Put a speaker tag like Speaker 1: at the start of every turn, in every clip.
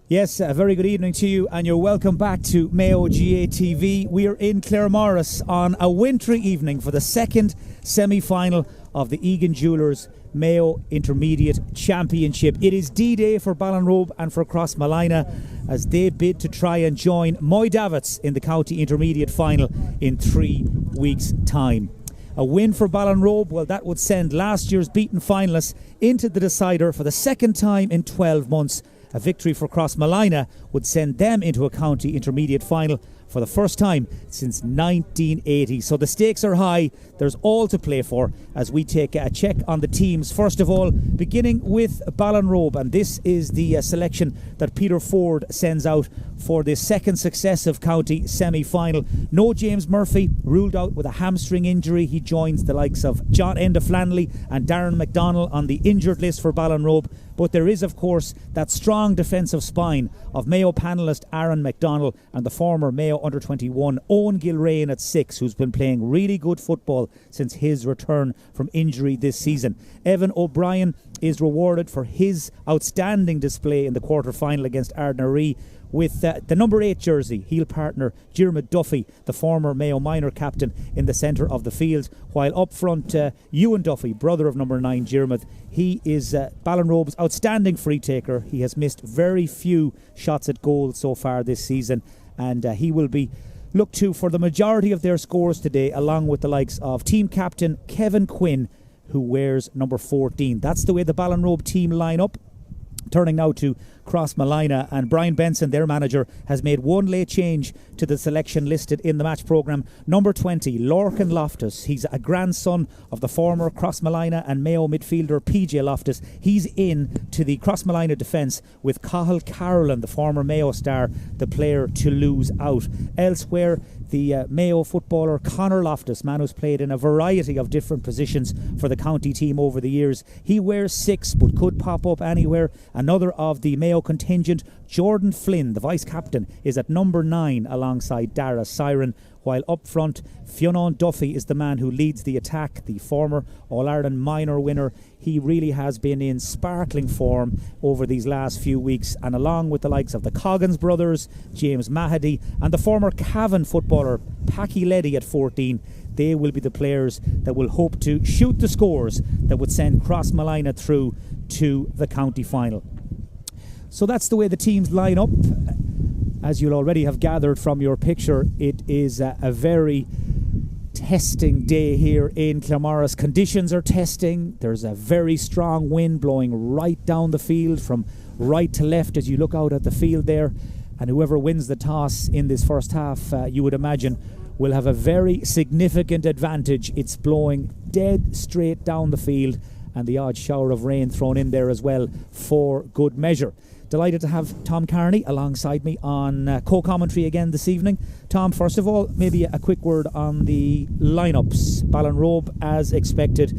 Speaker 1: Yes, a very good evening to you, and you're welcome back to Mayo GA TV. We are in Claremorris on a wintry evening for the second semi-final of the Egan Jewellers Mayo Intermediate Championship. It is D-Day for Ballinrobe and for Crossmolina as they bid to try and join Moy Davits in the County Intermediate Final in 3 weeks' time. A win for Ballinrobe, well, that would send last year's beaten finalists into the decider for the second time in 12 months. A victory for Crossmolina would send them into a county intermediate final for the first time since 1980. So the stakes are high. There's all to play for as we take a check on the teams. First of all, beginning with Ballinrobe, and this is the selection that Peter Ford sends out for the second successive county semi-final. No James Murphy, ruled out with a hamstring injury. He joins the likes of John Enda Flanley and Darren McDonnell on the injured list for Ballinrobe. But there is, of course, that strong defensive spine of Mayo panellist Aaron McDonnell and the former Mayo under-21 Owen Gilrain at 6, who's been playing really good football since his return from injury this season. Evan O'Brien is rewarded for his outstanding display in the quarter-final against Ardnaree with the number 8 jersey, heel partner Diarmuid Duffy, the former Mayo minor captain, in the centre of the field, while up front Ewan Duffy, brother of number 9 Diarmuid, he is Ballinrobe's outstanding free taker. He has missed very few shots at goal so far this season, and he will be looked to for the majority of their scores today, along with the likes of team captain Kevin Quinn, who wears number 14. That's the way the Ballinrobe team line up. Turning now to Crossmolina, and Brian Benson, their manager, has made one late change to the selection listed in the match programme. Number 20, Lorcan Loftus. He's a grandson of the former Crossmolina and Mayo midfielder PJ Loftus. He's in to the Crossmolina defence with Cathal Carolan, the former Mayo star, the player to lose out. Elsewhere, the Mayo footballer Conor Loftus, man who's played in a variety of different positions for the county team over the years. He wears 6 but could pop up anywhere. Another of the Mayo contingent, Jordan Flynn, the vice-captain, is at number 9 alongside Dara Siren, while up front Fionn Duffy is the man who leads the attack, the former All-Ireland minor winner. He really has been in sparkling form over these last few weeks, and along with the likes of the Coggins brothers, James Mahady, and the former Cavan footballer Packy Leddy at 14, they will be the players that will hope to shoot the scores that would send Crossmolina through to the county final. So that's the way the teams line up. As you'll already have gathered from your picture, it is a very testing day here in Claremorris. Conditions are testing. There's a very strong wind blowing right down the field from right to left as you look out at the field there. And whoever wins the toss in this first half, you would imagine, will have a very significant advantage. It's blowing dead straight down the field, and the odd shower of rain thrown in there as well for good measure. Delighted to have Tom Carney alongside me on co-commentary again this evening. Tom, first of all, maybe a quick word on the lineups. Ballinrobe, as expected,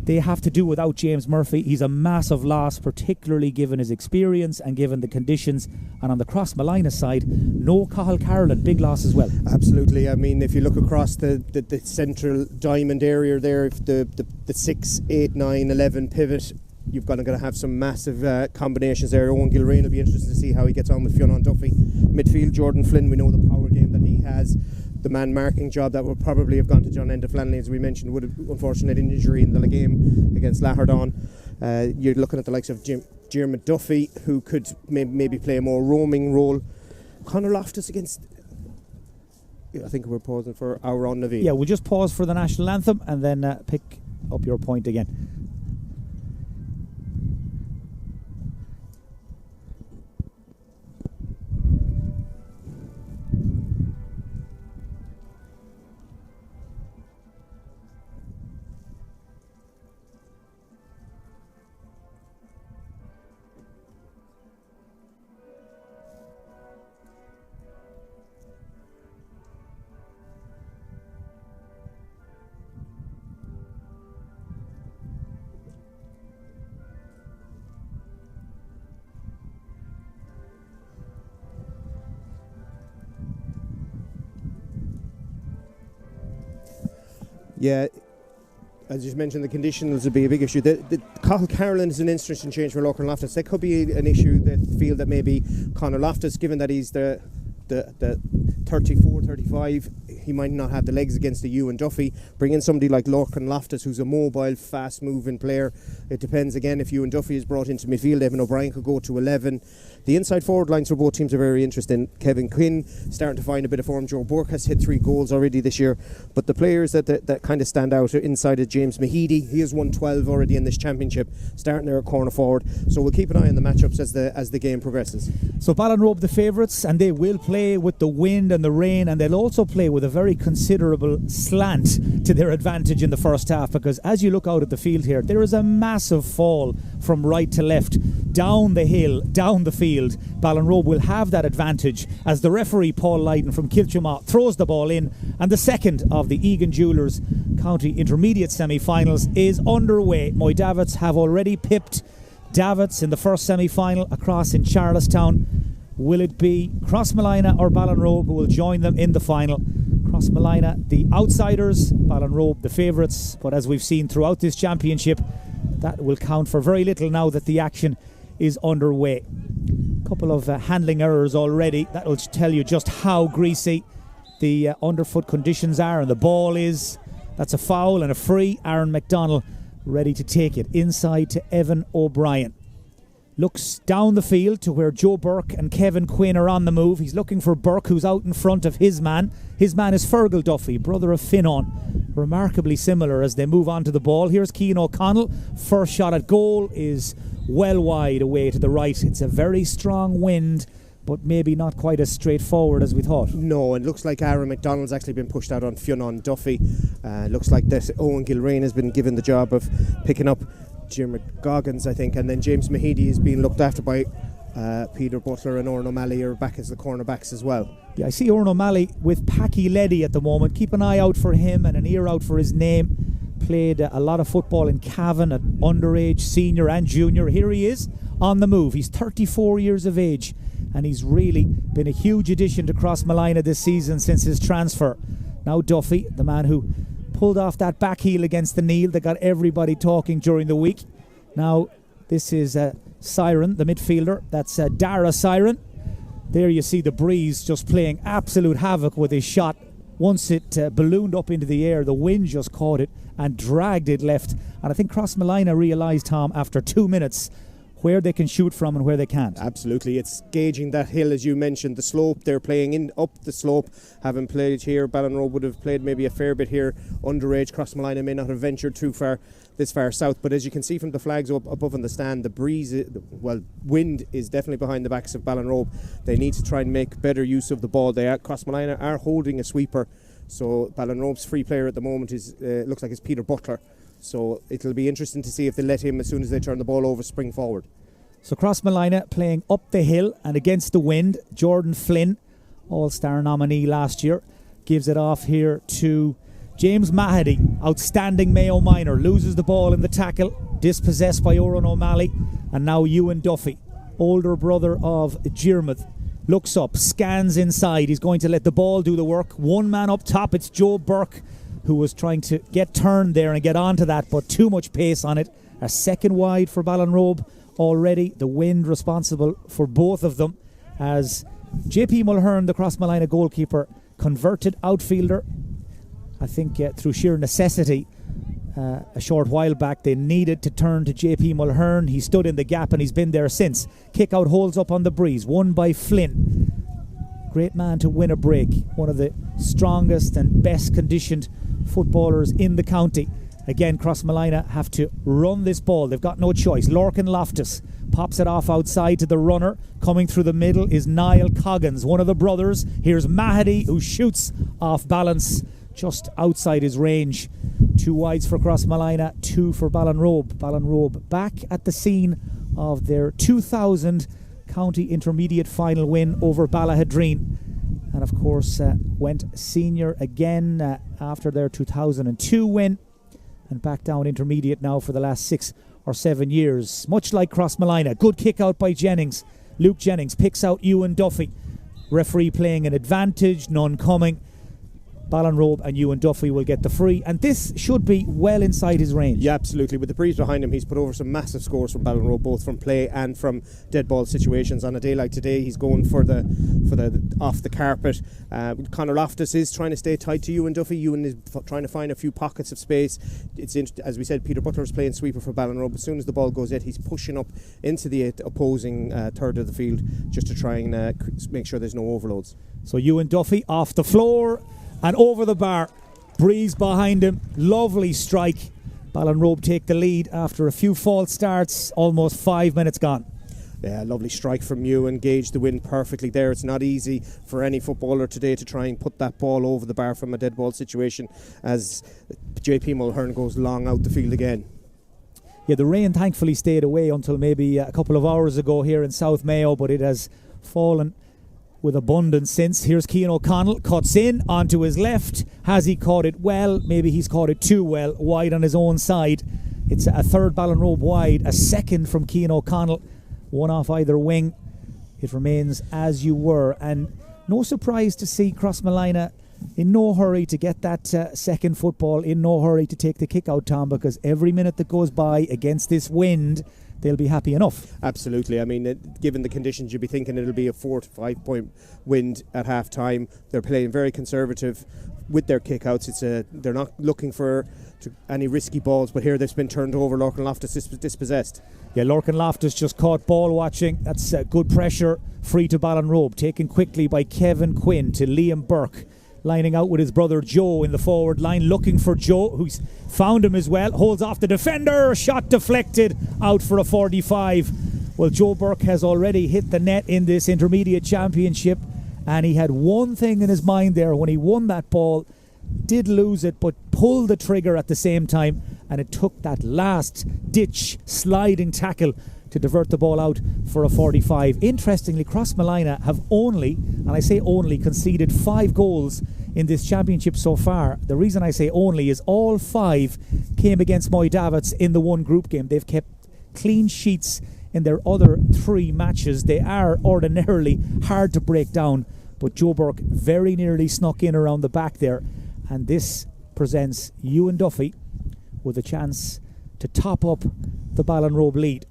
Speaker 1: they have to do without James Murphy. He's a massive loss, particularly given his experience and given the conditions. And on the Crossmolina side, no Cathal Carolan, big loss as well.
Speaker 2: Absolutely. I mean, if you look across the central diamond area there, if the 6, 8, 9, 11 pivot, you've got to have some massive combinations there. Owen Gilrain will be interested to see how he gets on with Fionn Duffy. Midfield, Jordan Flynn, we know the power game that he has. The man marking job that would probably have gone to John Enda Flanley, as we mentioned, would have unfortunate injury in the game against Lahardon. You're looking at the likes of Diarmuid Duffy, who could maybe play a more roaming role. Conor Loftus against... I think we're pausing for our own Naveed.
Speaker 1: Yeah, we'll just pause for the national anthem and then pick up your point again.
Speaker 2: Yeah, as you mentioned, the conditionals would be a big issue. Cathal Carolan is an interesting change for Lorcan Loftus. That could be an issue that feel that maybe Conor Loftus, given that he's the 34, 35, he might not have the legs against the Ewan Duffy. Bring in somebody like Lorcan Loftus, who's a mobile, fast-moving player. It depends, again, if Ewan Duffy is brought into midfield. Evan O'Brien could go to 11. The inside forward lines for both teams are very interesting. Kevin Quinn starting to find a bit of form. Joe Burke has hit 3 goals already this year. But the players that kind of stand out are inside of James Mahidi. He has won 12 already in this championship, starting there at corner forward. So we'll keep an eye on the matchups as the game progresses.
Speaker 1: So Ballinrobe the favourites, and they will play with the wind and the rain, and they'll also play with a very considerable slant to their advantage in the first half, because as you look out at the field here, there is a massive fall from right to left, down the hill, down the field. Ballinrobe will have that advantage as the referee Paul Lydon from Kilchuma throws the ball in, and the second of the Egan Jewellers County Intermediate semi-finals is underway. Moy Davits have already pipped Davits in the first semi-final across in Charlestown. Will it be Crossmolina or Ballinrobe who will join them in the final? Crossmolina, the outsiders, Ballinrobe, the favourites. But as we've seen throughout this championship, that will count for very little now that the action is underway. A couple of handling errors already. That will tell you just how greasy the underfoot conditions are. And the ball is, that's a foul and a free. Aaron McDonnell ready to take it inside to Evan O'Brien. Looks down the field to where Joe Burke and Kevin Quinn are on the move. He's looking for Burke, who's out in front of his man. His man is Fergal Duffy, brother of Finon. Remarkably similar as they move on to the ball. Here's Cian O'Connell. First shot at goal is well wide away to the right. It's a very strong wind, but maybe not quite as straightforward as we thought. No,
Speaker 2: and looks like Aaron McDonald's actually been pushed out on Fionn Duffy. Looks like that Owen Gilrain has been given the job of picking up Jim Goggins, I think, and then James Mahidi is being looked after by Peter Butler, and Oran O'Malley are back as the cornerbacks as well.
Speaker 1: Yeah, I see Oran O'Malley with Packy Leddy at the moment. Keep an eye out for him and an ear out for his name. Played a lot of football in Cavan at underage, senior and junior. Here he is on the move. He's 34 years of age, and he's really been a huge addition to Crossmolina this season since his transfer. Now Duffy, the man who pulled off that back heel against the Neil that got everybody talking during the week. Now this is Siren, the midfielder. That's Dara Siren. There you see the breeze just playing absolute havoc with his shot. Once it ballooned up into the air, the wind just caught it and dragged it left. And I think Crossmolina realised, Tom, after 2 minutes where they can shoot from and where they can't.
Speaker 2: Absolutely, it's gauging that hill, as you mentioned, the slope. They're playing in up the slope. Having played here, Ballinrobe would have played maybe a fair bit here underage. Crossmolina may not have ventured too far this far south, but as you can see from the flags up above on the stand, the breeze, wind is definitely behind the backs of Ballinrobe. They need to try and make better use of the ball. Crossmolina are holding a sweeper, so Ballinrobe's free player at the moment is looks like it's Peter Butler. So it'll be interesting to see if they let him, as soon as they turn the ball over, spring forward.
Speaker 1: So Crossmolina playing up the hill and against the wind. Jordan Flynn, All-Star nominee last year, gives it off here to James Mahady, outstanding Mayo minor, loses the ball in the tackle, dispossessed by Oran O'Malley, and now Ewan Duffy, older brother of Diarmuid, looks up, scans inside. He's going to let the ball do the work. One man up top, it's Joe Burke, who was trying to get turned there and get onto that, but too much pace on it. A second wide for Ballinrobe already. The wind responsible for both of them, as JP Mulhern, the Crossmolina goalkeeper, converted outfielder. I think through sheer necessity, a short while back they needed to turn to JP Mulhern. He stood in the gap and he's been there since. Kick out holds up on the breeze, won by Flynn. Great man to win a break. One of the strongest and best conditioned footballers in the county. Again, Crossmolina have to run this ball. They've got no choice. Lorcan Loftus pops it off outside to the runner. Coming through the middle is Niall Coggins, one of the brothers. Here's Mahady, who shoots off balance just outside his range. 2 wides for Crossmolina, 2 for Ballinrobe. Ballinrobe back at the scene of their 2000 county intermediate final win over Ballahadreen. And of course went senior again after their 2002 win, and back down intermediate now for the last 6 or 7 years. Much like Crossmolina. Good kick out by Jennings. Luke Jennings picks out Ewan Duffy. Referee playing an advantage, none coming. Ballinrobe and Ewan Duffy will get the free, and this should be well inside his range.
Speaker 2: Yeah, absolutely. With the breeze behind him, he's put over some massive scores from Ballinrobe, both from play and from dead ball situations. On a day like today, he's going for the off the carpet. Conor Loftus is trying to stay tight to Ewan Duffy. Ewan is trying to find a few pockets of space. As we said, Peter Butler's playing sweeper for Ballinrobe. As soon as the ball goes in, he's pushing up into the opposing third of the field just to try and make sure there's no overloads.
Speaker 1: So Ewan Duffy off the floor and over the bar. Breeze behind him. Lovely strike. Ballinrobe take the lead after a few false starts. Almost 5 minutes gone.
Speaker 2: Yeah, lovely strike from Ewan. Gauged the wind perfectly there. It's not easy for any footballer today to try and put that ball over the bar from a dead ball situation as JP Mulhern goes long out the field again.
Speaker 1: Yeah, the rain thankfully stayed away until maybe a couple of hours ago here in South Mayo, but it has fallen with abundance since. Here's Cian O'Connell, cuts in onto his left. Has he caught it well? Maybe he's caught it too well, wide on his own side. It's a third Ballinrobe wide, a second from Cian O'Connell, one off either wing. It remains as you were, and no surprise to see Crossmolina in no hurry to get that second football, in no hurry to take the kick out, Tom, because every minute that goes by against this wind, they'll be happy enough.
Speaker 2: Absolutely. I mean, given the conditions, you'd be thinking it'll be a 4 to 5 point wind at half time. They're playing very conservative with their kickouts. They're not looking for any risky balls, but here they've been turned over. Lorcan Loftus dispossessed.
Speaker 1: Yeah, Lorcan Loftus just caught ball watching. That's good pressure. Free to Ballinrobe, taken quickly by Kevin Quinn to Liam Burke, lining out with his brother Joe in the forward line, looking for Joe, who's found him as well. Holds off the defender, shot deflected, out for a 45. Well, Joe Burke has already hit the net in this intermediate championship, and he had one thing in his mind there when he won that ball. Did lose it, but pulled the trigger at the same time, and it took that last ditch sliding tackle to divert the ball out for a 45. Interestingly, Crossmolina have only, and I say only, conceded 5 goals in this championship so far. The reason I say only is all 5 came against Moy Davits in the one group game. They've kept clean sheets in their other 3 matches. They are ordinarily hard to break down, but Joe Burke very nearly snuck in around the back there, and this presents Ewan Duffy with a chance to top up the Ballinrobe lead.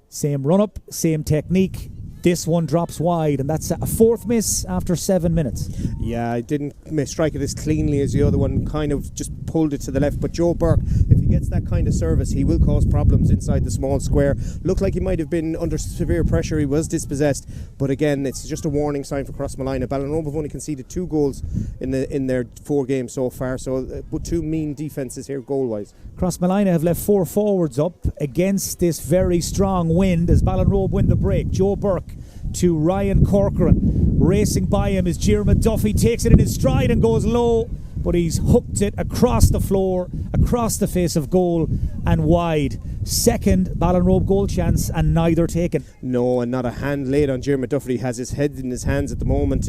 Speaker 1: Same run-up, same technique. This one drops wide, and that's a 4th miss after 7 minutes. Yeah,
Speaker 2: I didn't strike it as cleanly as the other one, kind of just pulled it to the left. But Joe Burke, if he gets that kind of service, he will cause problems inside the small square. Looked like he might have been under severe pressure. He was dispossessed, but again, it's just a warning sign for Crossmolina. Ballinrobe have only conceded 2 goals in their 4 games so far, so 2 mean defences here goal-wise.
Speaker 1: Crossmolina have left 4 forwards up against this very strong wind as Ballinrobe win the break. Joe Burke to Ryan Corcoran. Racing by him is Diarmuid Duffy, takes it in his stride and goes low, but he's hooked it across the floor, across the face of goal and wide. Second Ballinrobe goal chance, and neither taken.
Speaker 2: No, and not a hand laid on Diarmuid Duffy. He has his head in his hands at the moment.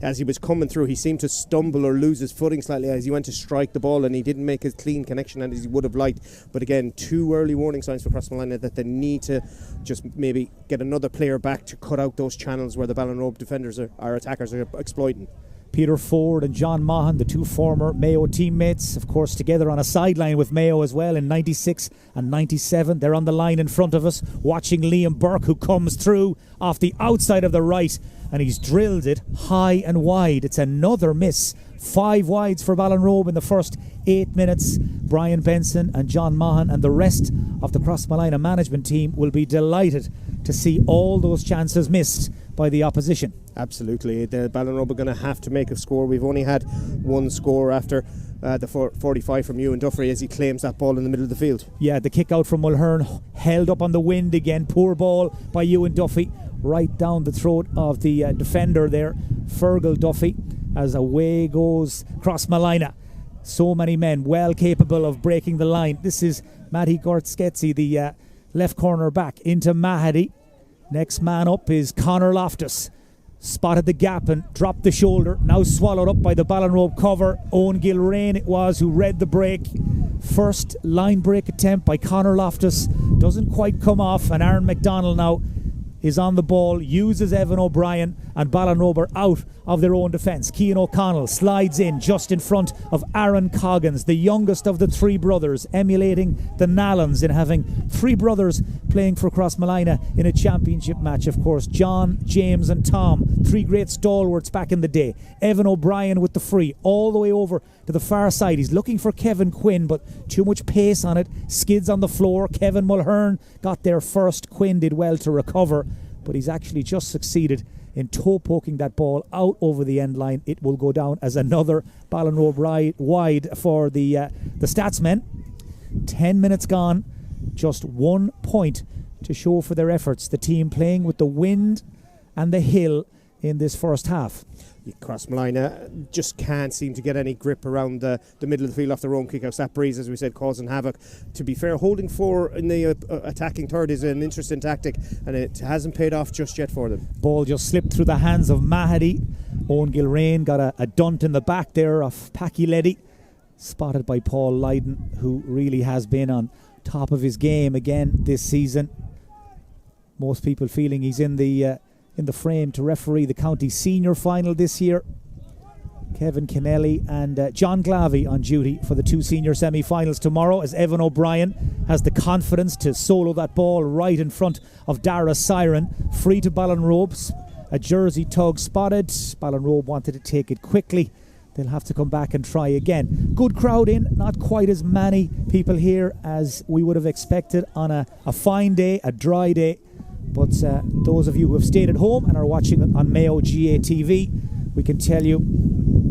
Speaker 2: As he was coming through, he seemed to stumble or lose his footing slightly as he went to strike the ball, and he didn't make a clean connection as he would have liked. But again, 2 early warning signs for Crossmolina that they need to just maybe get another player back to cut out those channels where the Ballinrobe defenders our attackers are exploiting.
Speaker 1: Peter Ford and John Mahan, the 2 former Mayo teammates, of course together on a sideline with Mayo as well in 96 and 97. They're on the line in front of us, watching Liam Burke, who comes through off the outside of the right, and he's drilled it high and wide. It's another miss. 5 wides for Ballinrobe in the first 8 minutes. Brian Benson and John Mahan and the rest of the Crossmolina management team will be delighted to see all those chances missed by the opposition.
Speaker 2: Absolutely. The Ballinrobe are going to have to make a score. We've only had 1 score after the 45 from Ewan Duffy as he claims that ball in the middle of the field.
Speaker 1: Yeah, the kick out from Mulhern held up on the wind again. Poor ball by Ewan Duffy, right down the throat of the defender there, Fergal Duffy, as away goes Crossmolina. So many men well capable of breaking the line. This is Matty Gortsketsi, the left corner back, into Mahady. Next man up is Conor Loftus. Spotted the gap and dropped the shoulder. Now swallowed up by the Ballinrobe cover. Owen Gilrain it was who read the break. First line break attempt by Conor Loftus. Doesn't quite come off, and Aaron McDonald now is on the ball, uses Evan O'Brien, and Ballinrobe are out of their own defence. Cian O'Connell slides in just in front of Aaron Coggins, the youngest of the three brothers, emulating the Nallans in having three brothers playing for Crossmolina in a championship match. Of course, John, James and Tom, three great stalwarts back in the day. Evan O'Brien with the free, all the way over to the far side. He's looking for Kevin Quinn, but too much pace on it. Skids on the floor. Kevin Mulhern got there first. Quinn did well to recover, but he's actually just succeeded in toe poking that ball out over the end line. It will go down as another Ballinrobe wide for the Statsmen. 10 minutes gone, just 1 point to show for their efforts. The team playing with the wind and the hill in this first half.
Speaker 2: Crossmolina just can't seem to get any grip around the middle of the field off their own kickouts. That breeze, as we said, causing havoc. To be fair, holding four in the attacking third is an interesting tactic, and it hasn't paid off just yet for them.
Speaker 1: Ball just slipped through the hands of Mahady. Owen Gilrain got a dunt in the back there of Packy Leddy, spotted by Paul Lydon, who really has been on top of his game again this season. Most people feeling he's in the frame to referee the county senior final this year. Kevin Kennelly and John Glavey on duty for the two senior semi-finals tomorrow, as Evan O'Brien has the confidence to solo that ball right in front of Dara Siren. Free to Ballinrobe. A Jersey tug spotted. Ballinrobe wanted to take it quickly. They'll have to come back and try again. Good crowd in, not quite as many people here as we would have expected on a fine day, a dry day. But those of you who have stayed at home and are watching on Mayo GATV, we can tell you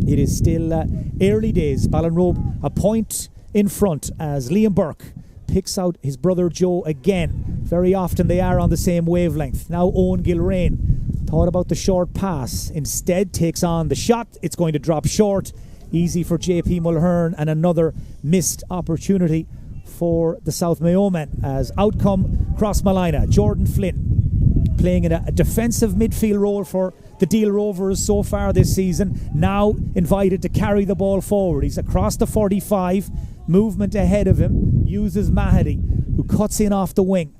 Speaker 1: it is still early days. Ballinrobe a point in front as Liam Burke picks out his brother Joe again. Very often they are on the same wavelength. Now Owen Gilrain thought about the short pass. Instead takes on the shot. It's going to drop short. Easy for JP Mulhern, and another missed opportunity for the South Mayo men. As outcome, Crossmolina, Jordan Flynn playing in a defensive midfield role for the Deal Rovers so far this season, now invited to carry the ball forward. He's across the 45, movement ahead of him, uses Mahady, who cuts in off the wing.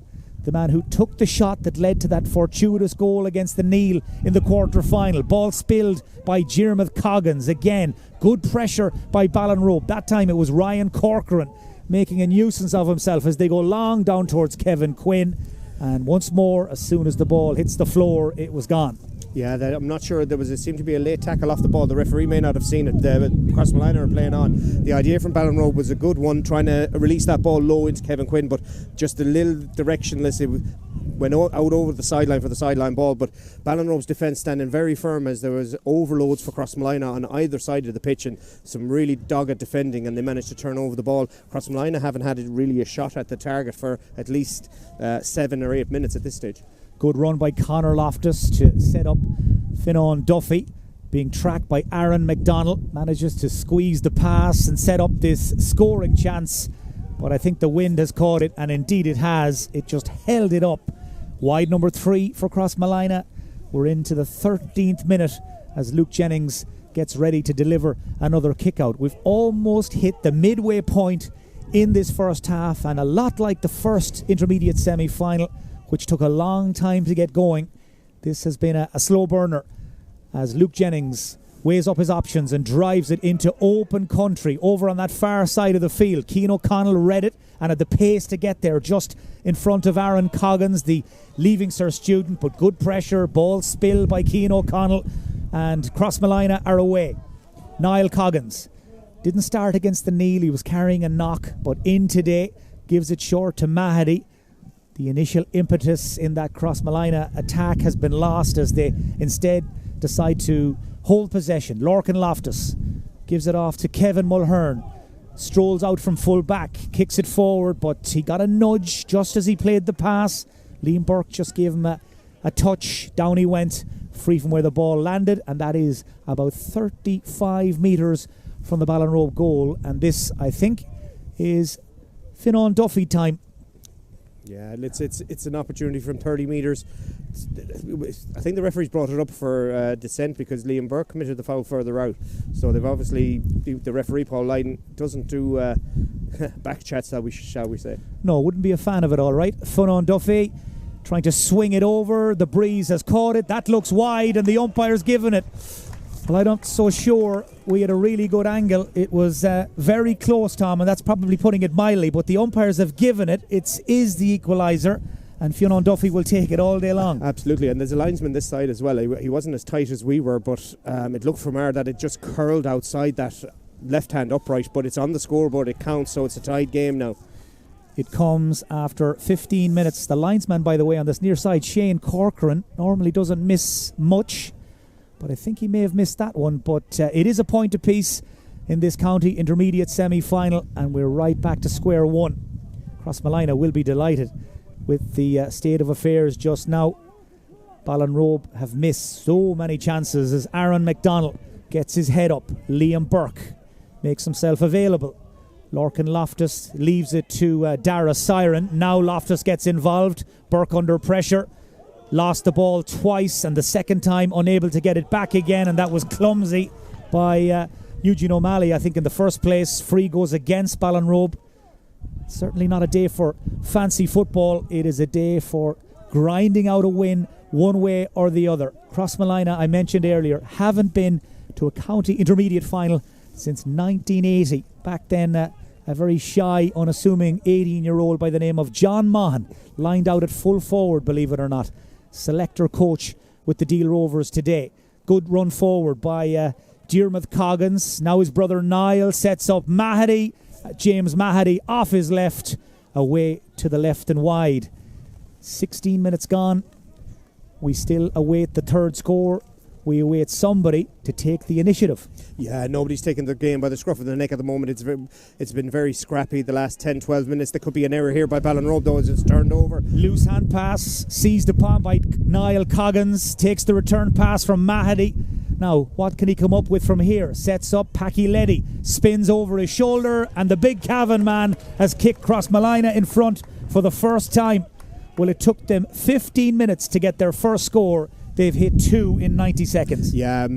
Speaker 1: The man who took the shot that led to that fortuitous goal against the Neil in the quarter-final. Ball spilled by Jermith Coggins. Again, good pressure by Ballinrobe. That time it was Ryan Corcoran making a nuisance of himself as they go long down towards Kevin Quinn. And once more, as soon as the ball hits the floor, it was gone.
Speaker 2: Yeah, I'm not sure. Seemed to be a late tackle off the ball. The referee may not have seen it. Crossmolina are playing on. The idea from Ballinrobe was a good one, trying to release that ball low into Kevin Quinn, but just a little directionless. It went out over the sideline for the sideline ball, but Ballinrobe's defence standing very firm as there was overloads for Crossmolina on either side of the pitch and some really dogged defending, and they managed to turn over the ball. Crossmolina haven't had really a shot at the target for at least 7 or 8 minutes at this stage.
Speaker 1: Good run by Conor Loftus to set up Fionnán Duffy, being tracked by Aaron McDonald. Manages to squeeze the pass and set up this scoring chance, but I think the wind has caught it, and indeed it has. It just held it up. Wide number 3 for Crossmolina. We're into the 13th minute as Luke Jennings gets ready to deliver another kick out. We've almost hit the midway point in this first half, and a lot like the first intermediate semi-final, which took a long time to get going, this has been a slow burner as Luke Jennings weighs up his options and drives it into open country over on that far side of the field. Cian O'Connell read it and had the pace to get there just in front of Aaron Coggins, the Leaving Cert student, but good pressure, ball spilled by Cian O'Connell, and Crossmolina are away. Niall Coggins didn't start against the Neil, he was carrying a knock, but in today, gives it short to Mahady. The initial impetus in that Crossmolina attack has been lost as they instead decide to hold possession. Lorcan Loftus gives it off to Kevin Mulhern. Strolls out from full back, kicks it forward, but he got a nudge just as he played the pass. Liam Burke just gave him a touch. Down he went, free from where the ball landed, and that is about 35 metres from the Ballinrobe goal. And this, I think, is Fionnán Duffy time.
Speaker 2: Yeah, it's an opportunity from 30 metres. I think the referees brought it up for dissent because Liam Burke committed the foul further out. So they've obviously, the referee Paul Lydon doesn't do back chats, shall we say.
Speaker 1: No, wouldn't be a fan of it, all right. Fionnán Duffy trying to swing it over. The breeze has caught it. That looks wide and the umpire's given it. Well, I'm not so sure. We had a really good angle. It was very close, Tom, and that's probably putting it mildly, but the umpires have given it. It is the equaliser, and Fionn Duffy will take it all day long.
Speaker 2: Absolutely, and there's a linesman this side as well. He wasn't as tight as we were, but it looked from our that it just curled outside that left-hand upright, but it's on the scoreboard, it counts, so it's a tied game now.
Speaker 1: It comes after 15 minutes. The linesman, by the way, on this near side, Shane Corcoran, normally doesn't miss much, but I think he may have missed that one. But it is a point apiece in this county intermediate semi-final, and we're right back to square one. Crossmolina will be delighted with the state of affairs just now. Ballinrobe have missed so many chances as Aaron McDonald gets his head up. Liam Burke makes himself available. Lorcan Loftus leaves it to Dara Siren. Now Loftus gets involved. Burke under pressure. Lost the ball twice, and the second time unable to get it back again, and that was clumsy by Eugene O'Malley. I think in the first place, free goes against Ballinrobe. Certainly not a day for fancy football. It is a day for grinding out a win one way or the other. Crossmolina, I mentioned earlier, haven't been to a county intermediate final since 1980. Back then, a very shy, unassuming 18-year-old by the name of John Mahan lined out at full forward, believe it or not. Selector coach with the Deal Rovers today. Good run forward by Diarmuid Coggins. Now his brother Niall sets up Mahady. James Mahady off his left, away to the left and wide. 16 minutes gone. We still await the third score. We await somebody to take the initiative.
Speaker 2: Yeah, nobody's taking the game by the scruff of the neck at the moment. It's been very scrappy the last 10-12 minutes. There could be an error here by Ballinrobe, though, as it's turned over.
Speaker 1: Loose hand pass, seized upon by Niall Coggins, takes the return pass from Mahady. Now, what can he come up with from here? Sets up Packy Leddy, spins over his shoulder, and the big Cavan man has kicked Crossmolina in front for the first time. Well, it took them 15 minutes to get their first score. They've hit two in 90 seconds.
Speaker 2: Yeah,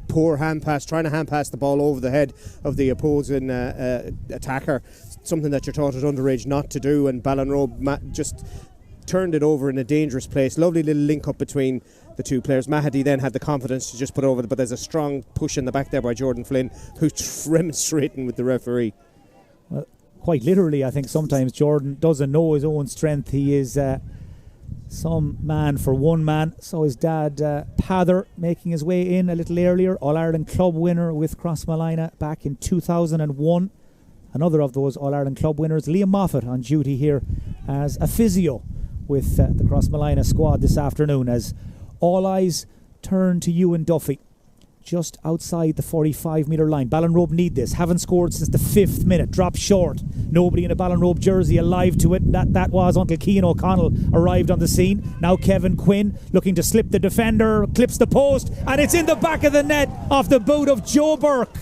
Speaker 2: poor hand pass, trying to hand pass the ball over the head of the opposing attacker. Something that you're taught at underage not to do, and Ballinrobe just turned it over in a dangerous place. Lovely little link up between the two players. Mahady then had the confidence to just put it over, but there's a strong push in the back there by Jordan Flynn, who's remonstrating with the referee.
Speaker 1: Well, quite literally, I think sometimes Jordan doesn't know his own strength. He is some man for one man. So his dad, Pather, making his way in a little earlier. All-Ireland club winner with Crossmolina back in 2001. Another of those All-Ireland club winners, Liam Moffat, on duty here as a physio with the Crossmolina squad this afternoon, as all eyes turn to Ewan Duffy just outside the 45-metre line. Ballinrobe need this. Haven't scored since the 5th minute. Dropped short. Nobody in a Ballinrobe jersey alive to it. That was until Cian O'Connell arrived on the scene. Now Kevin Quinn looking to slip the defender, clips the post, and it's in the back of the net off the boot of Joe Burke.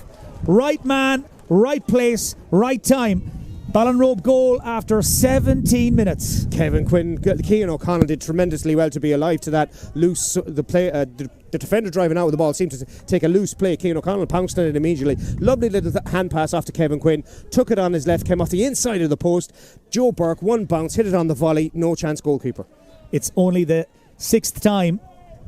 Speaker 1: Right man, right place, right time. Ballinrobe goal after 17 minutes.
Speaker 2: Kevin Quinn, Cian O'Connell did tremendously well to be alive to that loose. The defender driving out with the ball seemed to take a loose play. Cian O'Connell pounced on it immediately. Lovely little hand pass off to Kevin Quinn. Took it on his left, came off the inside of the post. Joe Burke, one bounce, hit it on the volley. No chance, goalkeeper.
Speaker 1: It's only the 6th time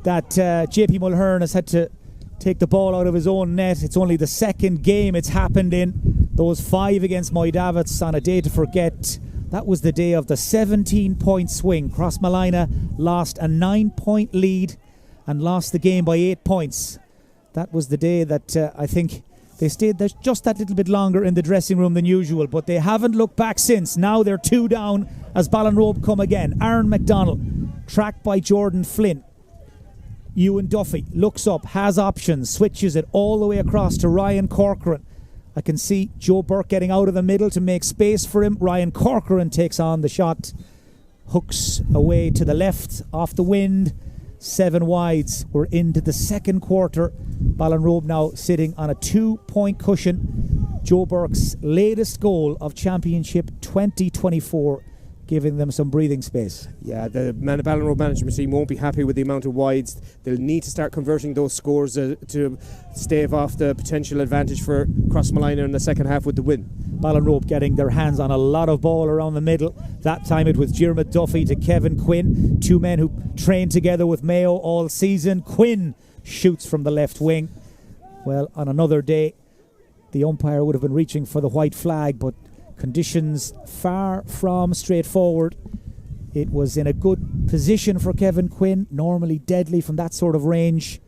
Speaker 1: that JP Mulhern has had to take the ball out of his own net. It's only the 2nd game it's happened in. Those 5 against Moy Davits on a day to forget. That was the day of the 17-point swing. Crossmolina lost a 9-point lead and lost the game by 8 points. That was the day that I think they stayed there just that little bit longer in the dressing room than usual, but they haven't looked back since. Now they're 2 down as Ballinrobe come again. Aaron McDonald, tracked by Jordan Flynn. Ewan Duffy looks up, has options, switches it all the way across to Ryan Corcoran. I can see Joe Burke getting out of the middle to make space for him. Ryan Corcoran takes on the shot, hooks away to the left, off the wind. 7 wides. We're into the second quarter. Ballinrobe now sitting on a 2-point cushion. Joe Burke's latest goal of Championship 2024, giving them some breathing space.
Speaker 2: Yeah, the Ballinrobe management team won't be happy with the amount of wides. They'll need to start converting those scores to stave off the potential advantage for Crossmolina in the second half with the win.
Speaker 1: Ballinrobe getting their hands on a lot of ball around the middle. That time it was Diarmuid Duffy to Kevin Quinn, 2 men who trained together with Mayo all season. Quinn shoots from the left wing. Well, on another day, the umpire would have been reaching for the white flag, but conditions far from straightforward. It was in a good position for Kevin Quinn, normally deadly from that sort of range.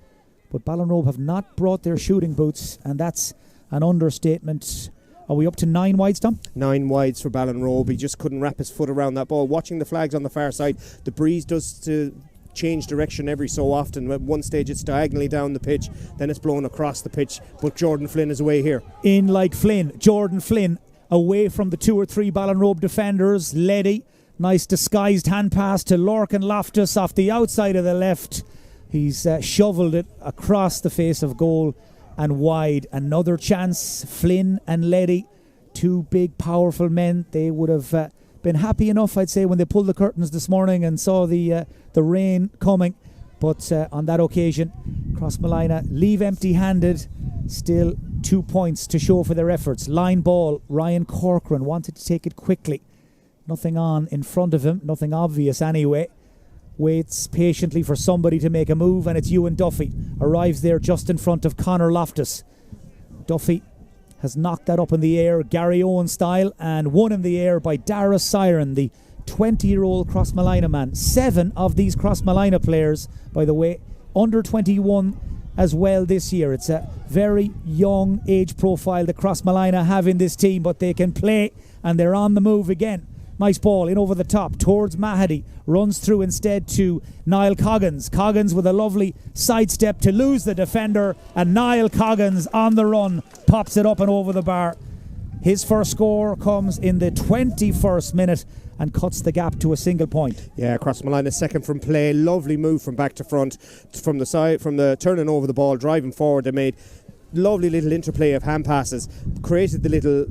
Speaker 1: But Ballinrobe have not brought their shooting boots, and that's an understatement. Are we up to 9 wides, Tom?
Speaker 2: 9 wides for Ballinrobe. He just couldn't wrap his foot around that ball. Watching the flags on the far side, the breeze does to change direction every so often. At one stage it's diagonally down the pitch, then it's blown across the pitch, but Jordan Flynn is away here.
Speaker 1: In like Flynn, Jordan Flynn away from the 2 or 3 Ballinrobe defenders. Leddy, nice disguised hand pass to Lorcan Loftus off the outside of the left. He's shoveled it across the face of goal and wide. Another chance. Flynn and Leddy, 2 big powerful men. They would have been happy enough, I'd say, when they pulled the curtains this morning and saw the rain coming. But on that occasion, Crossmolina leave empty-handed. Still 2 points to show for their efforts. Line ball. Ryan Corcoran wanted to take it quickly. Nothing on in front of him. Nothing obvious anyway. Waits patiently for somebody to make a move, and it's Ewan Duffy. Arrives there just in front of Conor Loftus. Duffy has knocked that up in the air, Gary Owen style, and won in the air by Dara Siren, the 20-year-old Crossmolina man. 7 of these Crossmolina players, by the way, under 21 as well this year. It's a very young age profile that Crossmolina have in this team, but they can play, and they're on the move again. Nice ball in over the top towards Mahady. Runs through instead to Niall Coggins. Coggins with a lovely sidestep to lose the defender. And Niall Coggins on the run pops it up and over the bar. His first score comes in the 21st minute and cuts the gap to a single point.
Speaker 2: Yeah, Crossmolina second from play. Lovely move from back to front. From the side, from the turning over the ball, driving forward. They made lovely little interplay of hand passes. Created the little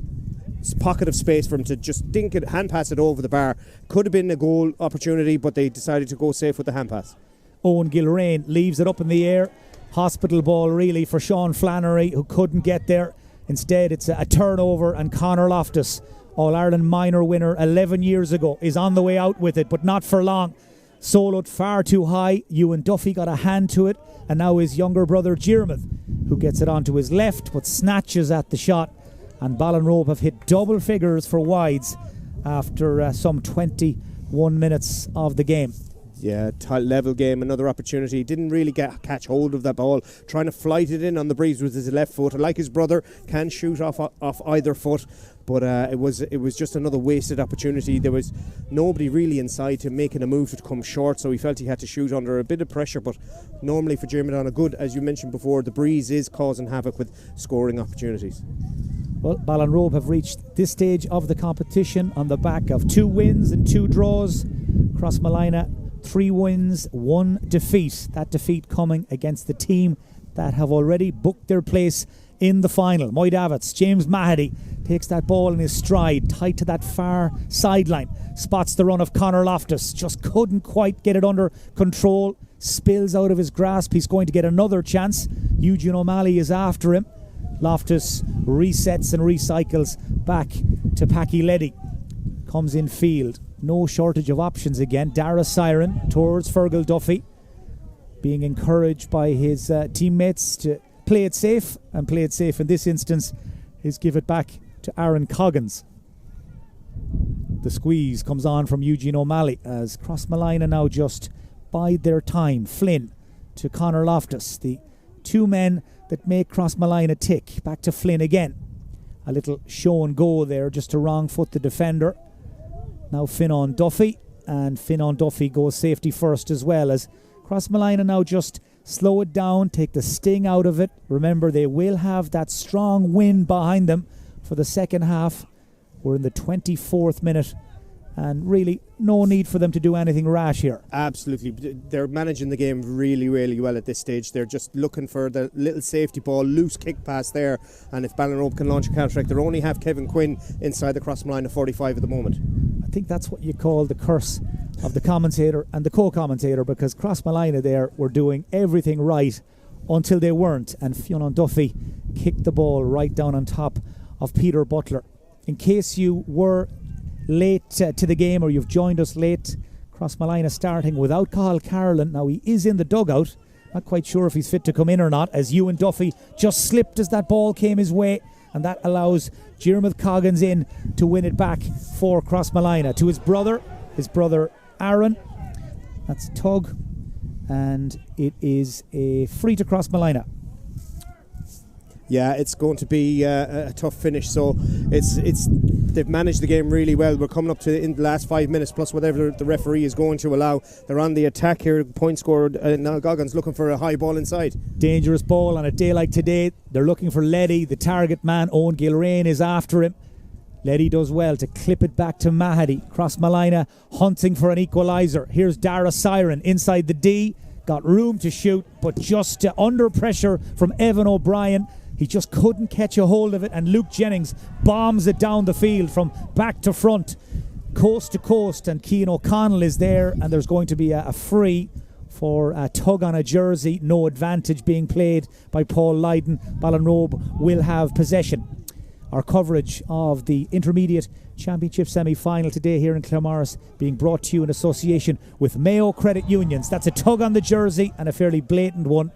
Speaker 2: pocket of space for him to just dink it, hand pass it over the bar. Could have been a goal opportunity, but they decided to go safe with the hand pass.
Speaker 1: Owen Gilrain leaves it up in the air. Hospital ball really for Sean Flannery, who couldn't get there. Instead it's a turnover, and Conor Loftus, All-Ireland minor winner 11 years ago, is on the way out with it, but not for long. Soloed far too high. Ewan Duffy got a hand to it, and now his younger brother Diarmuid, who gets it onto his left but snatches at the shot. And Ballinrobe have hit double figures for wides after some 21 minutes of the game.
Speaker 2: Yeah, tight level game, another opportunity. Didn't really catch hold of that ball. Trying to flight it in on the breeze with his left foot. Like his brother, can shoot off either foot. But it was just another wasted opportunity. There was nobody really inside to making a move to come short, so he felt he had to shoot under a bit of pressure. But normally for Diarmuid on a good, as you mentioned before, the breeze is causing havoc with scoring opportunities.
Speaker 1: Well, Ballinrobe have reached this stage of the competition on the back of 2 wins and 2 draws. Crossmolina 3 wins, 1 defeat. That defeat coming against the team that have already booked their place in the final. Moy Davitz, James Mahady takes that ball in his stride, tight to that far sideline. Spots the run of Conor Loftus, just couldn't quite get it under control. Spills out of his grasp. He's going to get another chance. Eugene O'Malley is after him. Loftus resets and recycles back to Packy Leddy. Comes in field. No shortage of options again. Dara Siren towards Fergal Duffy, being encouraged by his teammates to play it safe, and play it safe in this instance is give it back to Aaron Coggins. The squeeze comes on from Eugene O'Malley as Crossmolina now just bide their time. Flynn to Conor Loftus, the 2 men that make Crossmolina tick. Back to Flynn again. A little show and go there just to wrong foot the defender. Now Fionnán Duffy, and Fionnán Duffy goes safety first as well, as Crossmolina now just slow it down, take the sting out of it. Remember, they will have that strong wind behind them for the second half. We're in the 24th minute, and really no need for them to do anything rash here.
Speaker 2: Absolutely. They're managing the game really, really well at this stage. They're just looking for the little safety ball, loose kick pass there, and if Ballinrobe can launch a counter-attack, they only have Kevin Quinn inside the Crossmolina 45 at the moment.
Speaker 1: I think that's what you call the curse of the commentator and the co-commentator, because Crossmolina there were doing everything right until they weren't, and Fionnán Duffy kicked the ball right down on top of Peter Butler. In case you were late to the game, or you've joined us late, Crossmolina starting without Cathal Carolan. Now he is in the dugout, Not quite sure if he's fit to come in or not, as Ewan Duffy just slipped as that ball came his way, and that allows Diarmuid Coggins in to win it back for Crossmolina. To his brother Aaron. That's a tug, and it is a free to Crossmolina.
Speaker 2: Yeah, it's going to be a tough finish. So they've managed the game really well. We're coming up to in the last 5 minutes plus whatever the referee is going to allow. They're on the attack here. Point scored. Now Goggins looking for a high ball inside.
Speaker 1: Dangerous ball on a day like today. They're looking for Leddy. The target man, Owen Gilrain, is after him. Leddy does well to clip it back to Mahady. Crossmolina hunting for an equaliser. Here's Dara Siren inside the D. Got room to shoot, but just under pressure from Evan O'Brien. He just couldn't catch a hold of it, and Luke Jennings bombs it down the field from back to front, coast to coast, and Cian O'Connell is there, and there's going to be a free for a tug on a jersey. No advantage being played by Paul Lydon. Ballinrobe will have possession. Our coverage of the Intermediate Championship semi-final today here in Claremorris being brought to you in association with Mayo Credit Unions. That's a tug on the jersey, and a fairly blatant one.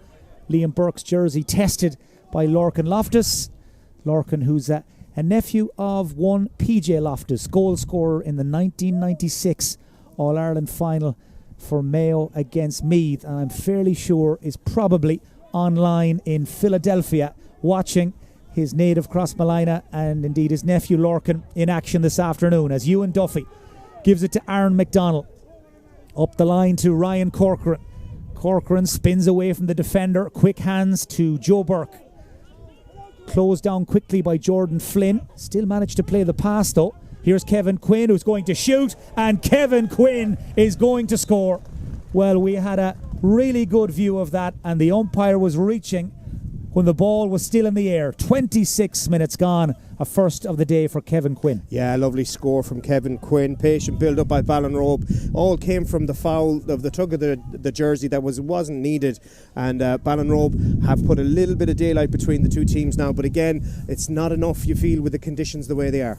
Speaker 1: Liam Burke's jersey tested by Lorcan Loftus. Lorcan, who's a nephew of one PJ Loftus, goal scorer in the 1996 All-Ireland final for Mayo against Meath, and I'm fairly sure is probably online in Philadelphia watching his native Crossmolina and indeed his nephew Lorcan in action this afternoon, as Ewan Duffy gives it to Aaron McDonald. Up the line to Ryan Corcoran. Corcoran spins away from the defender. Quick hands to Joe Burke. Closed down quickly by Jordan Flynn. Still managed to play the pass though. Here's Kevin Quinn, who's going to shoot, and Kevin Quinn is going to score. Well, we had a really good view of that, and the umpire was reaching when the ball was still in the air. 26 minutes gone. A first of the day for Kevin Quinn.
Speaker 2: Yeah, lovely score from Kevin Quinn. Patient build up by Ballinrobe. All came from the foul of the tug of the jersey that wasn't needed. And Ballinrobe have put a little bit of daylight between the two teams now. But again, it's not enough, you feel, with the conditions the way they are.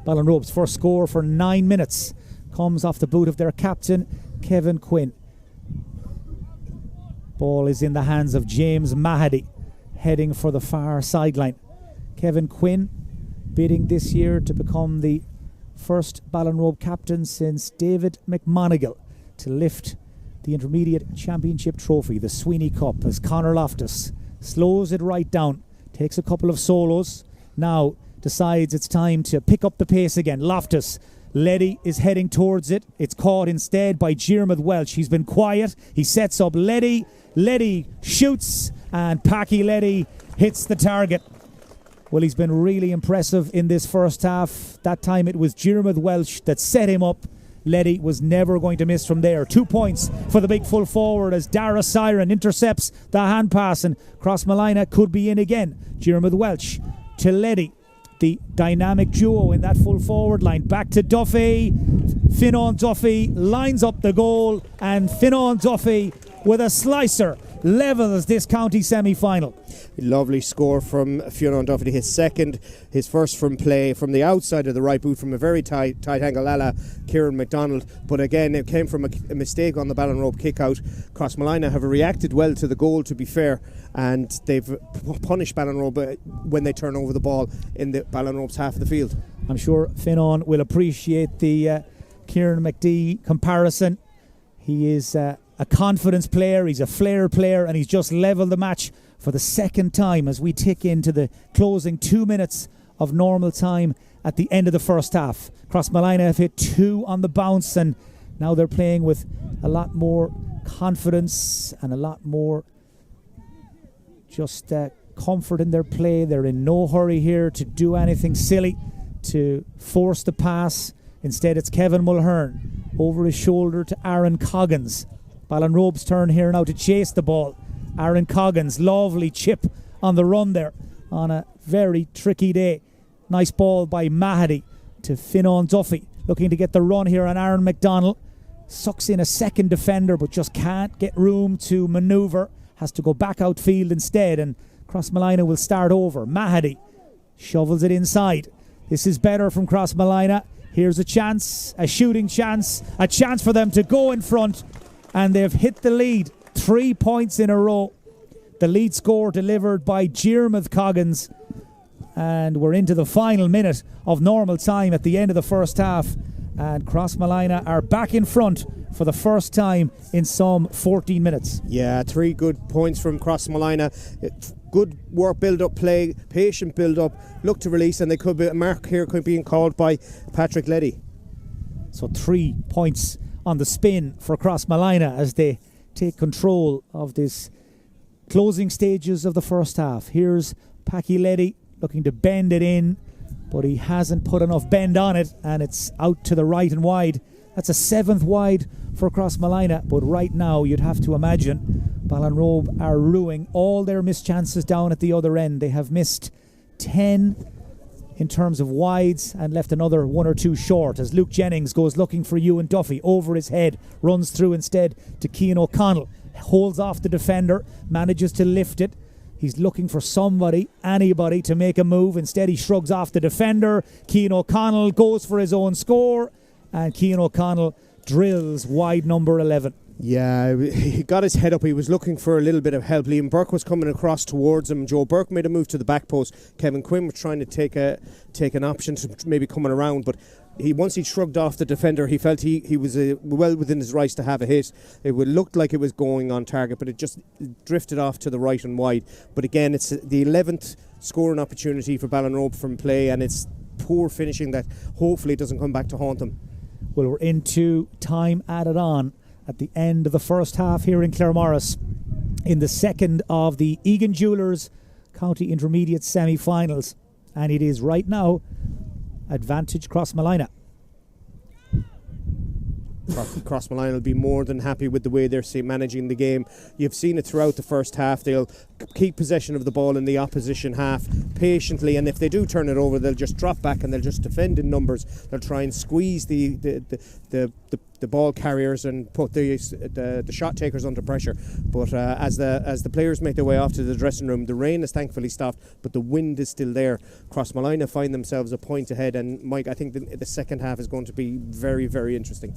Speaker 1: Ballinrobe's first score for 9 minutes comes off the boot of their captain, Kevin Quinn. Ball is in the hands of James Mahady, heading for the far sideline. Kevin Quinn bidding this year to become the first Ballinrobe captain since David McMonigal to lift the Intermediate Championship trophy, the Sweeney Cup, as Conor Loftus slows it right down, takes a couple of solos, now decides it's time to pick up the pace again. Loftus, Leddy is heading towards it. It's caught instead by Diarmuid Welch. He's been quiet. He sets up Leddy. Leddy shoots, and Packy Leddy hits the target. Well, he's been really impressive in this first half. That time it was Diarmuid Welch that set him up. Leddy was never going to miss from there. 2 points for the big full forward as Dara Siren intercepts the hand pass, and Crossmolina could be in again. Diarmuid Welch to Leddy. The dynamic duo in that full forward line. Back to Duffy. Fionnán Duffy lines up the goal, and Fionnán Duffy with a slicer levels this county semi-final.
Speaker 2: Lovely score from Fionnán Duffy, his second, his first from play from the outside of the right boot from a very tight angle, a la Kieran McDonald. But again, it came from a mistake on the Ballinrobe kick out. Crossmolina have reacted well to the goal, to be fair, and they've punished Ballinrobe when they turn over the ball in the Ballinrobe's half of the field.
Speaker 1: I'm sure Fionnán will appreciate the Kieran McD comparison. He is a confidence player, he's a flair player, and he's just levelled the match for the second time as we tick into the closing 2 minutes of normal time at the end of the first half. Crossmolina have hit 2 on the bounce, and now they're playing with a lot more confidence and a lot more just comfort in their play. They're in no hurry here to do anything silly, to force the pass. Instead, it's Kevin Mulhern over his shoulder to Aaron Coggins. Ballinrobe's turn here now to chase the ball. Aaron Coggins, lovely chip on the run there on a very tricky day. Nice ball by Mahady to Fionnán Duffy, looking to get the run here on Aaron McDonald. Sucks in a second defender but just can't get room to manoeuvre. Has to go back outfield instead, and Crossmolina will start over. Mahady shovels it inside. This is better from Crossmolina. Here's a chance, a shooting chance, a chance for them to go in front, and they've hit the lead 3 points in a row. The lead score delivered by Diarmuid Coggins. And we're into the final minute of normal time at the end of the first half. And Crossmolina are back in front for the first time in some 14 minutes.
Speaker 2: Yeah, 3 good points from Crossmolina. Good work, build-up play, patient build-up, look to release, and they could be, a mark here could be called by Patrick Leddy.
Speaker 1: So 3 points on the spin for Crossmolina as they take control of this closing stages of the first half. Here's Packy Leddy looking to bend it in, but he hasn't put enough bend on it, and it's out to the right and wide. That's a 7th wide for Crossmolina, but right now you'd have to imagine Ballinrobe are ruining all their missed chances down at the other end. They have missed 10 in terms of wides and left another 1 or 2 short as Luke Jennings goes looking for Ewan Duffy over his head, runs through instead to Cian O'Connell, holds off the defender, manages to lift it. He's looking for somebody, anybody, to make a move. Instead, he shrugs off the defender. Cian O'Connell goes for his own score, and Cian O'Connell drills wide number 11.
Speaker 2: Yeah, he got his head up. He was looking for a little bit of help. Liam Burke was coming across towards him. Joe Burke made a move to the back post. Kevin Quinn was trying to take an option to maybe coming around, but once he shrugged off the defender, he felt he was well within his rights to have a hit. It looked like it was going on target, but it just drifted off to the right and wide. But again, it's the 11th scoring opportunity for Ballinrobe from play, and it's poor finishing that hopefully doesn't come back to haunt them.
Speaker 1: Well, we're into time added on at the end of the first half here in Claremorris in the second of the Egan Jewellers County Intermediate semi-finals, and it is right now advantage Crossmolina.
Speaker 2: Crossmolina will be more than happy with the way they're managing the game. You've seen it throughout the first half. They'll keep possession of the ball in the opposition half patiently, and if they do turn it over, they'll just drop back and they'll just defend in numbers. They'll try and squeeze the ball carriers and put the shot takers under pressure. But as the players make their way off to the dressing room, the rain has thankfully stopped, but the wind is still there. Crossmolina find themselves a point ahead, and Mike, I think the second half is going to be very, very interesting.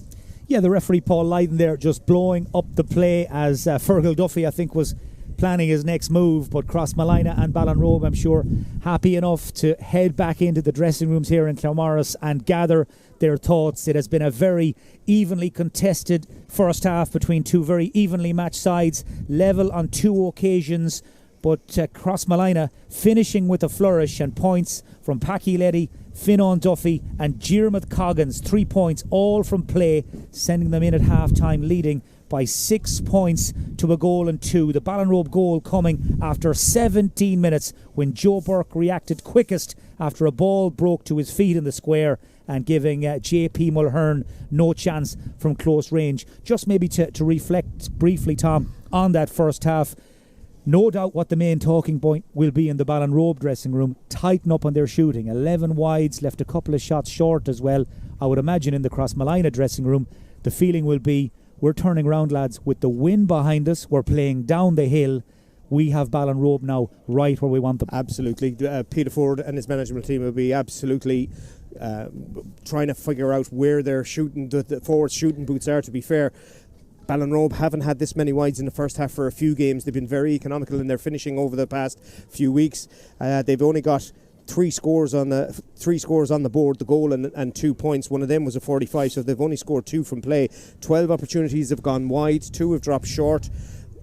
Speaker 1: Yeah, the referee Paul Lydon there just blowing up the play as Fergal Duffy, I think, was planning his next move, but Crossmolina and Ballinrobe, I'm sure, happy enough to head back into the dressing rooms here in Claremorris and gather their thoughts. It has been a very evenly contested first half between two very evenly matched sides, level on 2 occasions, but Crossmolina finishing with a flourish, and points from Packy Leddy, Fionnán Duffy and Diarmuid Coggins, 3 points all from play, sending them in at half-time leading by 6 points to a goal and 2. The Ballinrobe goal coming after 17 minutes when Joe Burke reacted quickest after a ball broke to his feet in the square and giving JP Mulhern no chance from close range. Just maybe to reflect briefly, Tom, on that first half. No doubt what the main talking point will be in the Ballinrobe dressing room. Tighten up on their shooting. 11 wides, left a couple of shots short as well. I would imagine in the Crossmolina dressing room, the feeling will be, we're turning round, lads, with the wind behind us. We're playing down the hill. We have Ballinrobe now right where we want them.
Speaker 2: Absolutely. Peter Ford and his management team will be absolutely trying to figure out where their shooting, the forward shooting boots are, to be fair. Ballinrobe haven't had this many wides in the first half for a few games. They've been very economical in their finishing over the past few weeks. They've only got 3 scores on the board, the goal and 2 points. One of them was a 45, so they've only scored 2 from play. 12 opportunities have gone wide, 2 have dropped short.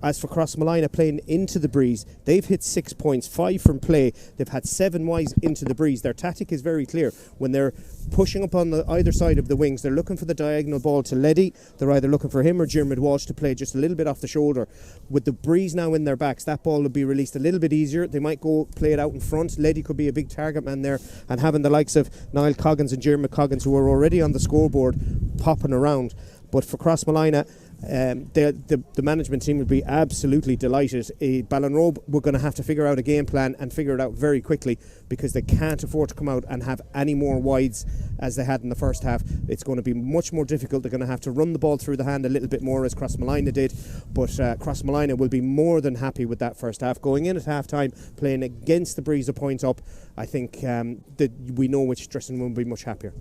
Speaker 2: As for Crossmolina playing into the breeze, they've hit 6 points, 5 from play. They've had 7 wides into the breeze. Their tactic is very clear. When they're pushing up on either side of the wings, they're looking for the diagonal ball to Leddy. They're either looking for him or Diarmuid Walsh to play just a little bit off the shoulder. With the breeze now in their backs, that ball will be released a little bit easier. They might go play it out in front. Leddy could be a big target man there, and having the likes of Niall Coggins and Diarmuid Coggins, who are already on the scoreboard, popping around. But for Crossmolina, the management team would be absolutely delighted. Ballinrobe, we're going to have to figure out a game plan and figure it out very quickly, because they can't afford to come out and have any more wides as they had in the first half. It's going to be much more difficult. They're going to have to run the ball through the hand a little bit more, as Crossmolina did, but Crossmolina will be more than happy with that first half. Going in at half time, playing against the breeze a point up, I think that we know which dressing room will be much happier.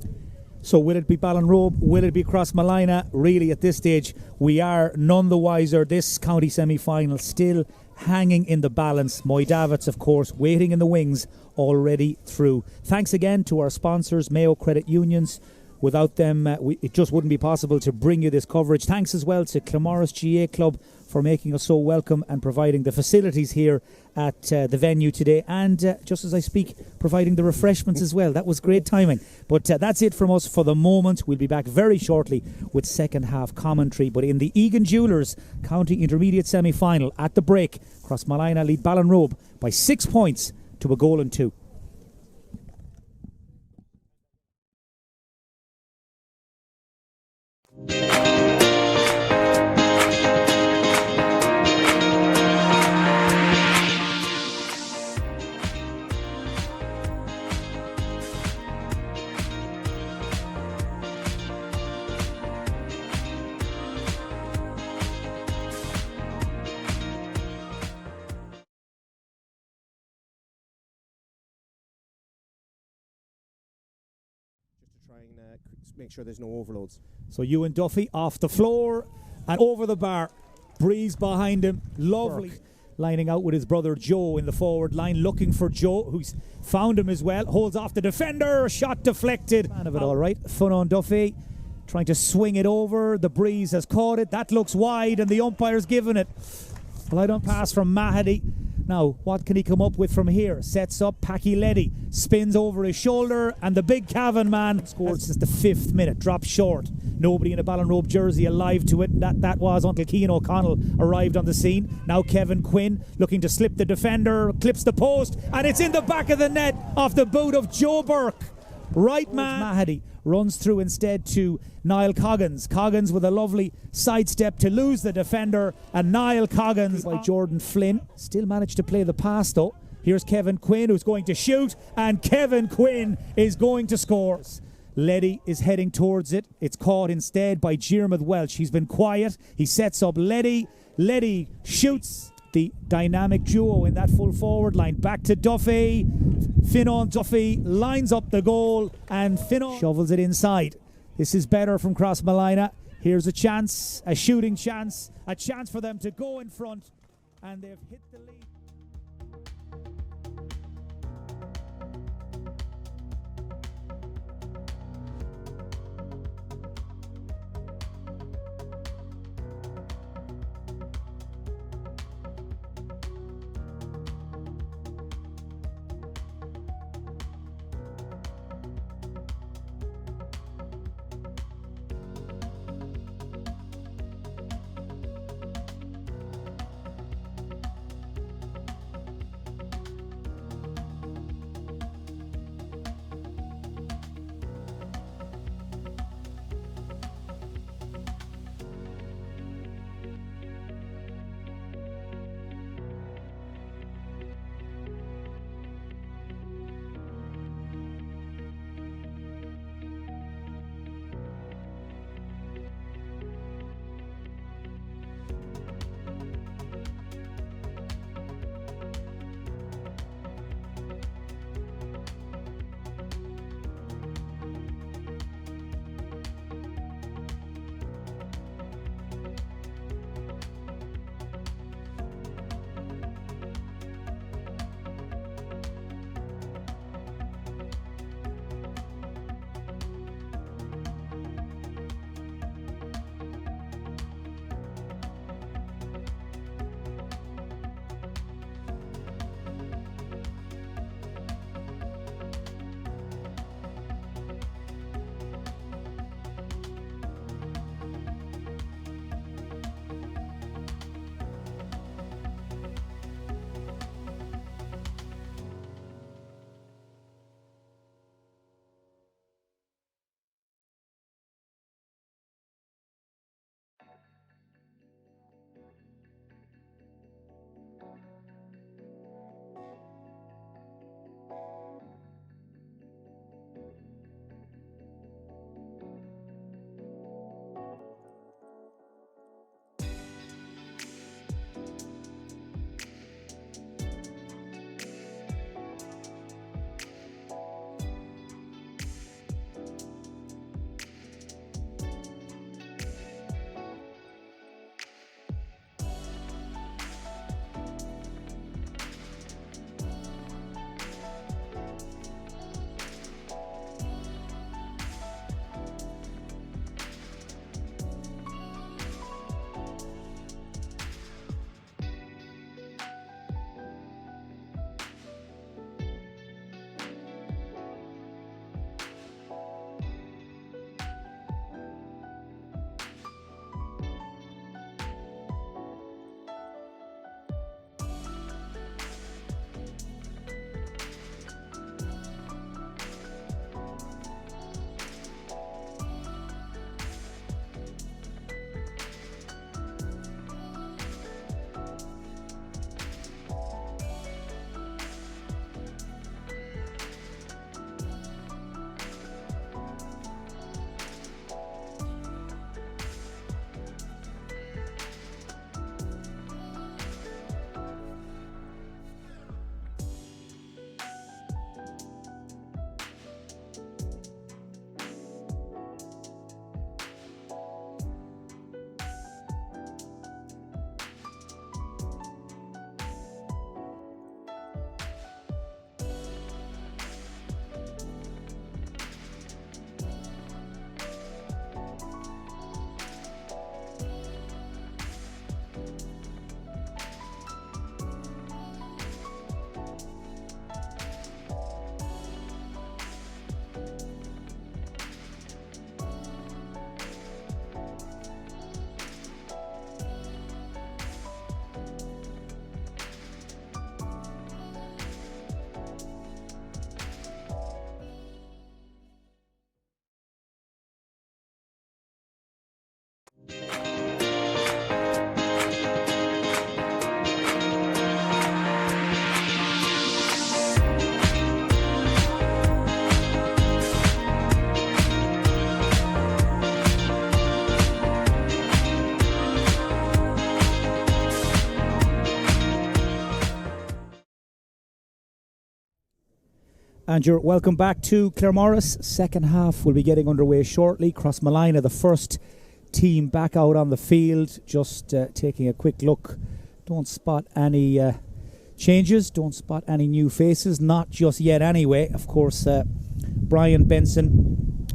Speaker 1: So will it be Ballinrobe? Will it be Crossmalina? Really, at this stage, we are none the wiser. This county semi-final still hanging in the balance. Moydavits, of course, waiting in the wings, already through. Thanks again to our sponsors, Mayo Credit Unions. Without them, it just wouldn't be possible to bring you this coverage. Thanks as well to Claremorris GA Club for making us so welcome and providing the facilities here at the venue today. And just as I speak, providing the refreshments as well. That was great timing. But that's it from us for the moment. We'll be back very shortly with second half commentary. But in the Egan Jewelers County Intermediate semi-final at the break, Crossmalina lead Ballinrobe by 6 points to a goal and 2.
Speaker 2: Try and make sure there's no overloads.
Speaker 1: So Ewan Duffy off the floor and over the bar. Breeze behind him. Lovely. Burke lining out with his brother Joe in the forward line, looking for Joe, who's found him as well. Holds off the defender. Shot deflected. Man of it all right. Fun on Duffy. Trying to swing it over. The Breeze has caught it. That looks wide and the umpire's given it. Light on pass from Mahady. Now, what can he come up with from here? Sets up Packy Leddy, spins over his shoulder, and the big Cavan man scored since the 5th minute, dropped short. Nobody in a Ballinrobe jersey alive to it. That was until Cian O'Connell arrived on the scene. Now Kevin Quinn looking to slip the defender, clips the post, and it's in the back of the net off the boot of Joe Burke. Right man. Mahady runs through instead to Niall Coggins. Coggins with a lovely sidestep to lose the defender, and Niall Coggins by Jordan Flynn. Still managed to play the pass though. Here's Kevin Quinn who's going to shoot, and Kevin Quinn is going to score. Leddy is heading towards it. It's caught instead by Diarmuid Welch. He's been quiet. He sets up Leddy. Leddy shoots. The dynamic duo in that full forward line. Back to Duffy. Fionnán Duffy lines up the goal, and Fionnán shovels it inside. This is better from Crossmalina. Here's a chance, a shooting chance, a chance for them to go in front, and they've hit the lead. And you're welcome back to Claremorris. Second half will be getting underway shortly. Crossmalina, the first team back out on the field. Just taking a quick look. Don't spot any changes. Don't spot any new faces. Not just yet anyway. Of course, Brian Benson,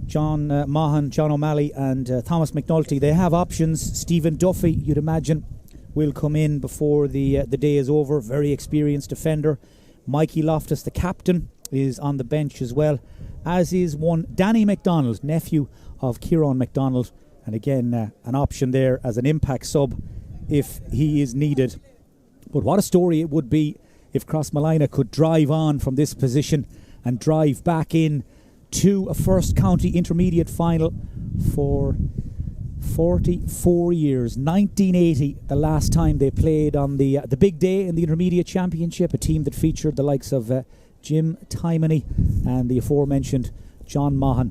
Speaker 1: John Mahan, John O'Malley and Thomas McNulty. They have options. Stephen Duffy, you'd imagine, will come in before the day is over. Very experienced defender. Mikey Loftus, the captain, is on the bench as well, as is one Danny McDonald, nephew of Kieran McDonald, and again an option there as an impact sub if he is needed. But what a story it would be if Crossmalina could drive on from this position and drive back in to a first county intermediate final for 44 years. 1980, the last time they played on the big day in the Intermediate Championship, a team that featured the likes of Jim Tymony and the aforementioned John Mahan.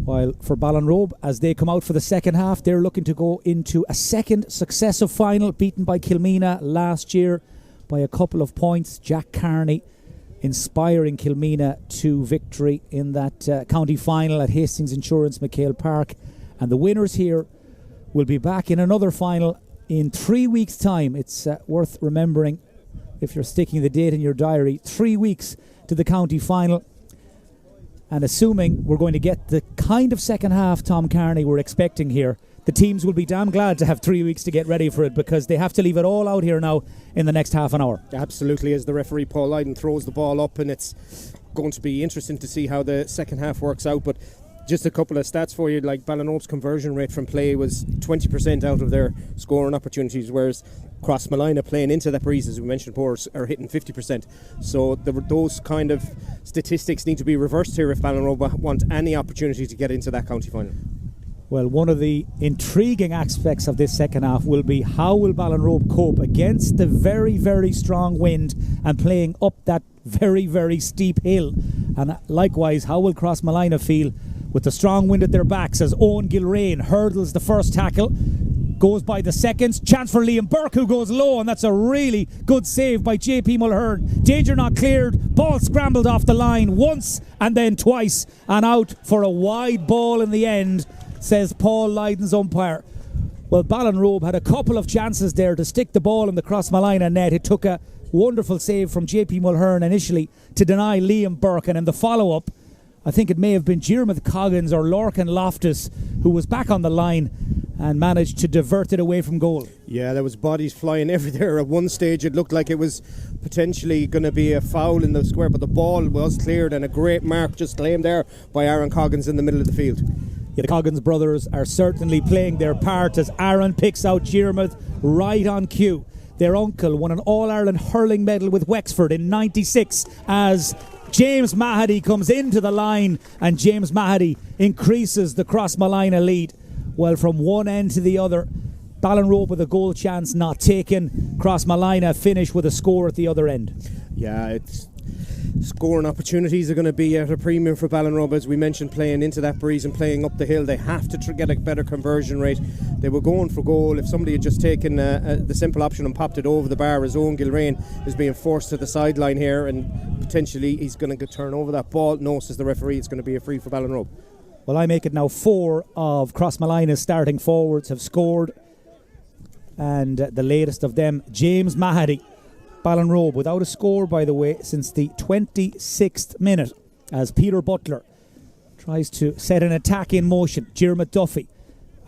Speaker 1: While for Ballinrobe, as they come out for the second half, they're looking to go into a second successive final, beaten by Kilmena last year by a couple of points. Jack Carney inspiring Kilmena to victory in that county final at Hastings Insurance McHale Park. And the winners here will be back in another final in 3 weeks' time. It's worth remembering, if you're sticking the date in your diary, 3 weeks to the county final. And assuming we're going to get the kind of second half, Tom Carney, we're expecting here, the teams will be damn glad to have 3 weeks to get ready for it, because they have to leave it all out here now in the next half an hour.
Speaker 2: Absolutely, as the referee Paul Lydon throws the ball up, and it's going to be interesting to see how the second half works out. But just a couple of stats for you, like Ballinrobe's conversion rate from play was 20% out of their scoring opportunities, whereas Crossmalina, playing into that breeze, as we mentioned before, are hitting 50%. So those kind of statistics need to be reversed here if Ballinrobe want any opportunity to get into that county final.
Speaker 1: Well, one of the intriguing aspects of this second half will be how will Ballinrobe cope against the very, very strong wind and playing up that very, very steep hill. And likewise, how will Crossmalina feel with the strong wind at their backs as Owen Gilrain hurdles the first tackle, goes by the seconds. Chance for Liam Burke, who goes low, and that's a really good save by JP Mulhern. Danger not cleared. Ball scrambled off the line once and then twice, and out for a wide ball in the end, says Paul Lydon's umpire. Well, Ballinrobe had a couple of chances there to stick the ball in the Crossmalina net. It took a wonderful save from JP Mulhern initially to deny Liam Burke, and in the follow-up, I think it may have been Diarmuid Coggins or Lorcan Loftus who was back on the line and managed to divert it away from goal.
Speaker 2: Yeah, there was bodies flying everywhere. At one stage it looked like it was potentially going to be a foul in the square, but the ball was cleared, and a great mark just claimed there by Aaron Coggins in the middle of the field.
Speaker 1: Yeah, the Coggins brothers are certainly playing their part as Aaron picks out Diarmuid right on cue. Their uncle won an All-Ireland hurling medal with Wexford in '96 as James Mahady comes into the line, and James Mahady increases the Crossmalina lead. Well, from one end to the other, Ballinrobe with a goal chance not taken. Crossmalina finish with a score at the other end.
Speaker 2: Yeah, it's scoring opportunities are going to be at a premium for Ballinrobe, as we mentioned, playing into that breeze and playing up the hill. They have to get a better conversion rate. They were going for goal. If somebody had just taken the simple option and popped it over the bar, as Owen Gilrain is being forced to the sideline here, and potentially he's going to turn over that ball. No, says the referee, it's going to be a free for Ballinrobe.
Speaker 1: Well, I make it now 4 of Crossmalina's starting forwards have scored, and the latest of them, James Mahady. Ballinrobe without a score, by the way, since the 26th minute, as Peter Butler tries to set an attack in motion. Diarmuid Duffy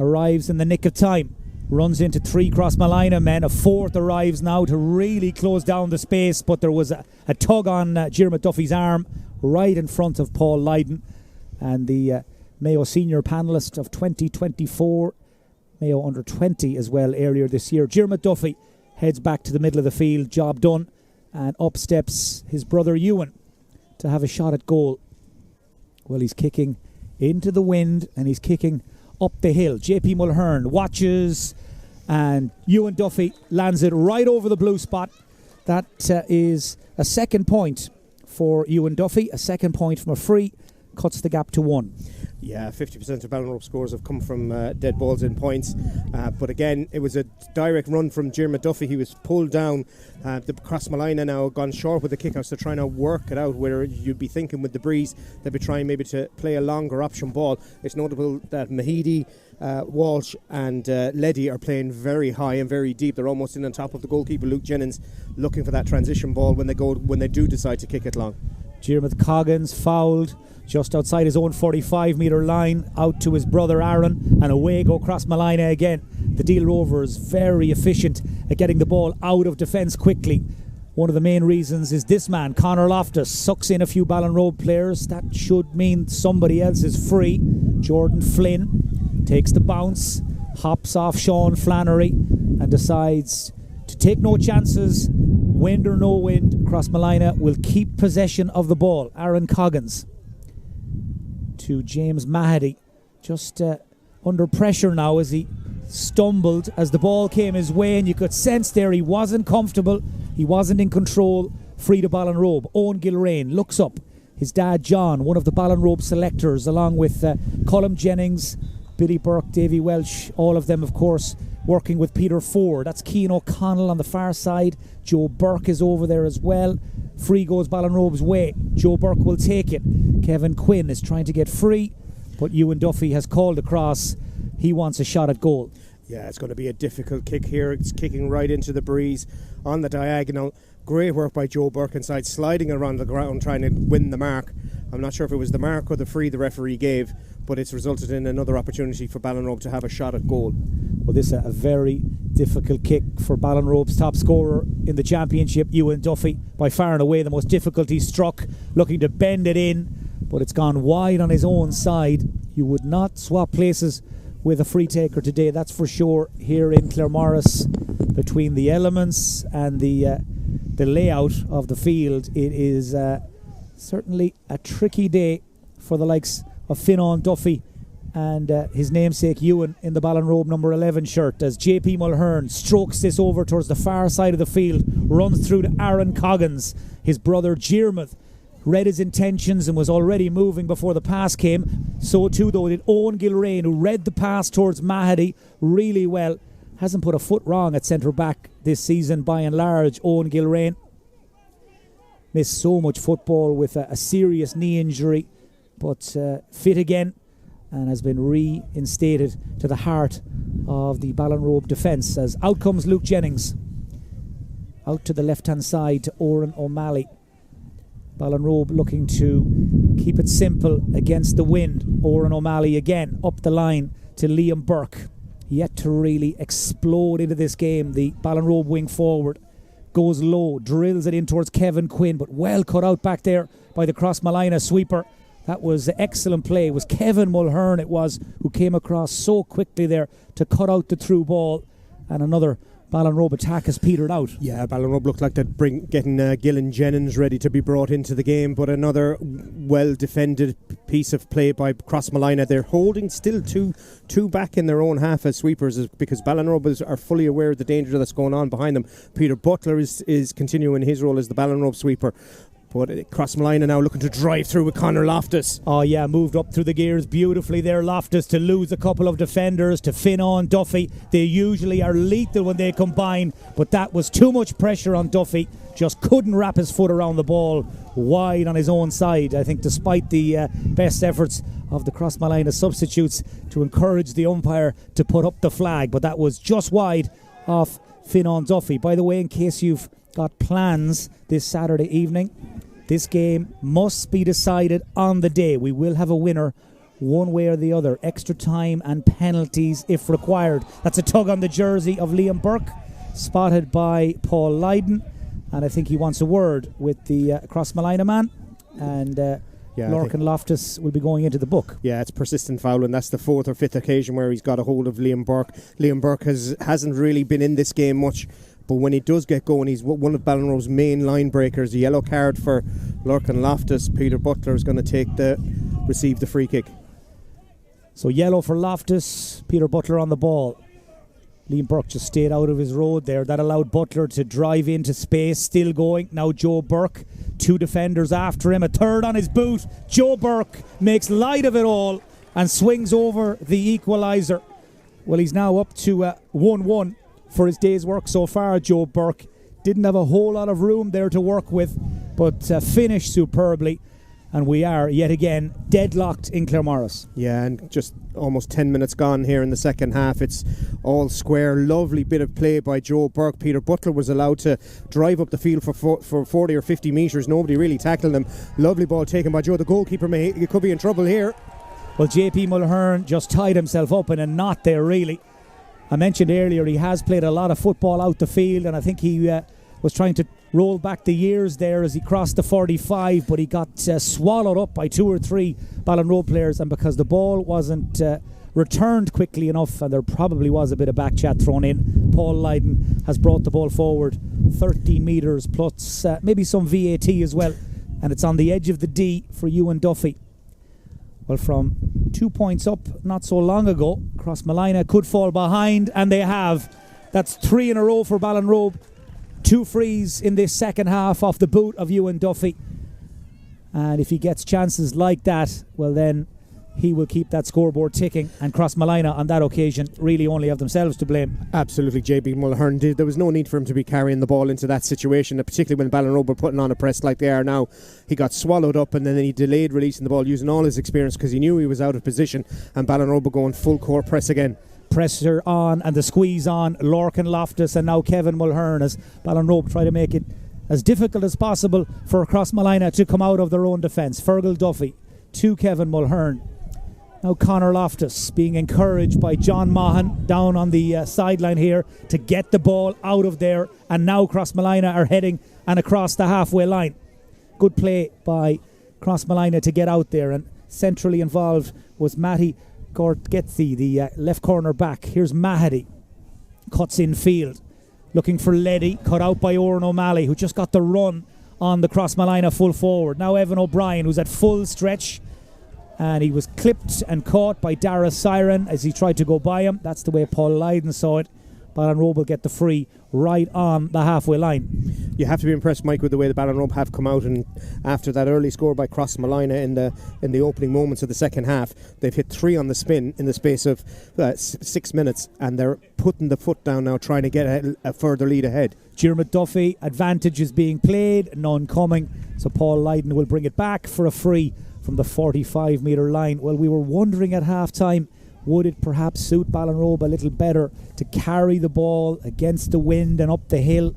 Speaker 1: arrives in the nick of time, runs into 3 Crossmalina men. A 4th arrives now to really close down the space, but there was a tug on Diarmuid Duffy's arm right in front of Paul Lydon, and the Mayo senior panellist of 2024, Mayo under 20 as well earlier this year. Diarmuid Duffy heads back to the middle of the field, job done, and up steps his brother Ewan to have a shot at goal. Well, he's kicking into the wind and he's kicking up the hill. JP Mulhern watches, and Ewan Duffy lands it right over the blue spot. That is a second point for Ewan Duffy, a second point from a free. cuts the gap to 1.
Speaker 2: Yeah, 50% of Ballinrobe scores have come from dead balls in points. But again, it was a direct run from Diarmuid Duffy. He was pulled down. The Crossmalina now gone short with the kickouts. They're trying to work it out where you'd be thinking with the breeze they'd be trying maybe to play a longer option ball. It's notable that Mahidi, Walsh and Leddy are playing very high and very deep. They're almost in on top of the goalkeeper Luke Jennings, looking for that transition ball when they do decide to kick it long.
Speaker 1: Diarmuid Coggins fouled just outside his own 45-metre line, out to his brother Aaron, and away go Crossmalina again. The Deal Rovers very efficient at getting the ball out of defence quickly. One of the main reasons is this man, Conor Loftus, sucks in a few Ballinrobe players. That should mean somebody else is free. Jordan Flynn takes the bounce, hops off Sean Flannery, and decides to take no chances. Wind or no wind, Crossmalina will keep possession of the ball. Aaron Coggins to James Mahady, just under pressure now as he stumbled as the ball came his way, and you could sense there he wasn't comfortable, he wasn't in control. Free to Ballinrobe. Owen Gilrain looks up. His dad John, one of the Ballinrobe selectors, along with Colm Jennings, Billy Burke, Davy Welsh, all of them of course working with Peter Ford. That's Cian O'Connell on the far side. Joe Burke is over there as well. Free goes Ballinrobe's way. Joe Burke will take it. Kevin Quinn is trying to get free, but Ewan Duffy has called across. He wants a shot at goal.
Speaker 2: Yeah, it's going to be a difficult kick here. It's kicking right into the breeze on the diagonal. Great work by Joe Burke inside, sliding around the ground trying to win the mark. I'm not sure if it was the mark or the free the referee gave, but it's resulted in another opportunity for Ballinrobe to have a shot at goal.
Speaker 1: Well, this is a very difficult kick for Ballinrobe's top scorer in the championship, Ewan Duffy. By far and away the most difficult he struck, looking to bend it in, but it's gone wide on his own side. You would not swap places with a free taker today, that's for sure, here in Claremorris. Between the elements and the layout of the field, it is certainly a tricky day for the likes of Fionnán Duffy and his namesake Ewan in the Ballinrobe number 11 shirt, as JP Mulhern strokes this over towards the far side of the field, runs through to Aaron Coggins. His brother Diarmuid read his intentions and was already moving before the pass came. So too though did Owen Gilrain, who read the pass towards Mahady really well. Hasn't put a foot wrong at centre back this season by and large, Owen Gilrain. Missed so much football with a serious knee injury, but fit again and has been reinstated to the heart of the Ballinrobe defence, as out comes Luke Jennings. Out to the left-hand side to Oran O'Malley. Ballinrobe looking to keep it simple against the wind. Oran O'Malley again up the line to Liam Burke. Yet to really explode into this game. The Ballinrobe wing forward goes low, drills it in towards Kevin Quinn, but well cut out back there by the Crossmalina sweeper. That was excellent play. It was Kevin Mulhern, it was, who came across so quickly there to cut out the through ball, and another Ballinrobe attack has petered out.
Speaker 2: Yeah, Ballinrobe looked like they're getting Gillan Jennings ready to be brought into the game, but another well-defended piece of play by Crossmalina. They're holding still two back in their own half as sweepers, because Ballinrobe are fully aware of the danger that's going on behind them. Peter Butler is continuing his role as the Ballinrobe sweeper. But Crossmalina now looking to drive through with Conor Loftus.
Speaker 1: Oh yeah, moved up through the gears beautifully there, Loftus, to lose a couple of defenders to Fionnán Duffy. They usually are lethal when they combine, but that was too much pressure on Duffy. Just couldn't wrap his foot around the ball, wide on his own side. I think despite the best efforts of the Crossmalina substitutes to encourage the umpire to put up the flag, but that was just wide off Fionnán Duffy. By the way, in case you've got plans this Saturday evening, this game must be decided on the day. We will have a winner one way or the other. Extra time and penalties if required. That's a tug on the jersey of Liam Burke, spotted by Paul Lydon, and I think he wants a word with the Crossmalina man, and Lorcan Loftus will be going into the book.
Speaker 2: Yeah, it's persistent foul, and that's the fourth or fifth occasion where he's got a hold of Liam Burke. Liam Burke hasn't really been in this game much, but when he does get going, he's one of Ballinrobe's main line breakers. A yellow card for Lorcan Loftus. Peter Butler is going to receive the free kick.
Speaker 1: So yellow for Loftus, Peter Butler on the ball. Liam Burke just stayed out of his road there. That allowed Butler to drive into space. Still going. Now Joe Burke. 2 defenders after him. A third on his boot. Joe Burke makes light of it all and swings over the equaliser. Well, he's now up to 1-1 for his day's work so far, Joe Burke. Didn't have a whole lot of room there to work with, but finished superbly. And we are, yet again, deadlocked in Claremorris.
Speaker 2: Yeah, and just almost 10 minutes gone here in the second half. It's all square. Lovely bit of play by Joe Burke. Peter Butler was allowed to drive up the field for 40 or 50 metres. Nobody really tackled him. Lovely ball taken by Joe. The goalkeeper could be in trouble here.
Speaker 1: Well, JP Mulhern just tied himself up in a knot there, really. I mentioned earlier he has played a lot of football out the field, and I think he was trying to roll back the years there as he crossed the 45, but he got swallowed up by 2 or 3 Ballinrobe players, and because the ball wasn't returned quickly enough, and there probably was a bit of back chat thrown in, Paul Lydon has brought the ball forward 13 metres plus maybe some VAT as well, and it's on the edge of the D for Ewan Duffy. Well, from 2 points up not so long ago, Crossmolina could fall behind, and they have. That's 3 in a row for Ballinrobe. 2 frees in this second half off the boot of Ewan Duffy. And if he gets chances like that, well then he will keep that scoreboard ticking, and Crossmolina on that occasion really only have themselves to blame.
Speaker 2: Absolutely, JB Mulhern did. There was no need for him to be carrying the ball into that situation, particularly when Ballinrobe were putting on a press like they are now. He got swallowed up, and then he delayed releasing the ball using all his experience because he knew he was out of position, and Ballinrobe were going full court press again.
Speaker 1: Pressure on and the squeeze on. Lorcan Loftus and now Kevin Mulhern as Ballinrobe try to make it as difficult as possible for Crossmolina to come out of their own defence. Fergal Duffy to Kevin Mulhern. Now Conor Loftus being encouraged by John Mahan down on the sideline here to get the ball out of there, and now Crossmolina are heading and across the halfway line. Good play by Crossmolina to get out there, and centrally involved was Matty Gorgetzi, the left corner back. Here's Mahady, cuts in field, looking for Leddy, cut out by Oran O'Malley, who just got the run on the Crossmolina full forward. Now Evan O'Brien, who's at full stretch, and he was clipped and caught by Dara Siren as he tried to go by him. That's the way Paul Lydon saw it. Ballinrobe will get the free right on the halfway line.
Speaker 2: You have to be impressed, Mike, with the way the Ballinrobe have come out, and after that early score by Crossmolina in the opening moments of the second half, they've hit 3 on the spin in the space of 6 minutes, and they're putting the foot down now, trying to get a further lead ahead.
Speaker 1: Diarmuid Duffy, advantage is being played, none coming, so Paul Lydon will bring it back for a free from the 45 metre line. Well, we were wondering at half time, would it perhaps suit Ballinrobe a little better to carry the ball against the wind and up the hill?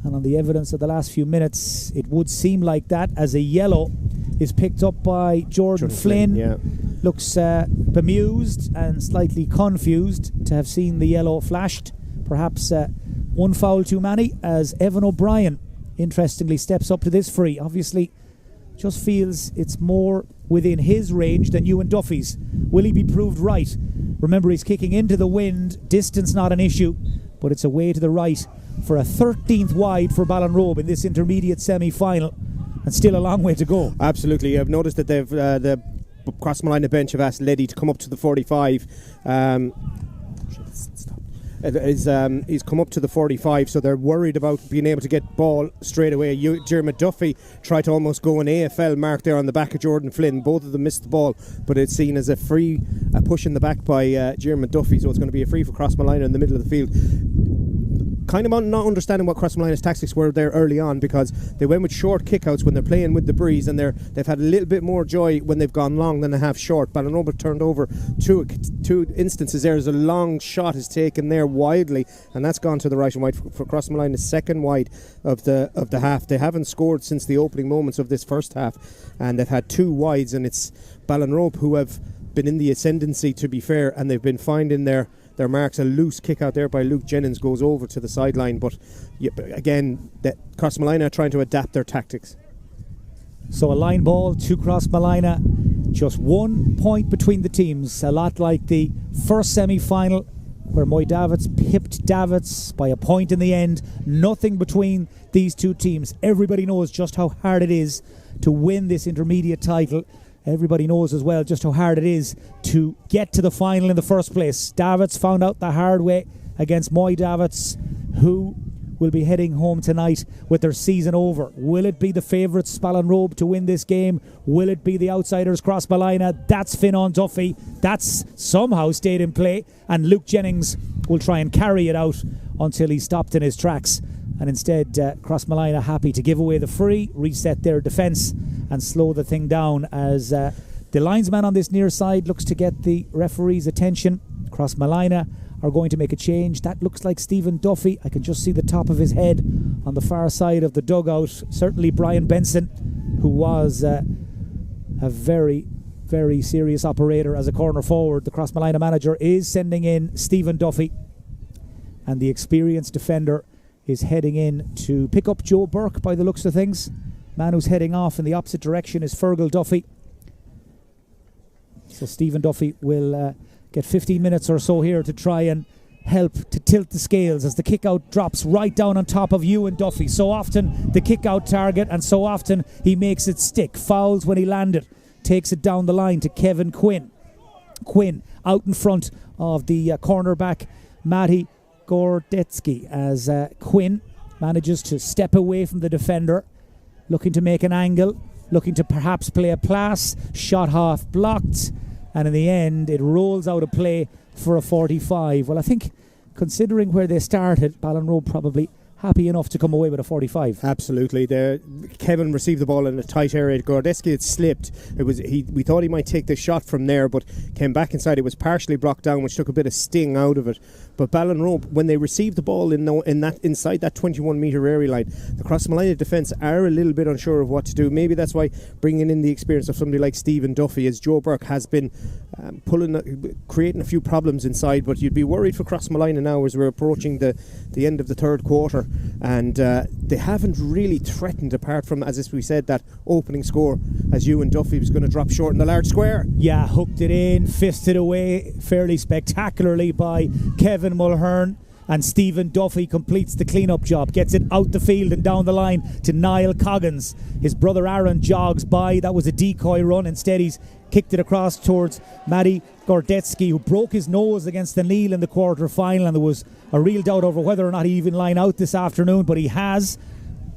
Speaker 1: And on the evidence of the last few minutes, it would seem like that, as a yellow is picked up by Jordan Flynn.
Speaker 2: Yeah.
Speaker 1: Looks bemused and slightly confused to have seen the yellow flashed. Perhaps one foul too many, as Evan O'Brien interestingly steps up to this free. Obviously just feels it's more within his range than Ewan Duffy's. Will he be proved right? Remember, he's kicking into the wind, distance not an issue, but it's away to the right for a 13th wide for Ballinrobe in this intermediate semi-final, and still a long way to go.
Speaker 2: Absolutely. I've noticed that they've the Crossmolina bench have asked Leddy to come up to the 45. He's come up to the 45, so they're worried about being able to get ball straight away. Diarmuid Duffy tried to almost go an AFL mark there on the back of Jordan Flynn. Both of them missed the ball, but it's seen as a push in the back by Diarmuid Duffy, so it's going to be a free for Crossmolina in the middle of the field. Kind of not understanding what Crossmolina's tactics were there early on, because they went with short kickouts when they're playing with the breeze, and they've had a little bit more joy when they've gone long than they have short. Ballinrobe turned over two instances there as a long shot is taken there widely, and that's gone to the right and wide for Crossmolina's second wide of the half. They haven't scored since the opening moments of this first half, and they've had 2 wides, and it's Ballinrobe who have been in the ascendancy, to be fair, and they've been finding their marks. A loose kick out there by Luke Jennings goes over to the sideline, but again, Crossmolina are trying to adapt their tactics.
Speaker 1: So a line ball to Crossmolina, just 1 point between the teams, a lot like the first semi-final where Moy Davids pipped Davids by a point in the end. Nothing between these two teams. Everybody knows just how hard it is to win this intermediate title. Everybody knows as well just how hard it is to get to the final in the first place. Davids found out the hard way against Moy Davits, who will be heading home tonight with their season over. Will it be the favourites, Ballinrobe, to win this game? Will it be the outsiders, Crossmolina? That's Fionnán Duffy. That's somehow stayed in play. And Luke Jennings will try and carry it out until he's stopped in his tracks. And instead, Crossmolina happy to give away the free, reset their defence and slow the thing down as the linesman on this near side looks to get the referee's attention. Crossmolina are going to make a change. That looks like Stephen Duffy. I can just see the top of his head on the far side of the dugout. Certainly Brian Benson, who was a very, very serious operator as a corner forward. The Crossmolina manager is sending in Stephen Duffy, and the experienced defender is heading in to pick up Joe Burke by the looks of things. Man who's heading off in the opposite direction is Fergal Duffy. So Stephen Duffy will get 15 minutes or so here to try and help to tilt the scales as the kick-out drops right down on top of Ewan Duffy. So often the kick-out target, and so often he makes it stick. Fouls when he landed. Takes it down the line to Kevin Quinn. Quinn out in front of the cornerback Matty Gordetsky as Quinn manages to step away from the defender, looking to make an angle, looking to perhaps play a pass. Shot half blocked. And in the end, it rolls out of play for a 45. Well, I think, considering where they started, Ballinrobe probably happy enough to come away with a 45.
Speaker 2: Absolutely. Kevin received the ball in a tight area. Gordetsky had slipped. We thought he might take the shot from there, but came back inside. It was partially blocked down, which took a bit of sting out of it. But Ballinrobe, when they received the ball inside that 21-metre area line, the Crossmolina defence are a little bit unsure of what to do. Maybe that's why bringing in the experience of somebody like Stephen Duffy, as Joe Burke has been creating a few problems inside. But you'd be worried for Crossmolina now as we're approaching the end of the third quarter. And they haven't really threatened, apart from, as we said, that opening score as Ewan Duffy was going to drop short in the large square.
Speaker 1: Yeah, hooked it in, fisted away fairly spectacularly by Kevin Mulhern, and Stephen Duffy completes the clean-up job, gets it out the field and down the line to Niall Coggins. His brother Aaron jogs by. That was a decoy run. Instead, he's kicked it across towards Matty Gordetsky, who broke his nose against the Neil in the quarter-final, and there was a real doubt over whether or not he even line out this afternoon, but he has.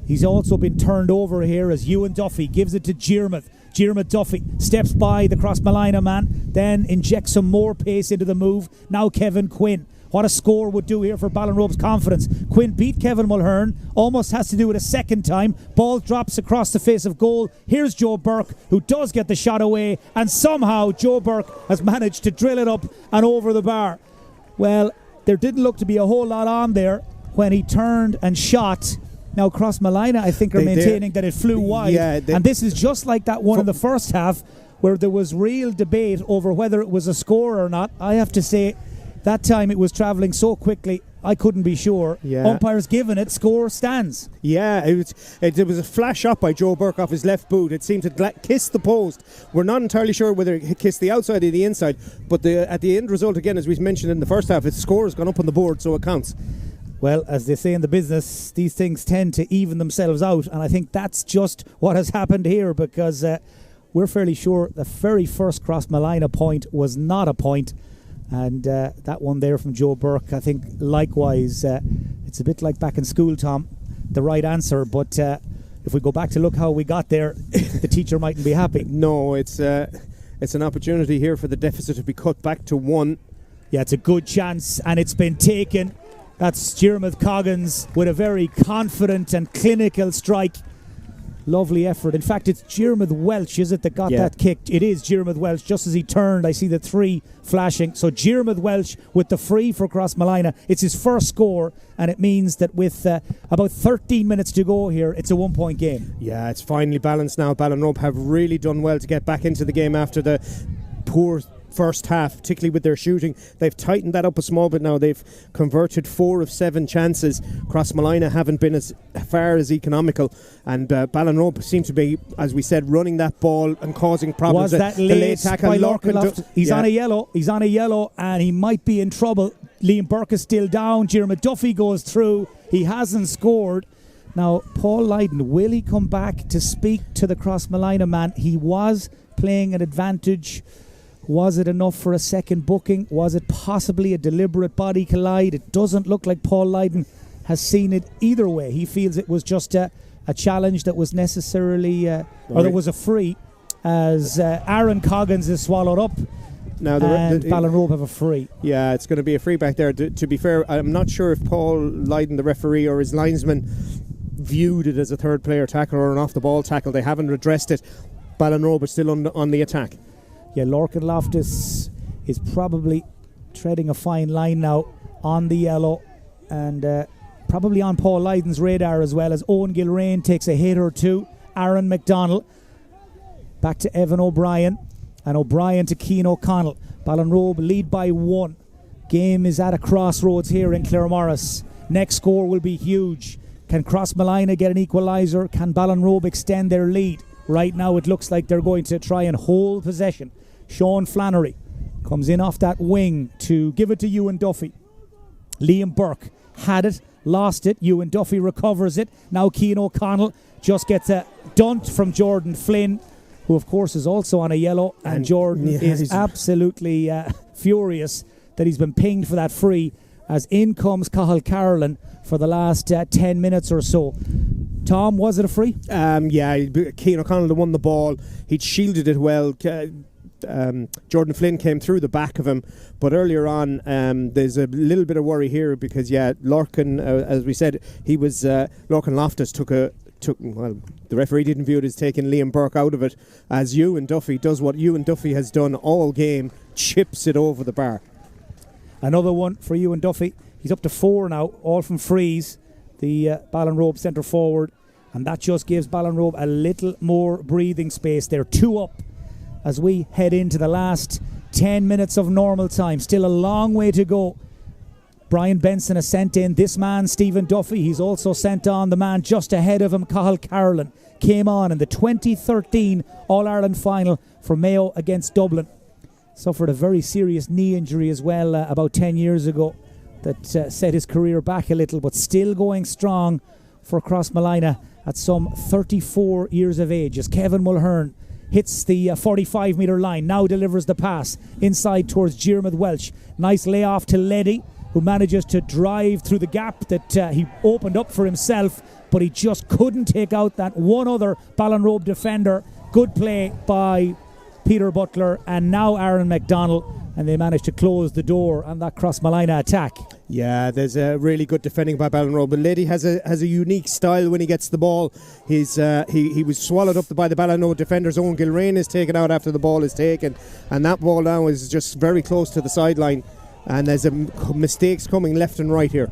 Speaker 1: He's also been turned over here as Ewan Duffy gives it to Diarmuid. Diarmuid Duffy steps by the Crossmolina man, then injects some more pace into the move. Now Kevin Quinn. What a score would do here for Ballinrobe's confidence. Quinn beat Kevin Mulhern, almost has to do it a second time. Ball drops across the face of goal. Here's Joe Burke, who does get the shot away, and somehow Joe Burke has managed to drill it up and over the bar. Well, there didn't look to be a whole lot on there when he turned and shot. Now Crossmolina, I think, are maintaining that it flew wide. Yeah, and this is just like that one in the first half where there was real debate over whether it was a score or not. I have to say, that time it was travelling so quickly, I couldn't be sure. Yeah. Umpires given it, score stands.
Speaker 2: Yeah, it was a flash up by Joe Burke off his left boot. It seemed to kiss the post. We're not entirely sure whether it kissed the outside or the inside, but at the end result, again, as we mentioned in the first half, its score has gone up on the board, so it counts.
Speaker 1: Well, as they say in the business, these things tend to even themselves out, and I think that's just what has happened here, because we're fairly sure the very first Crossmolina point was not a point. And that one there from Joe Burke, I think likewise, it's a bit like back in school, Tom, the right answer. But if we go back to look how we got there, the teacher mightn't be happy.
Speaker 2: No, it's an opportunity here for the deficit to be cut back to 1.
Speaker 1: Yeah, it's a good chance, and it's been taken. That's Diarmuid Coggins with a very confident and clinical strike. Lovely effort. In fact, it's Diarmuid Welch, is it, that got that kick? It is Diarmuid Welch. Just as he turned, I see the 3 flashing. So Diarmuid Welch with the free for Crossmolina. It's his first score, and it means that with about 13 minutes to go here, it's a 1-point game.
Speaker 2: Yeah, it's finally balanced now. Ballinrobe have really done well to get back into the game after the poor first half, particularly with their shooting. They've tightened that up a small bit now. They've converted 4 of 7 chances. Crossmolina haven't been as far as economical, and Ballinrobe seem to be, as we said, running that ball and causing problems.
Speaker 1: Was that late tackle by Lorcan? He's on a yellow, and he might be in trouble. Liam Burke is still down. Diarmuid Duffy goes through. He hasn't scored. Now, Paul Lydon, will he come back to speak to the Crossmolina man? He was playing an advantage Was it enough for a second booking? Was it possibly a deliberate body collide? It doesn't look like Paul Lydon has seen it either way. He feels it was just a challenge that was necessarily, or there was a free, as Aaron Coggins is swallowed up.
Speaker 2: Now
Speaker 1: and Ballinrobe have a free.
Speaker 2: Yeah, it's going to be a free back there. To be fair, I'm not sure if Paul Lydon, the referee, or his linesman viewed it as a third player tackle or an off the ball tackle. They haven't addressed it. Ballinrobe is still on the attack.
Speaker 1: Yeah, Lorcan Loftus is probably treading a fine line now on the yellow, and probably on Paul Lydon's radar as well, as Owen Gilrain takes a hit or two. Aaron McDonald back to Evan O'Brien, and O'Brien to Cian O'Connell. Ballinrobe lead by 1. Game is at a crossroads here in Claremorris. Next score will be huge. Can Crossmolina get an equaliser? Can Ballinrobe extend their lead? Right now it looks like they're going to try and hold possession. Sean Flannery comes in off that wing to give it to Ewan Duffy. Liam Burke had it, lost it. Ewan Duffy recovers it. Now Cian O'Connell just gets a dunt from Jordan Flynn, who of course is also on a yellow, and Jordan is absolutely furious that he's been pinged for that free, as in comes Cathal Carolan for the last 10 minutes or so. Tom, was it a free?
Speaker 2: Yeah, Cian O'Connell won the ball. He'd shielded it well. Jordan Flynn came through the back of him, but earlier on there's a little bit of worry here because Lorcan, as we said, he was Lorcan Loftus took the referee didn't view it as taking Liam Burke out of it, as Ewan Duffy does what Ewan Duffy has done all game, chips it over the bar.
Speaker 1: Another one for Ewan Duffy. He's up to 4 now, all from frees, the Ballinrobe centre forward, and that just gives Ballinrobe a little more breathing space. They're 2 up as we head into the last 10 minutes of normal time. Still a long way to go. Brian Benson has sent in this man, Stephen Duffy. He's also sent on the man just ahead of him, Cathal Carolan. Came on in the 2013 All-Ireland final for Mayo against Dublin. Suffered a very serious knee injury as well about 10 years ago that set his career back a little, but still going strong for Crossmolina at some 34 years of age, as Kevin Mulhern hits the 45-metre line, now delivers the pass inside towards Diarmuid Welch. Nice layoff to Leddy, who manages to drive through the gap that he opened up for himself, but he just couldn't take out that one other Ballinrobe defender. Good play by Peter Butler and now Aaron McDonald, and they managed to close the door on that Crossmolina attack.
Speaker 2: Yeah, there's a really good defending by Ballinrobe. But Leddy has a unique style when he gets the ball. He was swallowed up by the Ballinrobe defenders. Owen Gilrain is taken out after the ball is taken, and that ball now is just very close to the sideline, and there's mistakes coming left and right here.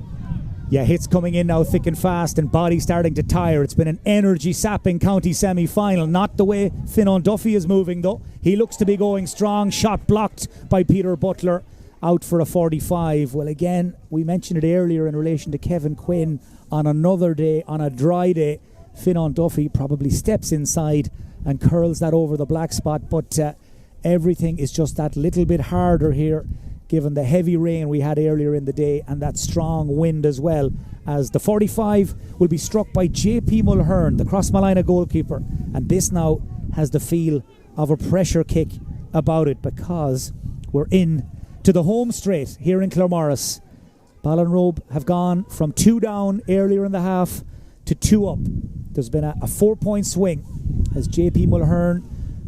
Speaker 1: Yeah, hits coming in now thick and fast, and body starting to tire. It's been an energy-sapping county semi-final. Not the way Finan Duffy is moving, though. He looks to be going strong. Shot blocked by Peter Butler. Out for a 45. Well, again, we mentioned it earlier in relation to Kevin Quinn. On another day, on a dry day, Finan Duffy probably steps inside and curls that over the black spot. But everything is just that little bit harder here, given the heavy rain we had earlier in the day and that strong wind as well, as the 45 will be struck by JP Mulhern, the Crossmolina goalkeeper. And this now has the feel of a pressure kick about it, because we're in to the home straight here in Claremorris. Ballinrobe have gone from 2 down earlier in the half to 2 up. There's been a 4-point swing as JP Mulhern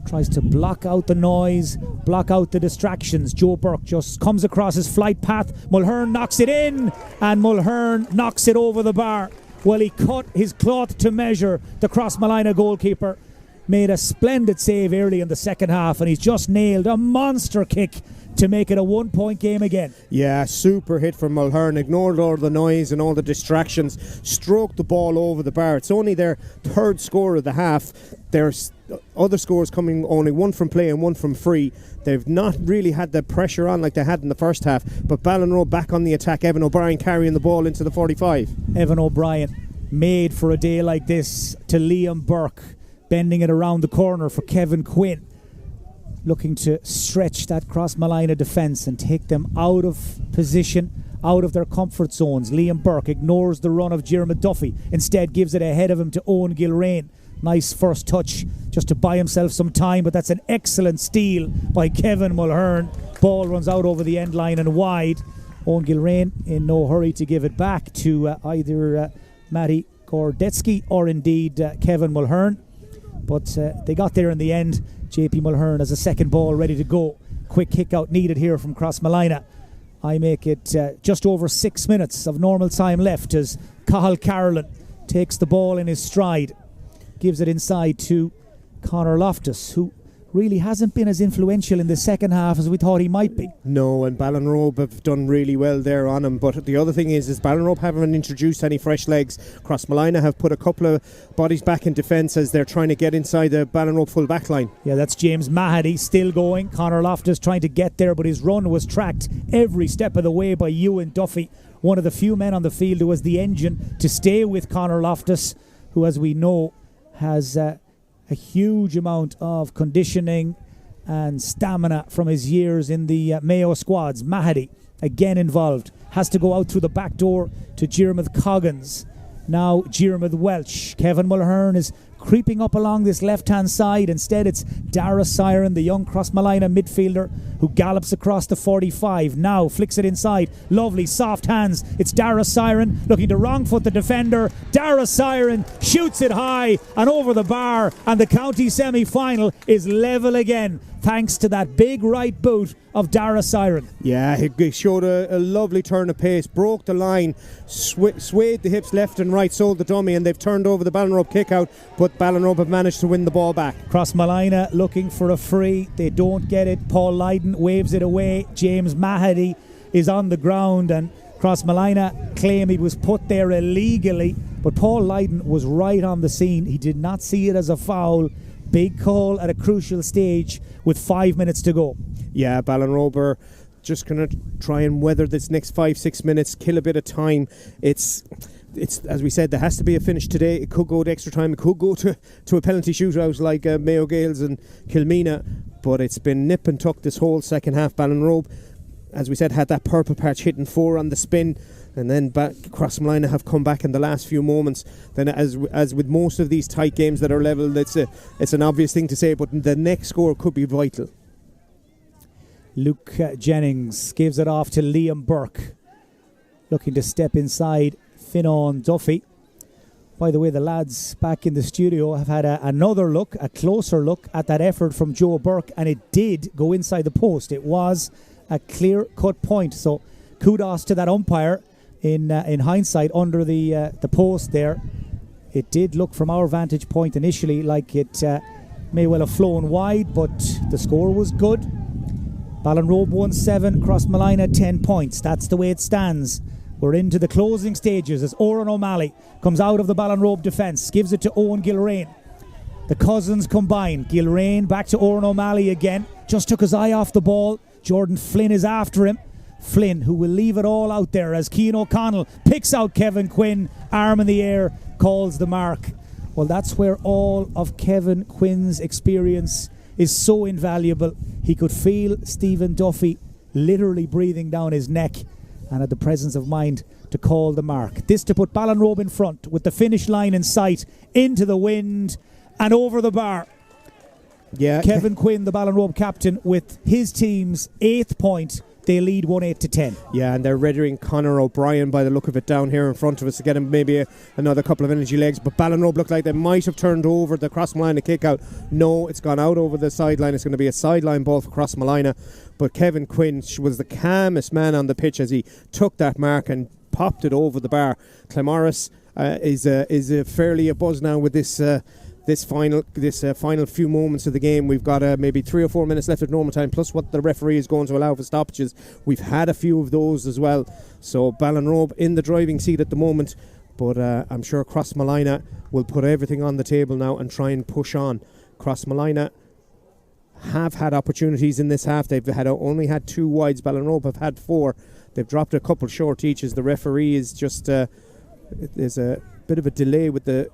Speaker 1: tries to block out the noise, block out the distractions. Joe Burke just comes across his flight path. Mulhern knocks it in, and Mulhern knocks it over the bar. Well, he cut his cloth to measure. The Crossmolina goalkeeper made a splendid save early in the second half, and he's just nailed a monster kick to make it a 1-point game again.
Speaker 2: Yeah, super hit from Mulhern. Ignored all the noise and all the distractions. Stroked the ball over the bar. It's only their 3rd score of the half. There's other scores coming, only 1 from play and 1 from free. They've not really had the pressure on like they had in the first half. But Ballinrobe back on the attack. Evan O'Brien carrying the ball into the 45.
Speaker 1: Evan O'Brien made for a day like this to Liam Burke, bending it around the corner for Kevin Quinn, looking to stretch that Crossmolina defence and take them out of position, out of their comfort zones. Liam Burke ignores the run of Diarmuid Duffy, instead gives it ahead of him to Owen Gilrain. Nice first touch just to buy himself some time, but that's an excellent steal by Kevin Mulhern. Ball runs out over the end line and wide. Owen Gilrain in no hurry to give it back to either Matty Gordetsky or indeed Kevin Mulhern. But they got there in the end. JP Mulhern has a second ball ready to go. Quick kick out needed here from Crossmolina. I make it just over 6 minutes of normal time left as Cathal Carolan takes the ball in his stride. Gives it inside to Conor Loftus, who really hasn't been as influential in the second half as we thought he might be.
Speaker 2: No, and Ballinrobe have done really well there on him. But the other thing is Ballinrobe haven't introduced any fresh legs. Crossmolina have put a couple of bodies back in defence as they're trying to get inside the Ballinrobe full back line.
Speaker 1: Yeah, that's James Mahady still going. Conor Loftus trying to get there, but his run was tracked every step of the way by Ewan Duffy, one of the few men on the field who was the engine to stay with Conor Loftus, who, as we know, has a huge amount of conditioning and stamina from his years in the Mayo squads. Mahady again involved, has to go out through the back door to Diarmuid Coggins. Now Diarmuid Welch. Kevin Mulhern is creeping up along this left hand side. Instead it's Dara Siren, the young Crossmolina midfielder, who gallops across the 45. Now flicks it inside. Lovely soft hands. It's Dara Siren looking to wrong foot the defender. Dara Siren shoots it high and over the bar, and the county semi-final is level again thanks to that big right boot of Dara Siren.
Speaker 2: Yeah, he showed a lovely turn of pace, broke the line, swayed the hips left and right, sold the dummy, and they've turned over the Ballinrobe kick out, but Ballinrobe have managed to win the ball back.
Speaker 1: Crossmolina looking for a free. They don't get it. Paul Lydon waves it away. James Mahady is on the ground, and Crossmolina claim he was put there illegally, but Paul Lydon was right on the scene. He did not see it as a foul. Big call at a crucial stage with 5 minutes to go.
Speaker 2: Yeah, Ballinrobe are just going to try and weather this next 5-6 minutes, kill a bit of time. It's as we said, there has to be a finish today. It could go to extra time. It could go to a penalty shootout like Mayo Gales and Kilmina. But it's been nip and tuck this whole second half. Ballinrobe, as we said, had that purple patch hitting 4 on the spin. And then Crossmolina have come back in the last few moments. Then, as with most of these tight games that are level, it's an obvious thing to say, but the next score could be vital.
Speaker 1: Luke Jennings gives it off to Liam Burke, looking to step inside Fionnán Duffy. By the way, the lads back in the studio have had a closer look at that effort from Joe Burke, and it did go inside the post. It was a clear-cut point, so kudos to that umpire. In hindsight, under the post there, it did look from our vantage point initially like it may well have flown wide, but the score was good. Ballinrobe 1-7, Crossmolina 10 points. That's the way it stands. We're into the closing stages as Oran O'Malley comes out of the Ballinrobe defence, gives it to Owen Gilrain. The cousins combine. Gilrain back to Oran O'Malley again. Just took his eye off the ball. Jordan Flynn is after him. Flynn, who will leave it all out there as Cian O'Connell picks out Kevin Quinn, arm in the air, calls the mark. Well, that's where all of Kevin Quinn's experience is so invaluable. He could feel Stephen Duffy literally breathing down his neck, and had the presence of mind to call the mark. This to put Ballinrobe in front with the finish line in sight, into the wind and over the bar.
Speaker 2: Yeah,
Speaker 1: Kevin Quinn, the Ballinrobe captain, with his team's 8th point. They lead 1-8-10.
Speaker 2: Yeah, and they're readying Conor O'Brien by the look of it down here in front of us to get him maybe another couple of energy legs. But Ballinrobe looked like they might have turned over the Crossmolina kick out. No, it's gone out over the sideline. It's going to be a sideline ball for Crossmolina. But Kevin Quinn was the calmest man on the pitch as he took that mark and popped it over the bar. Climax is fairly abuzz now with this final few moments of the game. We've got maybe 3 or 4 minutes left of normal time, plus what the referee is going to allow for stoppages. We've had a few of those as well. So Ballinrobe in the driving seat at the moment, but I'm sure Crossmolina will put everything on the table now and try and push on. Crossmolina have had opportunities in this half. They've only had 2 wides. Ballinrobe have had 4. They've dropped a couple short each as the referee is just there's a bit of a delay with the.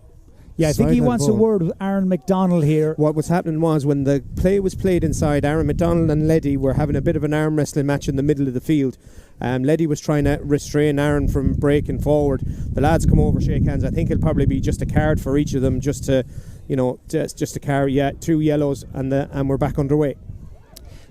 Speaker 1: Yeah, I think he wants a word with Aaron McDonald here.
Speaker 2: What was happening was when the play was played inside, Aaron McDonald and Leddy were having a bit of an arm wrestling match in the middle of the field. Leddy was trying to restrain Aaron from breaking forward. The lads come over, shake hands. I think it'll probably be just a card for each of them just to just to carry 2 yellows and we're back underway.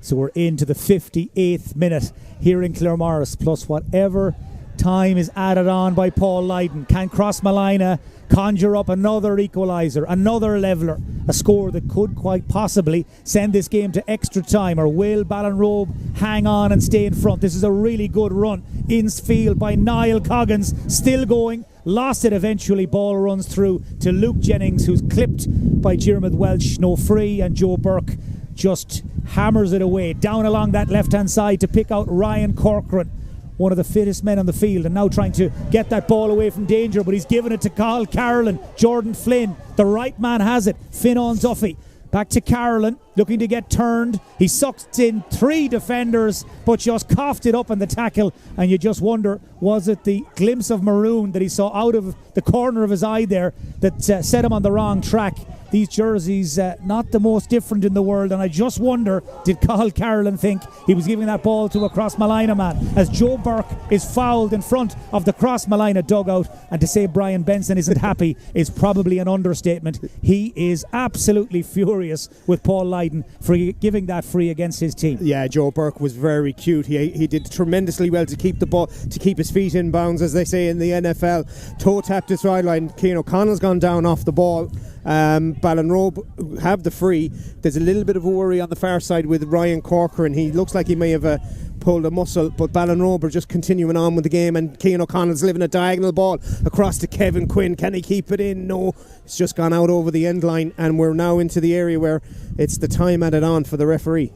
Speaker 1: So we're into the 58th minute here in Claremorris, plus whatever time is added on by Paul Lydon. Can Crossmolina conjure up another equaliser, another leveller, a score that could quite possibly send this game to extra time? Or will Ballinrobe hang on and stay in front? This is a really good run infield by Niall Coggins, still going, lost it eventually. Ball runs through to Luke Jennings, who's clipped by Diarmuid Welch, no free, and Joe Burke just hammers it away down along that left hand side to pick out Ryan Corcoran, one of the fittest men on the field, and now trying to get that ball away from danger, but he's given it to Carl Carolyn. Jordan Flynn, the right man, has it. Fionnán Duffy back to Carolyn, looking to get turned. He sucked in 3 defenders, but just coughed it up in the tackle, and you just wonder, was it the glimpse of maroon that he saw out of the corner of his eye there that set him on the wrong track? These jerseys, not the most different in the world, and I just wonder, did Carl Carolyn think he was giving that ball to a Crossmolina man, as Joe Burke is fouled in front of the Crossmolina dugout? And to say Brian Benson isn't happy is probably an understatement. He is absolutely furious with Paul Lydon for giving that free against his team.
Speaker 2: Yeah, Joe Burke was very cute. He did tremendously well to keep the ball, to keep his feet in bounds, as they say in the NFL. Toe tapped his sideline. Cian O'Connell's gone down off the ball. Ballinrobe have the free. There's a little bit of a worry on the far side with Ryan Corcoran. He looks like he may have pulled a muscle, but Ballinrobe are just continuing on with the game, and Cian O'Connell's living a diagonal ball across to Kevin Quinn. Can he keep it in? No, it's just gone out over the end line, and we're now into the area where it's the time added on for the referee.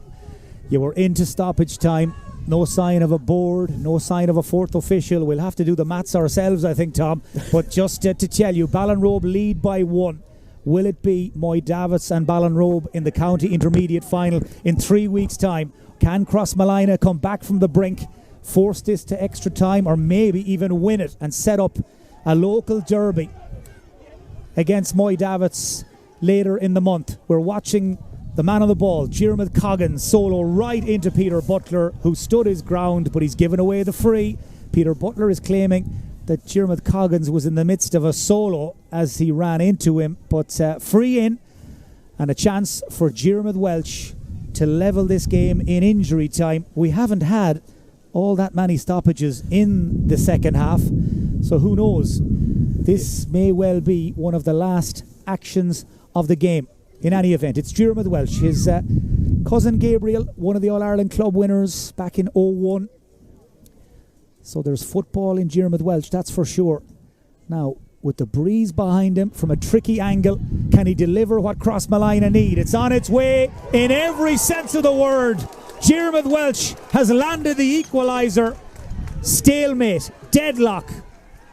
Speaker 1: Yeah, we're into stoppage time. No sign of a board, no sign of a fourth official. We'll have to do the maths ourselves, I think, Tom. But just to tell you, Ballinrobe lead by 1. Will it be Moy Davitts and Ballinrobe in the county intermediate final in 3 weeks' time? Can Crossmolina come back from the brink, force this to extra time, or maybe even win it and set up a local derby against Moy Davitts later in the month? We're watching the man on the ball, Diarmuid Coggins, solo right into Peter Butler, who stood his ground, but he's given away the free. Peter Butler is claiming that Diarmuid Coggins was in the midst of a solo as he ran into him, but free in, and a chance for Diarmuid Welch to level this game in injury time. We haven't had all that many stoppages in the second half, so who knows, this may well be one of the last actions of the game. In any event, it's Diarmuid Welch, his cousin Gabriel, one of the All-Ireland club winners back in 2001. So there's football in Diarmuid Welch, that's for sure. Now, with the breeze behind him from a tricky angle, can he deliver what Crossmolina need? It's on its way in every sense of the word. Diarmuid Welch has landed the equaliser. Stalemate, deadlock,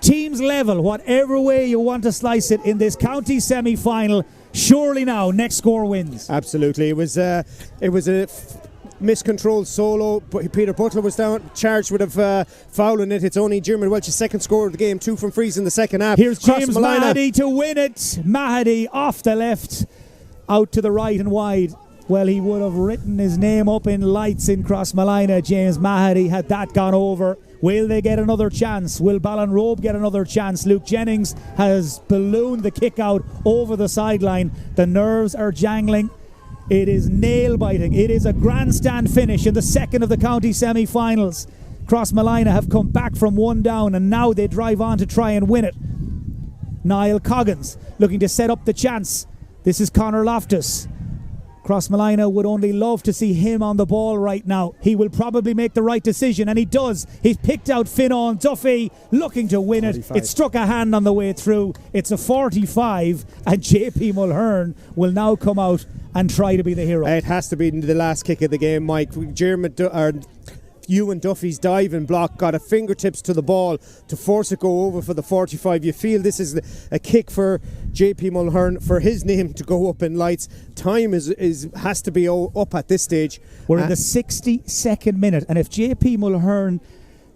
Speaker 1: teams level, whatever way you want to slice it in this county semi-final. Surely now, next score wins.
Speaker 2: Absolutely. It was a miscontrolled solo, but Peter Butler was down, charged with fouling it. It's only Diarmuid Welch's second score of the game, 2 from frees in the second half.
Speaker 1: Here's James Mahady to win it. Mahady off the left, out to the right and wide. Well, he would have written his name up in lights in Crossmolina, James Mahady, had that gone over. Will they get another chance? Will Ballinrobe get another chance? Luke Jennings has ballooned the kick out over the sideline. The nerves are jangling. It is nail-biting. It is a grandstand finish in the second of the county semi-finals. Crossmolina have come back from 1 down, and now they drive on to try and win it. Niall Coggins looking to set up the chance. This is Conor Loftus. Crossmolina would only love to see him on the ball right now. He will probably make the right decision, and he does. He's picked out Fionnán Duffy, looking to win 45. It struck a hand on the way through. It's a 45, and JP Mulhern will now come out and try to be the hero.
Speaker 2: It has to be the last kick of the game, Mike. Ewan Duffy's diving block got a fingertips to the ball to force it go over for the 45. You feel this is a kick for JP Mulhern, for his name to go up in lights. Time has to be up at this stage.
Speaker 1: We're in the 62nd minute, and if JP Mulhern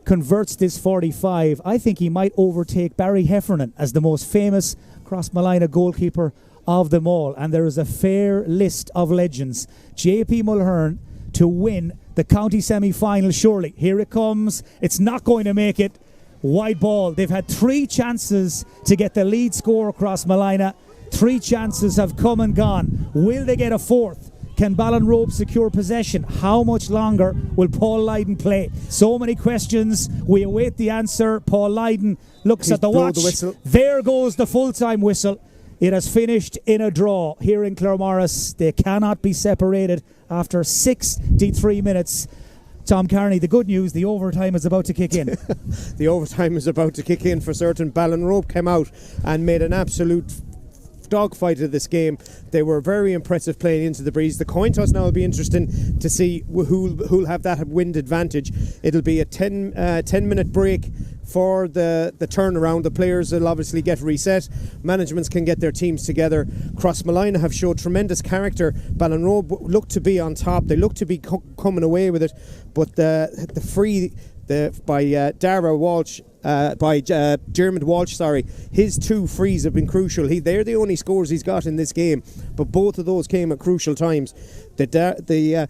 Speaker 1: converts this 45, I think he might overtake Barry Heffernan as the most famous Crossmolina goalkeeper of them all. And there is a fair list of legends. JP Mulhern to win the county semi-final, surely. Here it comes. It's not going to make it. Wide ball. They've had 3 chances to get the lead score across Crossmolina. 3 chances have come and gone. Will they get a fourth? Can Ballinrobe secure possession? How much longer will Paul Lydon play? So many questions. We await the answer. Paul Lydon looks at the watch. There goes the full-time whistle. It has finished in a draw here in Claremorris. They cannot be separated after 63 minutes. Tom Carney, the good news, the overtime is about to kick in.
Speaker 2: The overtime is about to kick in for certain. Ballinrobe came out and made an absolute dogfight of this game. They were very impressive playing into the breeze. The coin toss now will be interesting to see who'll have that wind advantage. It'll be a 10-minute break for the turnaround. The players will obviously get reset. Managements can get their teams together. Crossmolina have showed tremendous character. Ballinrobe look to be on top. They look to be coming away with it, but the free by Dara Walsh. By Dermot Walsh, his 2 frees have been crucial. They're the only scores he's got in this game, but both of those came at crucial times. The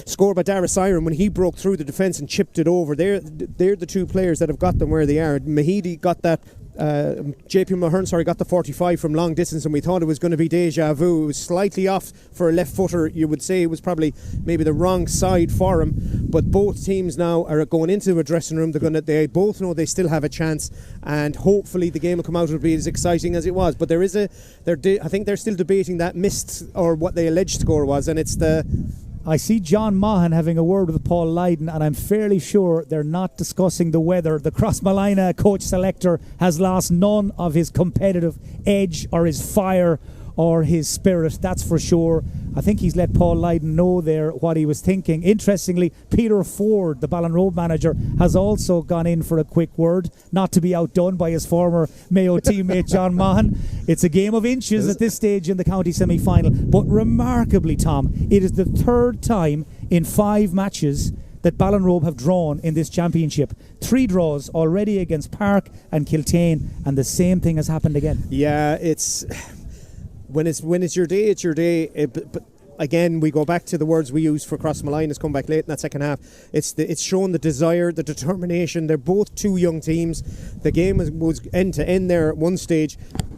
Speaker 2: score by Dara Siren, when he broke through the defence and chipped it over, they're the 2 players that have got them where they are. Mahidi got that. JP Mulhern, got the 45 from long distance, and we thought it was going to be deja vu. It was slightly off for a left footer. You would say it was probably maybe the wrong side for him, but both teams now are going into a dressing room. They both know they still have a chance, and hopefully the game will come out and be as exciting as it was. But I think they're still debating that missed, or what the alleged score was, and it's
Speaker 1: I see John Mahan having a word with Paul Lydon, and I'm fairly sure they're not discussing the weather. The Crossmolina coach selector has lost none of his competitive edge or his fire or his spirit, that's for sure. I think he's let Paul Lydon know there what he was thinking. Interestingly, Peter Ford, the Ballinrobe manager, has also gone in for a quick word, not to be outdone by his former Mayo teammate John Mahan. It's a game of inches at this stage in the county semi-final, but remarkably, Tom, it is the 3rd time in 5 matches that Ballinrobe have drawn in this championship. 3 draws already against Park and Kiltane, and the same thing has happened again.
Speaker 2: Yeah, it's when it's your day, it's your day. But again, we go back to the words we used for Crossmolina's come back late in that second half. It's shown the desire, the determination. They're both 2 young teams. The game was end to end there at one stage.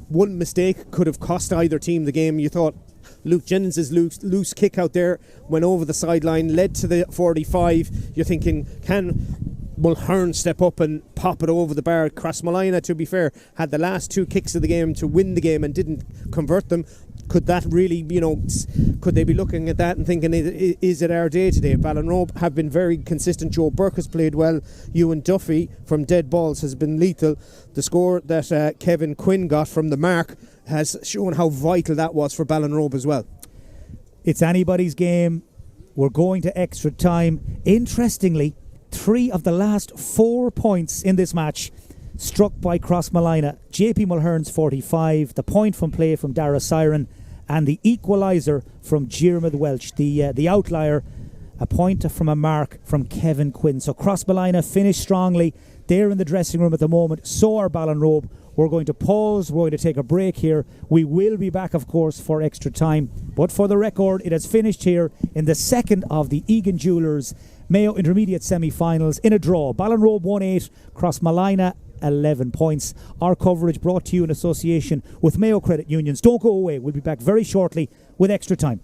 Speaker 2: One mistake could have cost either team the game. You thought Luke Jennings' loose kick out there went over the sideline, led to the 45. You're thinking, can Mulhern step up and pop it over the bar? Crossmolina, to be fair, had the last 2 kicks of the game to win the game and didn't convert them. Could that really, could they be looking at that and thinking, is it our day today? Ballinrobe have been very consistent. Joe Burke has played well. Ewan Duffy from dead balls has been lethal. The score that Kevin Quinn got from the mark has shown how vital that was for Ballinrobe as well.
Speaker 1: It's anybody's game. We're going to extra time. Interestingly, 3 of the last 4 points in this match struck by Crossmolina. JP Mulhern's 45, the point from play from Dara Siren, and the equaliser from Diarmuid Welch, the outlier, a point from a mark from Kevin Quinn. So Crossmolina finished strongly. They're in the dressing room at the moment. So are Ballinrobe. We're going to pause. We're going to take a break here. We will be back, of course, for extra time. But for the record, it has finished here in the second of the Egan Jewellers Mayo Intermediate semi-finals in a draw. Ballinrobe 1-8, Crossmolina 11 points. Our coverage brought to you in association with Mayo Credit Unions. Don't go away. We'll be back very shortly with extra time.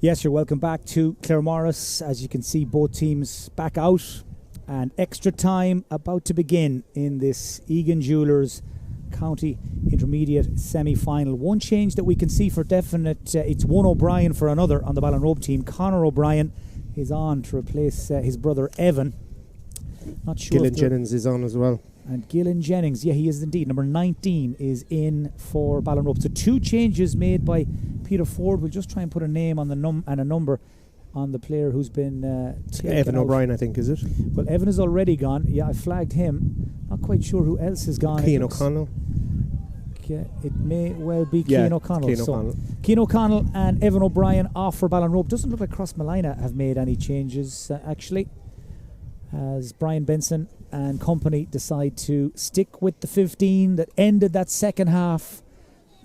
Speaker 1: Yes, you're welcome back to Claremorris. As you can see, both teams back out and extra time about to begin in this Egan Jewelers County Intermediate semi-final. One change that we can see for definite, it's one O'Brien for another on the Ballinrobe team. Conor O'Brien is on to replace his brother Evan. Not sure.
Speaker 2: Gillian Jennings is on as well.
Speaker 1: And Gillian Jennings, yeah, he is indeed. Number 19 is in for Ballinrobe. So two changes made by Peter Ford. We'll just try and put a name on the and a number on the player who's been
Speaker 2: Evan
Speaker 1: out.
Speaker 2: O'Brien, I think, is it?
Speaker 1: Well, Evan is already gone. Yeah, I flagged him. Not quite sure who else is gone.
Speaker 2: Cian O'Connell.
Speaker 1: It may well be Cian O'Connell.
Speaker 2: Cian O'Connell.
Speaker 1: Cian O'Connell and Evan O'Brien off for Ballinrobe. Doesn't look like Crossmalina have made any changes, actually, as Brian Benson and company decide to stick with the 15 that ended that second half.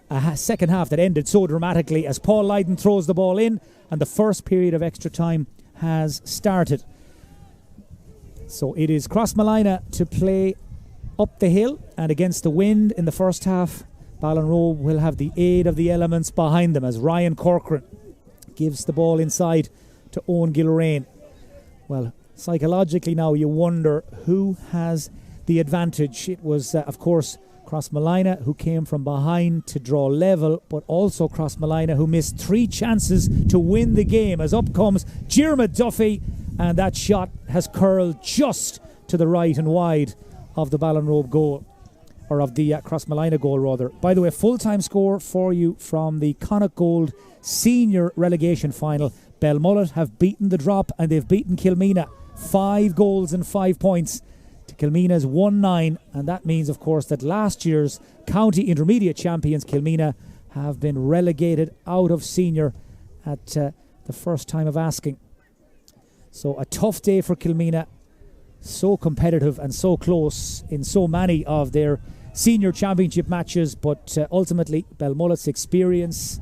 Speaker 1: A second half that ended so dramatically as Paul Lydon throws the ball in and the first period of extra time has started. So it is Crossmalina to play up the hill and against the wind in the first half. Ballinrobe will have the aid of the elements behind them as Ryan Corcoran gives the ball inside to Owen Gilrain. Well, psychologically now you wonder who has the advantage. It was, of course, Crossmalina who came from behind to draw level, but also Crossmalina who missed 3 chances to win the game as up comes Diarmuid Duffy, and that shot has curled just to the right and wide of the Ballinrobe goal, or of the Crossmalina goal rather. By the way, full-time score for you from the Connacht Gold Senior Relegation Final. Belmullet have beaten the drop and they've beaten Kilmina 5 goals and 5 points to Kilmina's 1-9, and that means of course that last year's county intermediate champions Kilmina have been relegated out of senior at the first time of asking. So a tough day for Kilmina, so competitive and so close in so many of their senior championship matches, but ultimately Belmullet's experience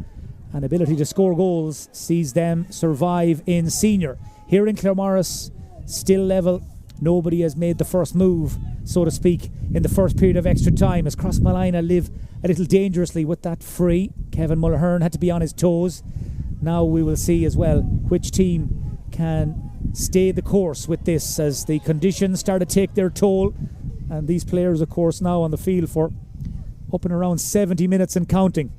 Speaker 1: and ability to score goals sees them survive in senior. Here in Claremorris, still level. Nobody has made the first move, so to speak, in the first period of extra time as Crossmalina live a little dangerously with that free. Kevin Mulhern had to be on his toes. Now we will see as well which team can stay the course with this as the conditions start to take their toll, and these players of course now on the field for up and around 70 minutes and counting.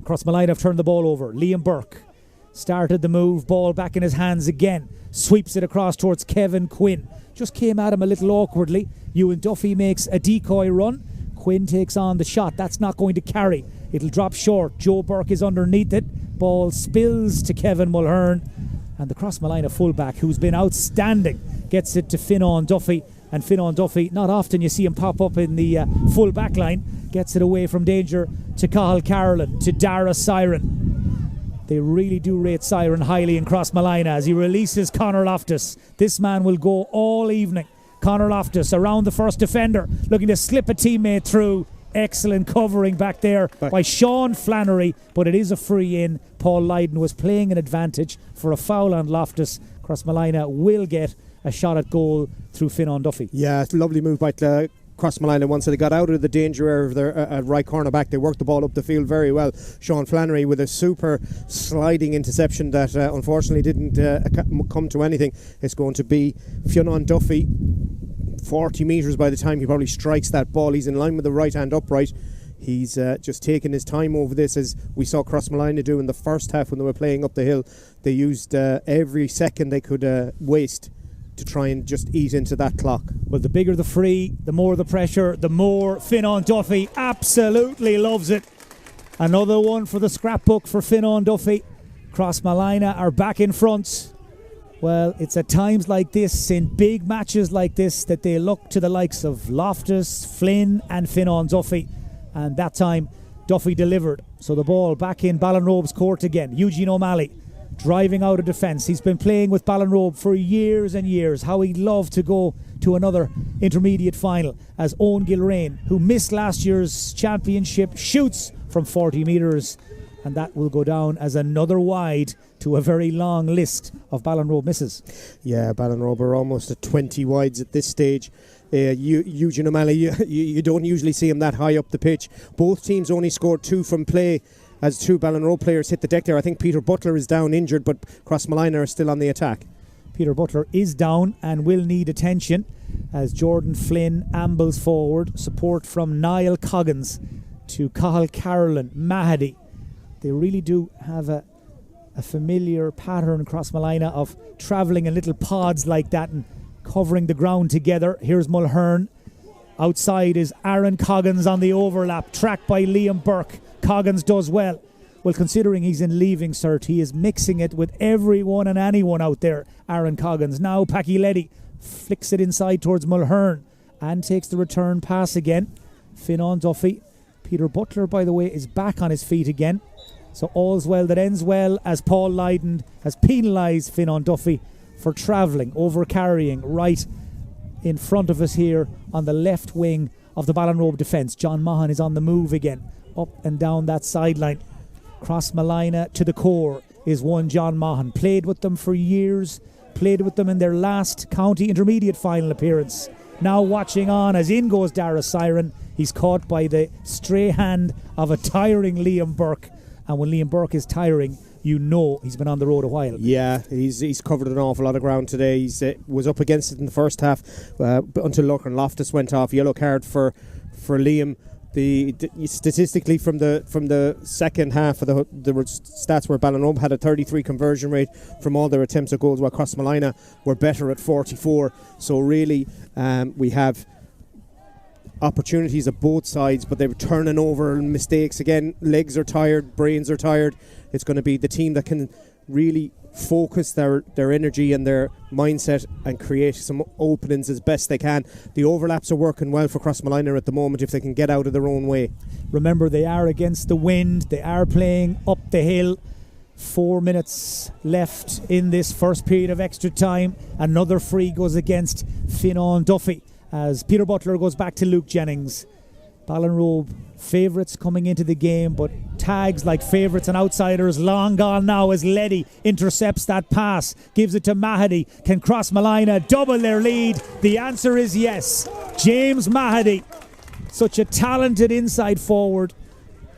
Speaker 1: Crossmalina have turned the ball over. Liam Burke started the move, ball back in his hands again, sweeps it across towards Kevin Quinn. Just came at him a little awkwardly. Ewan Duffy makes a decoy run. Quinn takes on the shot. That's not going to carry. It'll drop short. Joe Burke is underneath it. Ball spills to Kevin Mulhern. And the Crossmalina fullback, who's been outstanding, gets it to Fionnán Duffy. And Fionnán Duffy, not often you see him pop up in the full back line, gets it away from danger to Cathal Carolan, to Dara Siren. They really do rate Siren highly in Crossmalina as he releases Conor Loftus. This man will go all evening. Conor Loftus around the first defender, looking to slip a teammate through. Excellent covering back there by Sean Flannery, but it is a free in. Paul Lydon was playing an advantage for a foul on Loftus. Crossmalina will get a shot at goal through Fionnán Duffy.
Speaker 2: Yeah, it's a lovely move by Crossmalina. Once they got out of the danger area of their right corner back, they worked the ball up the field very well. Sean Flannery with a super sliding interception that unfortunately didn't come to anything. It's going to be Fionnán Duffy, 40 metres by the time he probably strikes that ball. He's in line with the right hand upright. He's just taken his time over this, as we saw Crossmalina do in the first half when they were playing up the hill. They used every second they could waste to try and just eat into that clock.
Speaker 1: Well, the bigger the free, the more the pressure, the more Fionnán Duffy absolutely loves it. Another one for the scrapbook for Fionnán Duffy. Crossmalina are back in front. Well, it's at times like this, in big matches like this, that they look to the likes of Loftus, Flynn and Fionnán Duffy. And that time, Duffy delivered. So the ball back in Ballinrobe's court again. Eugene O'Malley driving out of defence. He's been playing with Ballinrobe for years and years. How he'd love to go to another intermediate final as Owen Gilrain, who missed last year's championship, shoots from 40 metres, and that will go down as another wide to a very long list of Ballinrobe misses.
Speaker 2: Yeah, Ballinrobe are almost at 20 wides at this stage. Eugene O'Malley, you don't usually see him that high up the pitch. Both teams only scored 2 from play as two Ballinrobe players hit the deck there. I think Peter Butler is down injured, but Crossmolina are still on the attack.
Speaker 1: Peter Butler is down and will need attention as Jordan Flynn ambles forward. Support from Niall Coggins to Cathal Carolan, Mahady. They really do have a familiar pattern, Crossmolina, of travelling in little pods like that and covering the ground together. Here's Mulhern. Outside is Aaron Coggins on the overlap, tracked by Liam Burke. Coggins does well. Well, considering he's in leaving cert, he is mixing it with everyone and anyone out there. Aaron Coggins. Now Packy Leddy flicks it inside towards Mulhern and takes the return pass again. Fionnán Duffy. Peter Butler, by the way, is back on his feet again. So all's well that ends well, as Paul Lydon has penalised Fionnán Duffy for travelling, over-carrying right in front of us here on the left wing of the Ballinrobe defence. John Mahan is on the move again, up and down that sideline. Crossmolina to the core is one John Mahan. Played with them for years, played with them in their last county intermediate final appearance. Now watching on as in goes Dara Siren. He's caught by the stray hand of a tiring Liam Burke. And when Liam Burke is tiring, you know he's been on the road a while.
Speaker 2: Yeah, he's covered an awful lot of ground today. He was up against it in the first half until Lachlan Loftus went off. Yellow card for Liam. Statistically from the second half of the stats where Ballinrobe had a 33 conversion rate from all their attempts at goals, while Crossmolina were better at 44. So really we have opportunities at both sides, but they were turning over mistakes again. Legs are tired, brains are tired. It's going to be the team that can really focus their energy and their mindset and create some openings as best they can. The overlaps are working well for Crossmolina at the moment if they can get out of their own way.
Speaker 1: Remember, they are against the wind. They are playing up the hill. 4 minutes left in this first period of extra time. Another free goes against Fionnán Duffy as Peter Butler goes back to Luke Jennings. Ballinrobe favourites coming into the game, but tags like favourites and outsiders long gone now as Leddy intercepts that pass, gives it to Mahady. Can Crossmolina double their lead? The answer is yes. James Mahady, such a talented inside forward,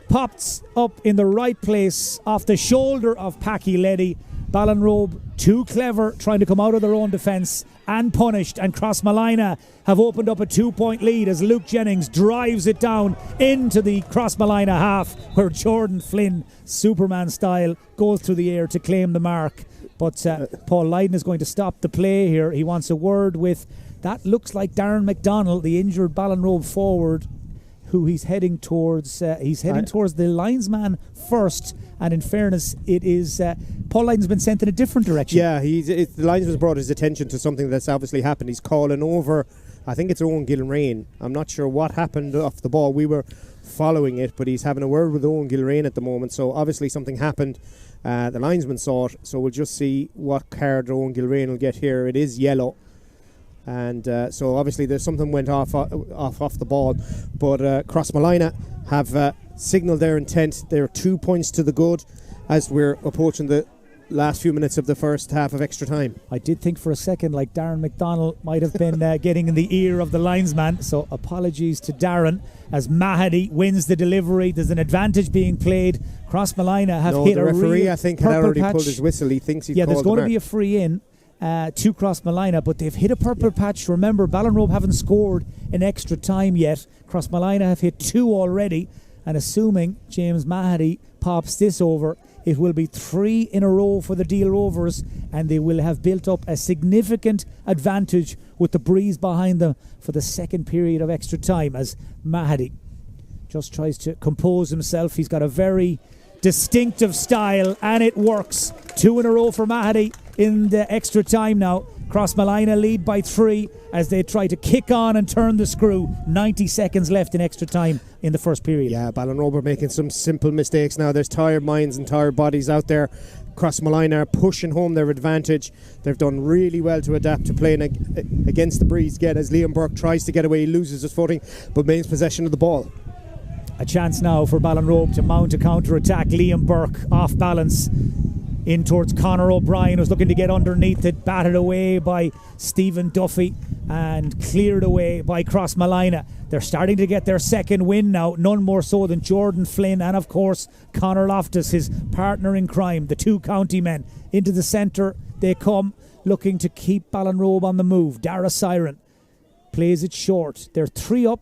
Speaker 1: pops up in the right place off the shoulder of Packy Leddy. Ballinrobe too clever trying to come out of their own defence and punished, and Crossmolina have opened up a 2-point lead as Luke Jennings drives it down into the Crossmolina half where Jordan Flynn, Superman style, goes through the air to claim the mark. But Paul Lydon is going to stop the play here. He wants a word with, that looks like Darren McDonnell, the injured Ballinrobe forward, who he's heading towards. Towards the linesman first, and in fairness, it is Paul Lydon's been sent in a different direction.
Speaker 2: Yeah, the linesman's brought his attention to something that's obviously happened. He's calling over, I think it's Owen Gilrain. I'm not sure what happened off the ball. We were following it, but he's having a word with Owen Gilrain at the moment. So obviously something happened. The linesman saw it, so we'll just see what card Owen Gilrain will get here. It is yellow. And so obviously there's something went off the ball, but Crossmolina have signalled their intent. They're 2 points to the good as we're approaching the last few minutes of the first half of extra time.
Speaker 1: I did think for a second like Darren McDonnell might have been getting in the ear of the linesman, so apologies to Darren as Mahady wins the delivery. There's an advantage being played. Crossmolina have hit
Speaker 2: the
Speaker 1: a
Speaker 2: referee
Speaker 1: real
Speaker 2: I think had already
Speaker 1: patch.
Speaker 2: pulled his whistle. He thinks he's
Speaker 1: yeah,
Speaker 2: called
Speaker 1: there's going
Speaker 2: the
Speaker 1: to be a free in to Crossmolina, but they've hit a purple patch. Remember, Ballinrobe haven't scored in extra time yet. Crossmolina have hit 2 already, and assuming James Mahady pops this over, it will be 3 in a row for the Deal Rovers, and they will have built up a significant advantage with the breeze behind them for the second period of extra time as Mahady just tries to compose himself. He's got a very distinctive style, and it works. 2 in a row for Mahady in the extra time now. Crossmolina lead by 3 as they try to kick on and turn the screw. 90 seconds left in extra time in the first period.
Speaker 2: Yeah, Ballinrobe are making some simple mistakes now. There's tired minds and tired bodies out there. Crossmolina are pushing home their advantage. They've done really well to adapt to playing against the breeze again as Liam Burke tries to get away. He loses his footing but maintains possession of the ball.
Speaker 1: A chance now for Ballinrobe to mount a counter-attack. Liam Burke off balance. in towards Conor O'Brien, who's looking to get underneath it, batted away by Stephen Duffy and cleared away by Crossmalina. They're starting to get their second win now, none more so than Jordan Flynn and of course Conor Loftus, his partner in crime, the two county men. Into the centre they come, looking to keep Ballinrobe on the move. Dara Siren plays it short. They're 3 up,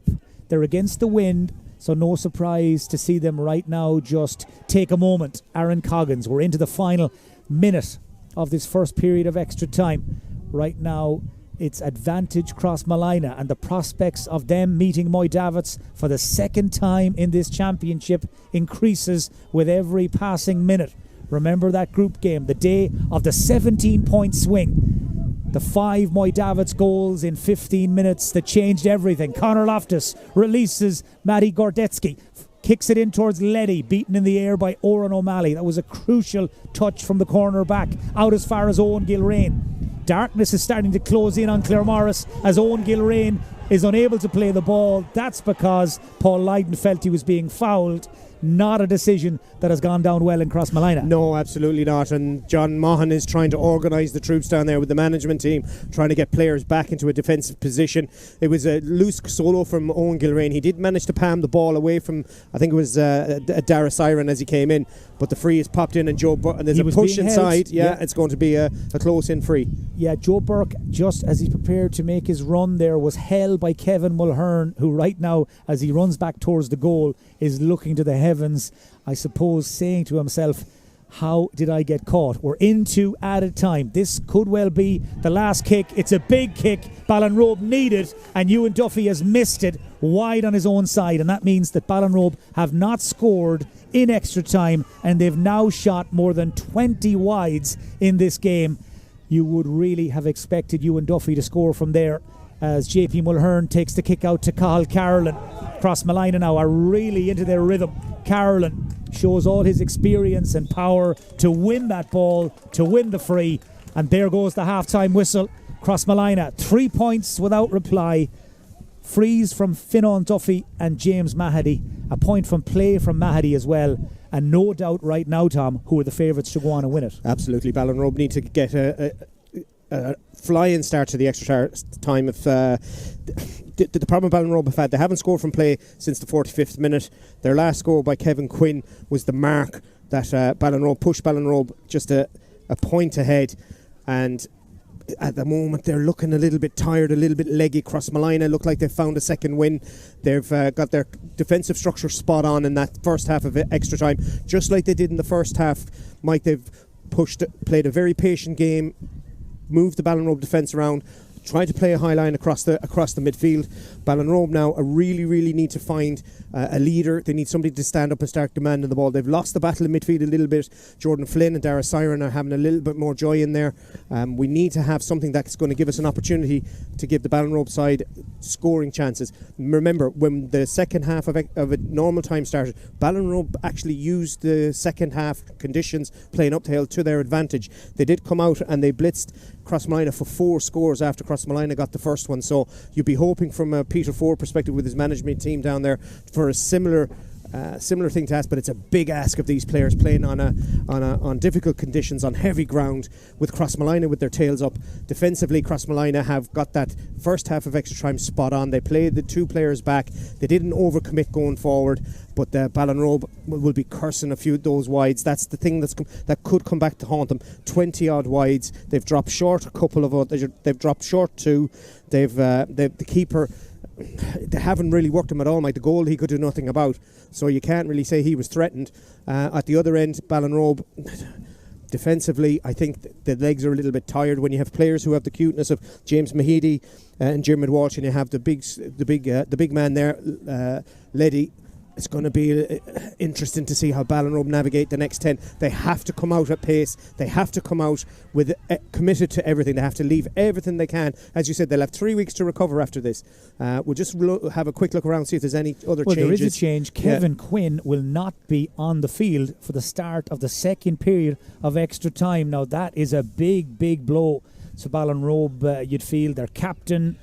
Speaker 1: they're against the wind, so no surprise to see them right now just take a moment. Aaron Coggins, we're into the final minute of this first period of extra time. Right now, it's advantage Crossmalina, and the prospects of them meeting Moy Davits for the second time in this championship increases with every passing minute. Remember that group game, the day of the 17-point swing. The 5 Moy Davits goals in 15 minutes that changed everything. Conor Loftus releases Matty Gordetsky, kicks it in towards Leddy, beaten in the air by Oran O'Malley. That was a crucial touch from the corner back, out as far as Owen Gilrain. Darkness is starting to close in on Claremorris as Owen Gilrain is unable to play the ball. That's because Paul Lydon felt he was being fouled. Not a decision that has gone down well in Crossmalina.
Speaker 2: No, absolutely not. And John Maughan is trying to organise the troops down there with the management team, trying to get players back into a defensive position. It was a loose solo from Owen Gilrain. He did manage to palm the ball away from, I think it was Dara Siren as he came in, but the free is popped in and and there's a push inside. Yeah, it's going to be a close-in free.
Speaker 1: Yeah, Joe Burke, just as he's prepared to make his run there, was held by Kevin Mulhern, who right now, as he runs back towards the goal, is looking to the heavens, I suppose, saying to himself, how did I get caught? We're into added time. This could well be the last kick. It's a big kick. Ballinrobe need it, and Ewan Duffy has missed it wide on his own side, and that means that Ballinrobe have not scored in extra time, and they've now shot more than 20 wides in this game. You would really have expected Ewan Duffy to score from there, as JP Mulhern takes the kick out to Cathal Carolan. Crossmalina now are really into their rhythm. Carolan shows all his experience and power to win that ball, to win the free, and there goes the half-time whistle. Crossmalina, 3 points without reply. Frees from Fionnán Duffy and James Mahady. A point from play from Mahady as well. And no doubt right now, Tom, who are the favourites to go on and win it.
Speaker 2: Absolutely. Ballinrobe need to get a flying start to the extra time. If the problem Ballinrobe have had, they haven't scored from play since the 45th minute. Their last score by Kevin Quinn was the mark that Ballinrobe pushed Ballinrobe just a point ahead, and at the moment they're looking a little bit tired, a little bit leggy. Crossmalina look like they've found a second win. They've got their defensive structure spot on in that first half of extra time, just like they did in the first half. Mike, they've played a very patient game, moved the Ballinrobe defence around, tried to play a high line across the midfield. Ballinrobe now really need to find a leader. They need somebody to stand up and start commanding the ball. They've lost the battle in midfield a little bit. Jordan Flynn and Dara Siren are having a little bit more joy in there. We need to have something that's going to give us an opportunity to give the Ballinrobe side scoring chances. Remember, when the second half of a normal time started, Ballinrobe actually used the second half conditions playing up the hill to their advantage. They did come out and they blitzed Crossmalina for 4 scores after Crossmalina got the first one. So you'd be hoping from a Peter Ford perspective with his management team down there for a similar thing to ask, but it's a big ask of these players playing on difficult conditions on heavy ground with Crossmalina with their tails up. Defensively, Crossmalina have got that first half of extra time spot on. They played the 2 players back. They didn't overcommit going forward, but Ballinrobe will be cursing a few of those wides. That's the thing that could come back to haunt them. 20 odd wides. They've dropped short a couple of. They've dropped short 2. They've the keeper. They haven't really worked him at all, Mike. The goal he could do nothing about, so you can't really say he was threatened. At the other end, Ballinrobe, defensively, I think the legs are a little bit tired when you have players who have the cuteness of James Mahady and Jim Walsh, and you have the big man there, Leddy. It's going to be interesting to see how Ballinrobe navigate the next 10. They have to come out at pace. They have to come out with committed to everything. They have to leave everything they can. As you said, they'll have 3 weeks to recover after this. We'll just have a quick look around, see if there's any other changes.
Speaker 1: Well, there is a change. Kevin Quinn will not be on the field for the start of the second period of extra time. Now, that is a big blow to Ballinrobe. You'd feel their captain,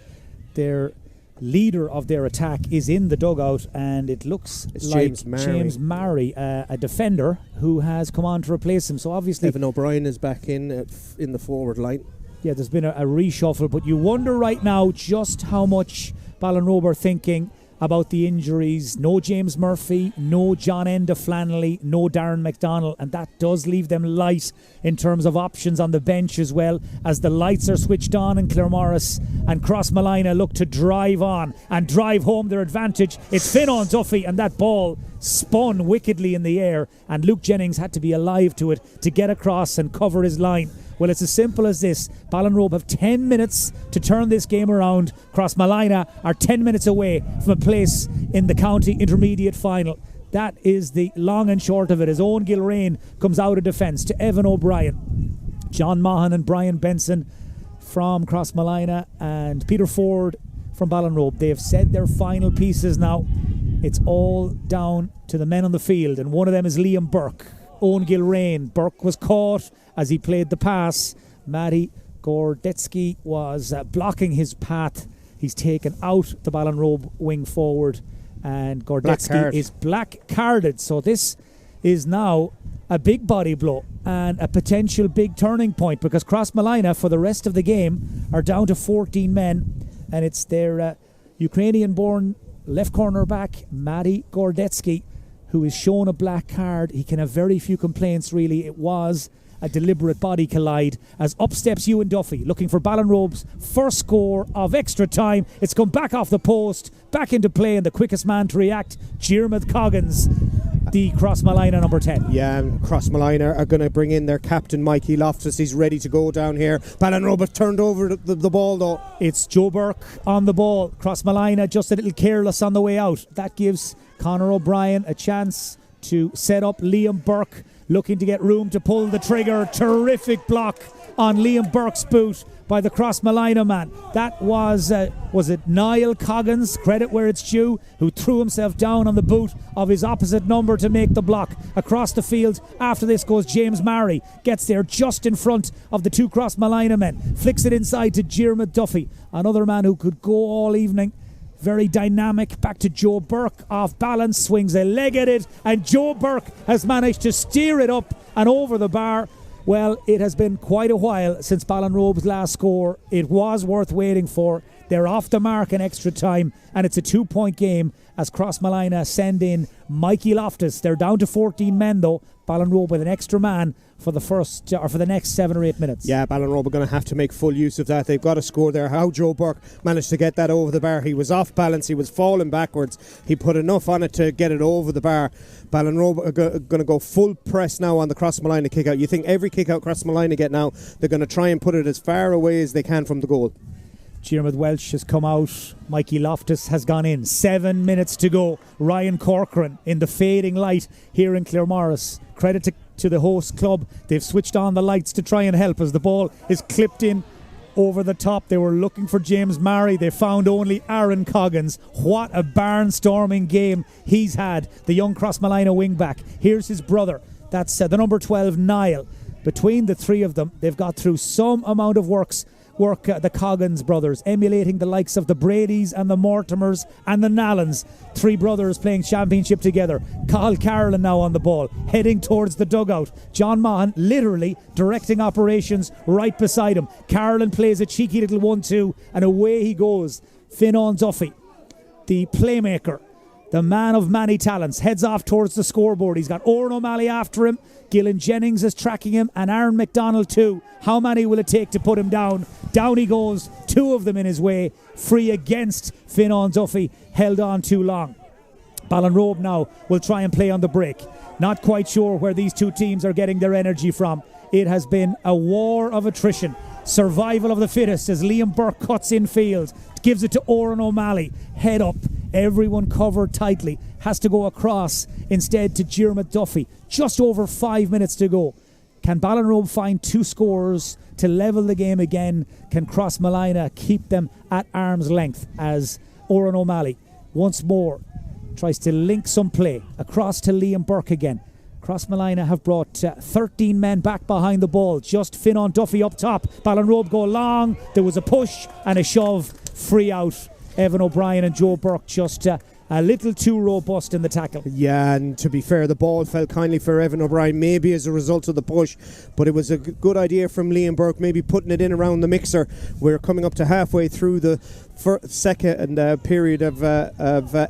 Speaker 1: their leader of their attack is in the dugout, and it looks like James Murray, a defender who has come on to replace him. So obviously
Speaker 2: Evan O'Brien is back in the forward line.
Speaker 1: Yeah, there's been a reshuffle, but you wonder right now just how much Ballinrobe are thinking about the injuries. No James Murphy, no John Enda Flannelly, no Darren McDonnell, and that does leave them light in terms of options on the bench as well, as the lights are switched on in Claremorris and Crossmolina look to drive on and drive home their advantage. It's Fionnán Duffy, and that ball spun wickedly in the air, and Luke Jennings had to be alive to it to get across and cover his line. Well, it's as simple as this. Ballinrobe have 10 minutes to turn this game around. Crossmolina are 10 minutes away from a place in the county intermediate final. That is the long and short of it, as Owen Gilrain comes out of defence to Evan O'Brien. John Mahan and Brian Benson from Crossmolina and Peter Ford from Ballinrobe. They have said their final pieces now. It's all down to the men on the field, and one of them is Liam Burke. Owen Gilrain. Burke was caught as he played the pass. Matty Gordetsky was blocking his path. He's taken out the Ballinrobe wing forward, and Gordetsky is black carded. So this is now a big body blow and a potential big turning point, because Crossmolina for the rest of the game are down to 14 men, and it's their Ukrainian-born left corner back Matty Gordetsky who is shown a black card. He can have very few complaints, really. It was a deliberate body collide, as up steps Ewan Duffy, looking for Ballinrobe's first score of extra time. It's come back off the post, back into play, and the quickest man to react, Diarmuid Coggins, the Crossmolina number 10.
Speaker 2: Yeah, and Crossmolina are going to bring in their captain, Mikey Loftus. He's ready to go down here. Ballinrobe have turned over the ball, though.
Speaker 1: It's Joe Burke on the ball. Crossmolina just a little careless on the way out. That gives Conor O'Brien a chance to set up Liam Burke, looking to get room to pull the trigger. Terrific block on Liam Burke's boot by the Crossmolina man. That was it Niall Coggins, credit where it's due, who threw himself down on the boot of his opposite number to make the block. Across the field after this goes James Murray, gets there just in front of the two Crossmolina men, flicks it inside to Diarmuid Duffy, another man who could go all evening. Very dynamic, back to Joe Burke, off balance, swings a leg at it, and Joe Burke has managed to steer it up and over the bar. Well, it has been quite a while since Ballinrobe's last score. It was worth waiting for. They're off the mark in extra time, and it's a 2-point game as Crossmolina send in Mikey Loftus. They're down to 14 men, though. Ballinrobe with an extra man for the next 7 or 8 minutes.
Speaker 2: Yeah, Ballinrobe are going to have to make full use of that. They've got a score there. How Joe Burke managed to get that over the bar. He was off balance. He was falling backwards. He put enough on it to get it over the bar. Ballinrobe are going to go full press now on the Crossmolina kick out. You think every kick out Crossmolina get now, they're going to try and put it as far away as they can from the goal.
Speaker 1: Diarmuid Welsh has come out. Mikey Loftus has gone in. 7 minutes to go. Ryan Corcoran in the fading light here in Claremorris. Credit to the host club. They've switched on the lights to try and help as the ball is clipped in over the top. They were looking for James Murray. They found only Aaron Coggins. What a barnstorming game he's had, the young Crossmolina wing-back. Here's his brother. That's the number 12, Niall. Between the three of them, they've got through some amount of work, the Coggins brothers, emulating the likes of the Bradys and the Mortimers and the Nallans. Three brothers playing championship together. Cathal Carolan now on the ball, heading towards the dugout. John Mahan literally directing operations right beside him. Carolan plays a cheeky little 1-2, and away he goes. Fionnán Duffy, the playmaker, the man of many talents, heads off towards the scoreboard. He's got Oran O'Malley after him. Gillian Jennings is tracking him, and Aaron McDonnell too. How many will it take to put him down? Down he goes, two of them in his way. Free against Fionnán Duffy, held on too long. Ballinrobe now will try and play on the break. Not quite sure where these two teams are getting their energy from. It has been a war of attrition. Survival of the fittest as Liam Burke cuts in field. Gives it to Oran O'Malley. Head up. Everyone covered tightly. Has to go across instead to Diarmuid Duffy. Just over 5 minutes to go. Can Ballinrobe find two scores to level the game again? Can Crossmolina keep them at arm's length as Oran O'Malley once more tries to link some play across to Liam Burke again? Crossmolina have brought 13 men back behind the ball. Just Fionnán Duffy up top. Ballinrobe go long. There was a push and a shove. Free out Evan O'Brien and Joe Burke just a little too robust in the tackle.
Speaker 2: Yeah, and to be fair, the ball fell kindly for Evan O'Brien, maybe as a result of the push, but it was a good idea from Liam Burke, maybe putting it in around the mixer. We're coming up to halfway through the second period of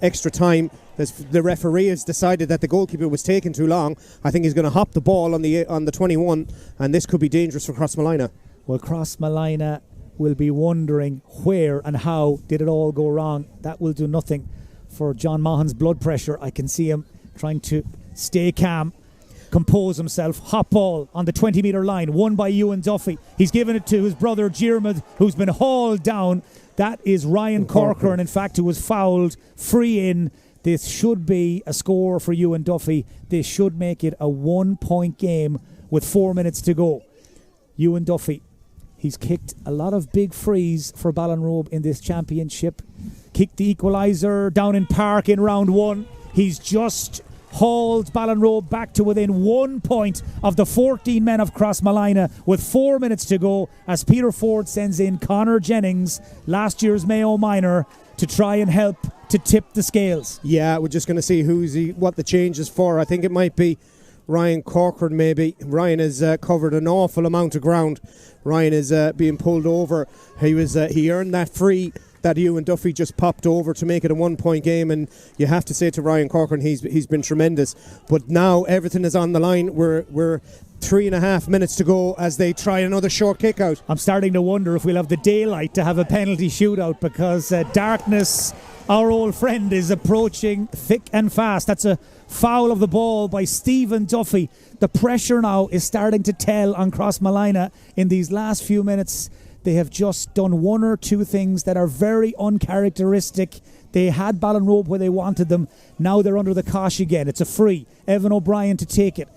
Speaker 2: extra time. The referee has decided that the goalkeeper was taking too long. I think he's going to hop the ball on the 21, and this could be dangerous for Crossmolina.
Speaker 1: Well, Crossmolina will be wondering where and how did it all go wrong. That will do nothing for John Mahon's blood pressure. I can see him trying to stay calm, compose himself. Hot ball on the 20-metre line, won by Ewan Duffy. He's given it to his brother Diarmuid, who's been hauled down. That is Ryan Corcoran, in fact, who was fouled. Free in. This should be a score for Ewan Duffy. This should make it a 1-point game with 4 minutes to go. Ewan Duffy, he's kicked a lot of big frees for Ballinrobe in this championship. Kicked the equaliser down in Park in round 1. He's just hauled Ballinrobe back to within 1 point of the 14 men of Crossmolina with 4 minutes to go as Peter Ford sends in Conor Jennings, last year's Mayo minor, to try and help to tip the scales.
Speaker 2: Yeah, we're just going to see what the change is for. I think it might be Ryan Corcoran, maybe. Ryan has covered an awful amount of ground. Ryan is being pulled over. He earned that free that Ewan Duffy just popped over to make it a 1-point game, and you have to say to Ryan Corcoran, he's been tremendous. But now everything is on the line. We're 3.5 minutes to go as they try another short kick out.
Speaker 1: I'm starting to wonder if we'll have the daylight to have a penalty shootout, because darkness, our old friend, is approaching thick and fast. That's a foul of the ball by Stephen Duffy. The pressure now is starting to tell on Crossmolina in these last few minutes. They have just done one or two things that are very uncharacteristic. They had Ballinrobe where they wanted them. Now they're under the cosh again. It's a free. Evan O'Brien to take it.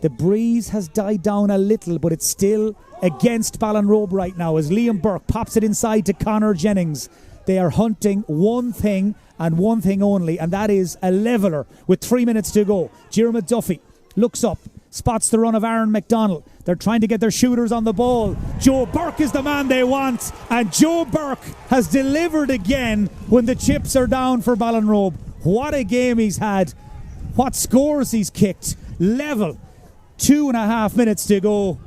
Speaker 1: The breeze has died down a little, but it's still against Ballinrobe right now as Liam Burke pops it inside to Conor Jennings. They are hunting one thing and one thing only, and that is a leveller with 3 minutes to go. Diarmuid Duffy looks up, spots the run of Aaron McDonald. They're trying to get their shooters on the ball. Joe Burke is the man they want, and Joe Burke has delivered again when the chips are down for Ballinrobe. What a game he's had. What scores he's kicked. Level. 2.5 minutes to go.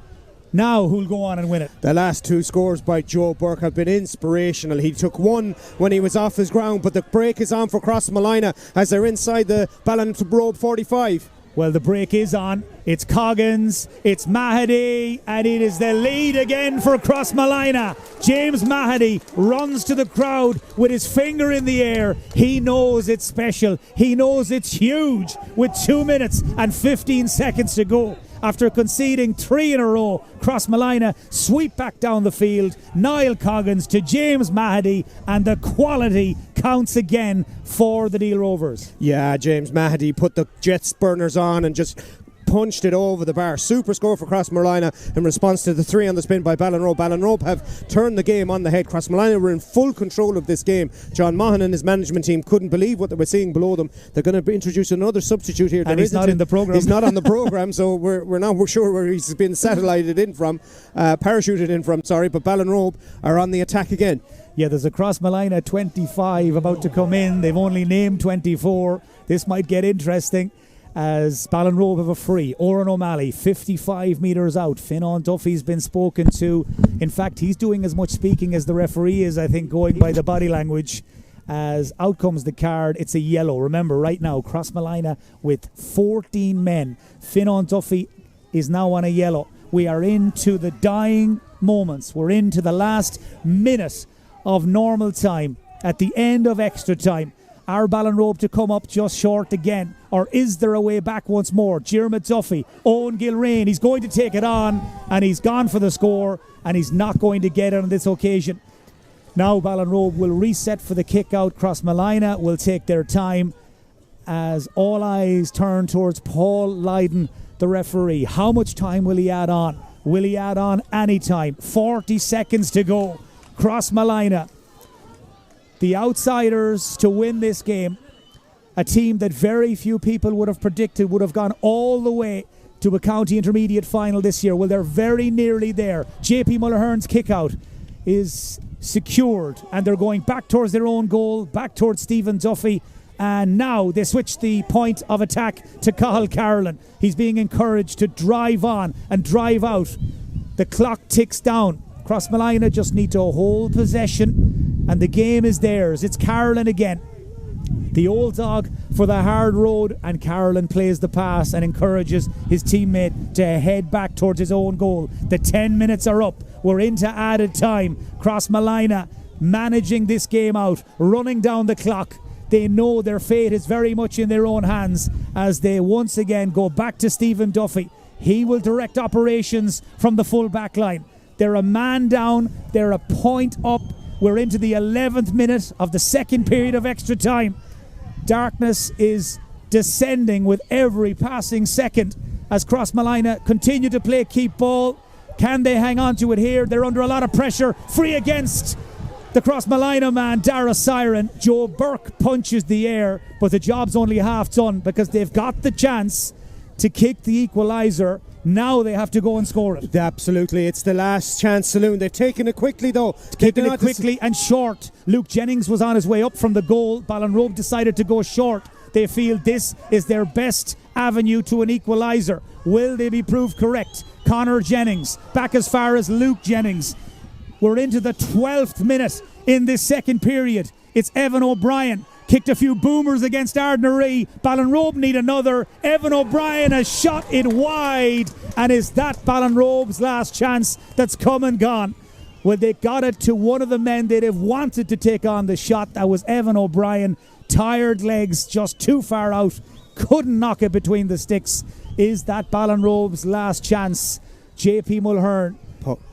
Speaker 1: Now who'll go on and win it?
Speaker 2: The last two scores by Joe Burke have been inspirational. He took one when he was off his ground, but the break is on for Crossmolina as they're inside the Ballinrobe 45.
Speaker 1: Well, the break is on. It's Coggins, it's Mahady, and it is the lead again for Crossmolina. James Mahady runs to the crowd with his finger in the air. He knows it's special. He knows it's huge with 2 minutes and 15 seconds to go. After conceding 3 in a row, Crossmolina sweep back down the field. Niall Coggins to James Mahady, and the quality counts again for the Deal Rovers.
Speaker 2: Yeah, James Mahady put the jet burners on and just punched it over the bar. Super score for Crossmolina in response to the 3 on the spin by Ballinrobe. Ballinrobe have turned the game on the head. Crossmolina were in full control of this game. John Mahon and his management team couldn't believe what they were seeing below them. They're going to introduce another substitute here.
Speaker 1: And he's not in the programme.
Speaker 2: He's not on the programme, so we're not sure where he's been parachuted in from, but Ballinrobe are on the attack again.
Speaker 1: Yeah, there's a Crossmolina 25 about to come in. They've only named 24. This might get interesting as Ballinrobe have a free. Oran O'Malley, 55 metres out. Finan Duffy's been spoken to. In fact, he's doing as much speaking as the referee is, I think, going by the body language. As out comes the card, it's a yellow. Remember, right now, Crossmolina with 14 men. Finan Duffy is now on a yellow. We are into the dying moments. We're into the last minute of normal time. At the end of extra time. Are Ballinrobe to come up just short again? Or is there a way back once more? Diarmuid Duffy, Owen Gilrain, he's going to take it on, and he's gone for the score, and he's not going to get it on this occasion. Now Ballinrobe will reset for the kick out. Crossmolina will take their time as all eyes turn towards Paul Lydon, the referee. How much time will he add on? Will he add on any time? 40 seconds to go. Crossmolina, the outsiders to win this game, a team that very few people would have predicted would have gone all the way to a county intermediate final this year. Well, they're very nearly there. JP Mullerhearn's kick out. is secured, and they're going back towards their own goal, back towards Stephen Duffy. And now they switch the point of attack to Cathal Carolan. He's being encouraged to drive on and drive out. The clock ticks down. Crossmolina just need to hold possession, and the game is theirs. It's Carolan again, the old dog for the hard road, and Carolan plays the pass and encourages his teammate to head back towards his own goal. The 10 minutes are up. We're into added time. Crossmolina managing this game out, running down the clock. They know their fate is very much in their own hands as they once again go back to Stephen Duffy. He will direct operations from the full back line. They're a man down. They're a point up. We're into the 11th minute of the second period of extra time. Darkness is descending with every passing second as Crossmolina continue to play keep ball. Can they hang on to it here? They're under a lot of pressure. Free against the Crossmolina man, Dara Siren. Joe Burke punches the air, but the job's only half done because they've got the chance to kick the equaliser. Now they have to go and score it.
Speaker 2: Absolutely, it's the last chance saloon. They've taken it quickly though.
Speaker 1: Taken it quickly and short. Luke Jennings was on his way up from the goal. Ballinrobe decided to go short. They feel this is their best avenue to an equaliser. Will they be proved correct? Connor Jennings back as far as Luke Jennings. We're into the 12th minute in this second period. It's Evan O'Brien. Kicked a few boomers against Ardnaree. Ballinrobe need another. Evan O'Brien has shot it wide. And is that Ballinrobe's last chance that's come and gone? Well, they got it to one of the men they'd have wanted to take on the shot. That was Evan O'Brien. Tired legs, just too far out. Couldn't knock it between the sticks. Is that Ballinrobe's last chance? JP Mulhern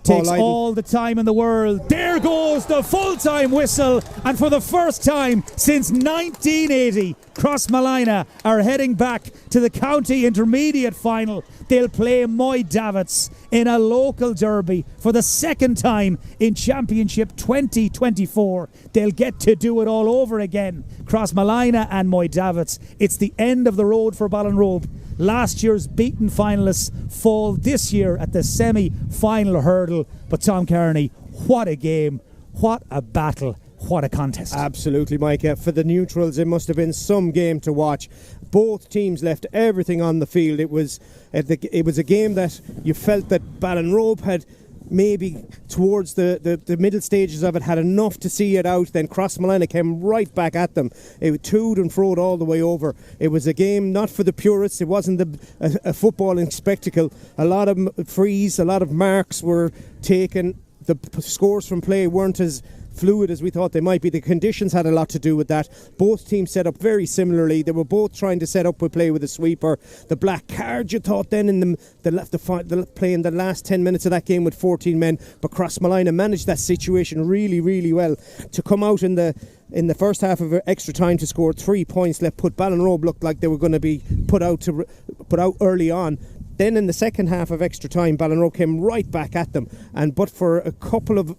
Speaker 1: takes all the time in the world. There goes the full-time whistle, and for the first time since 1980, Crossmolina are heading back to the county intermediate final. They'll play Moy Davits in a local derby for the second time in Championship 2024. They'll get to do it all over again. Crossmolina and Moy Davits. It's the end of the road for Ballinrobe. Last year's beaten finalists fall this year at the semi-final hurdle. But Tom Kearney, what a game, what a battle, what a contest.
Speaker 2: Absolutely, Mike. For the neutrals, it must have been some game to watch. Both teams left everything on the field. It was a game that you felt that Ballinrobe had maybe towards the middle stages of it had enough to see it out. Then Crossmolina came right back at them. It was toed and froed all the way over. It was a game not for the purists. It wasn't a footballing spectacle. A lot of frees, a lot of marks were taken. The scores from play weren't as fluid as we thought they might be. The conditions had a lot to do with that. Both teams set up very similarly. They were both trying to set up with play with a sweeper. The black card, you thought then in playing the last 10 minutes of that game with 14 men, but Crossmolina managed that situation really, really well to come out in the first half of extra time to score 3 points left. Put Ballinrobe looked like they were going to be put out early on. Then in the second half of extra time, Ballinrobe came right back at them, but for a couple of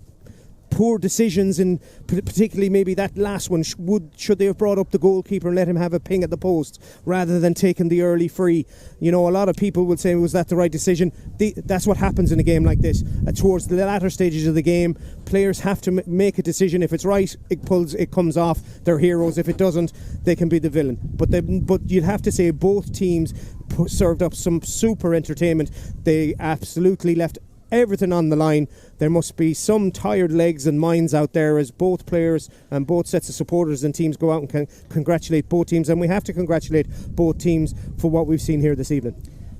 Speaker 2: poor decisions, and particularly maybe that last one, should they have brought up the goalkeeper and let him have a ping at the post rather than taking the early free. You know, a lot of people would say, was that the right decision? That's what happens in a game like this. Towards the latter stages of the game, players have to make a decision. If it's right, it comes off. They're heroes. If it doesn't, they can be the villain. But you'd have to say both teams served up some super entertainment. They absolutely left everything on the line. There must be some tired legs and minds out there as both players and both sets of supporters and teams go out and can congratulate both teams, and we have to congratulate both teams for what we've seen here this evening.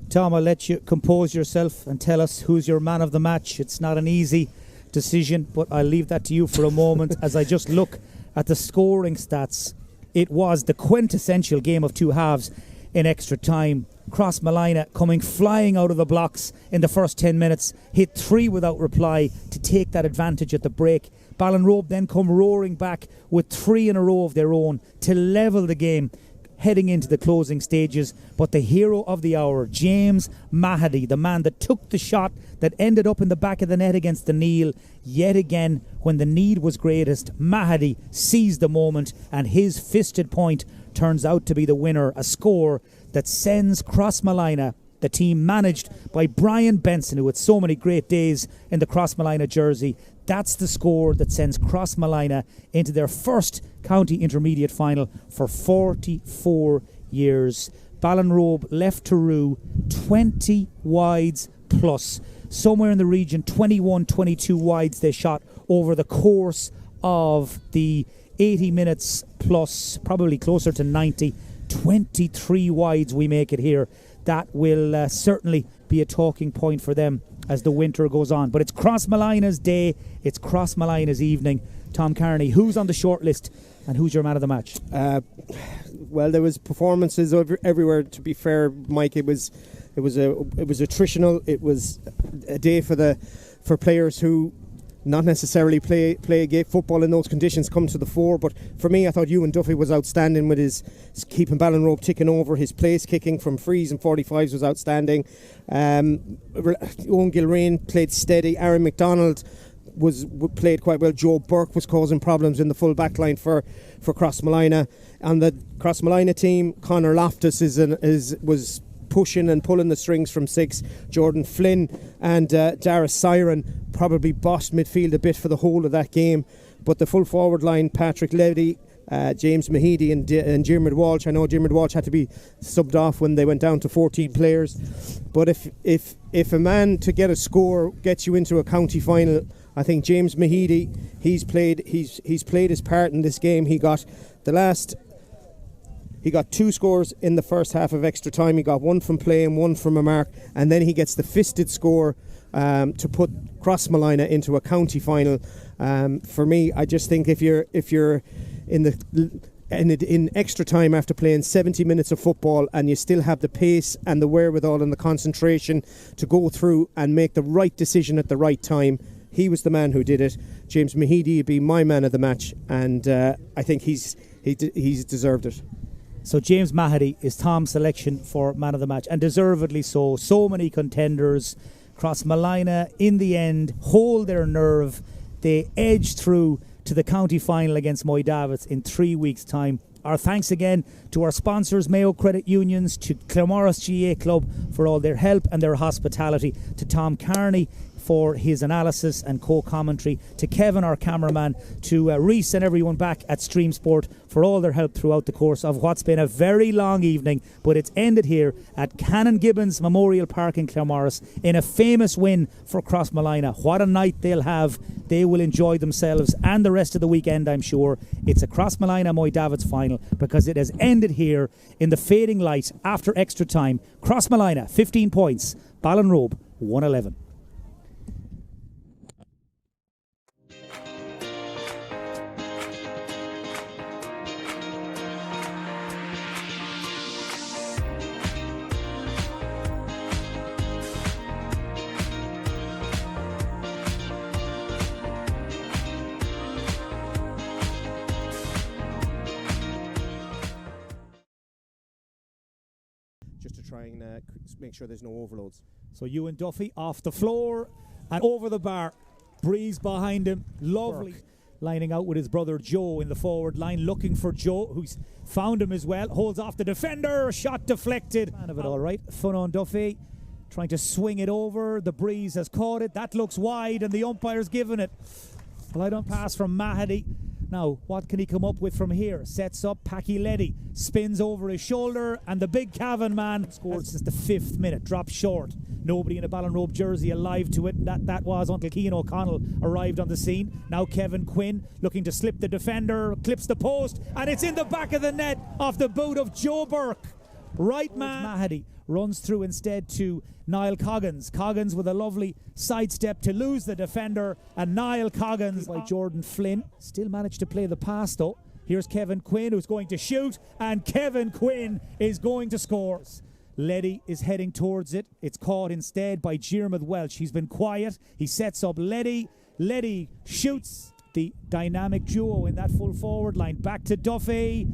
Speaker 1: Tom, I'll let you compose yourself and tell us who's your man of the match. It's not an easy decision, but I'll leave that to you for a moment as I just look at the scoring stats. It was the quintessential game of two halves in extra time. Crossmolina coming flying out of the blocks in the first 10 minutes, hit 3 without reply to take that advantage at the break. Ballinrobe then come roaring back with 3 in a row of their own to level the game heading into the closing stages. But the hero of the hour, James Mahady, the man that took the shot that ended up in the back of the net against the Neil, yet again when the need was greatest, Mahady seized the moment and his fisted point turns out to be the winner, a score that sends Crossmolina the team managed by Brian Benson, who had so many great days in the Crossmolina jersey. That's the score that sends Crossmolina into their first county intermediate final for 44 years. Ballinrobe left to rue 20 wides plus. Somewhere in the region, 21, 22 wides they shot over the course of the 80 minutes plus, probably closer to 90. 23 wides we make it here. That will certainly be a talking point for them as the winter goes on. But it's Crossmolina's day, it's Crossmolina's evening. Tom Kearney, who's on the short list and who's your man of the match?
Speaker 2: Well, there was performances everywhere. To be fair, Mike, it was attritional. It was a day for players who not necessarily play football in those conditions come to the fore. But for me, I thought Ewan Duffy was outstanding with his keeping Ballinrobe ticking over. His place kicking from frees and 45s was outstanding. Owen Gilrain played steady. Aaron McDonald played quite well. Joe Burke was causing problems in the full back line for Crossmolina. And the Crossmolina team, Conor Loftus was pushing and pulling the strings from 6. Jordan Flynn and Darius Siren probably bossed midfield a bit for the whole of that game. But the full forward line, Patrick Levy, James Mahidi and Diarmuid Walsh. I know Diarmuid Walsh had to be subbed off when they went down to 14 players. But if a man to get a score gets you into a county final, I think James Mahidi, he's played his part in this game. He got 2 scores in the first half of extra time. He got 1 from play and 1 from a mark, and then he gets the fisted score to put Crossmolina into a county final. For me, I just think if you're in extra time after playing 70 minutes of football and you still have the pace and the wherewithal and the concentration to go through and make the right decision at the right time, he was the man who did it. James Mahidi would be my man of the match, and I think he's deserved it.
Speaker 1: So James Mahidi is Tom's selection for man of the match, and deservedly so. So many contenders. Crossmolina, in the end, hold their nerve. They edge through to the county final against Moydavits in 3 weeks' time. Our thanks again to our sponsors, Mayo Credit Unions, to Claremorris GA Club for all their help and their hospitality, to Tom Kearney for his analysis and co-commentary, to Kevin, our cameraman, to Reese and everyone back at Stream Sport for all their help throughout the course of what's been a very long evening, but it's ended here at Canon Gibbons Memorial Park in Claremorris in a famous win for Crossmolina. What a night they'll have. They will enjoy themselves and the rest of the weekend, I'm sure. It's a Crossmolina Moydavits final because it has ended here in the fading light after extra time. Crossmolina 15 points, Ballinrobe 111.
Speaker 2: Just to try and make sure there's no overloads.
Speaker 1: So Ewan Duffy off the floor and over the bar. Breeze behind him. Lovely. Burke lining out with his brother Joe in the forward line, looking for Joe, who's found him as well. Holds off the defender. Shot deflected. Man of it all right. Fun on Duffy. Trying to swing it over. The Breeze has caught it. That looks wide and the umpire's given it. Well, I don't pass from Mahidi. Now, what can he come up with from here? Sets up Packy Leddy, spins over his shoulder, and the big Cavan man scored since the 5th minute, dropped short. Nobody in a Ballinrobe jersey alive to it. That was until Cian O'Connell arrived on the scene. Now Kevin Quinn looking to slip the defender, clips the post, and it's in the back of the net off the boot of Joe Burke. Right man Mahidi runs through instead to Niall Coggins. Coggins with a lovely sidestep to lose the defender, and Niall Coggins by Jordan Flynn. Still managed to play the pass though. Here's Kevin Quinn who's going to shoot, and Kevin Quinn is going to score. Leddy is heading towards it. It's caught instead by Diarmuid Welsh. He's been quiet. He sets up Leddy. Leddy shoots. The dynamic duo in that full forward line. Back to Duffy.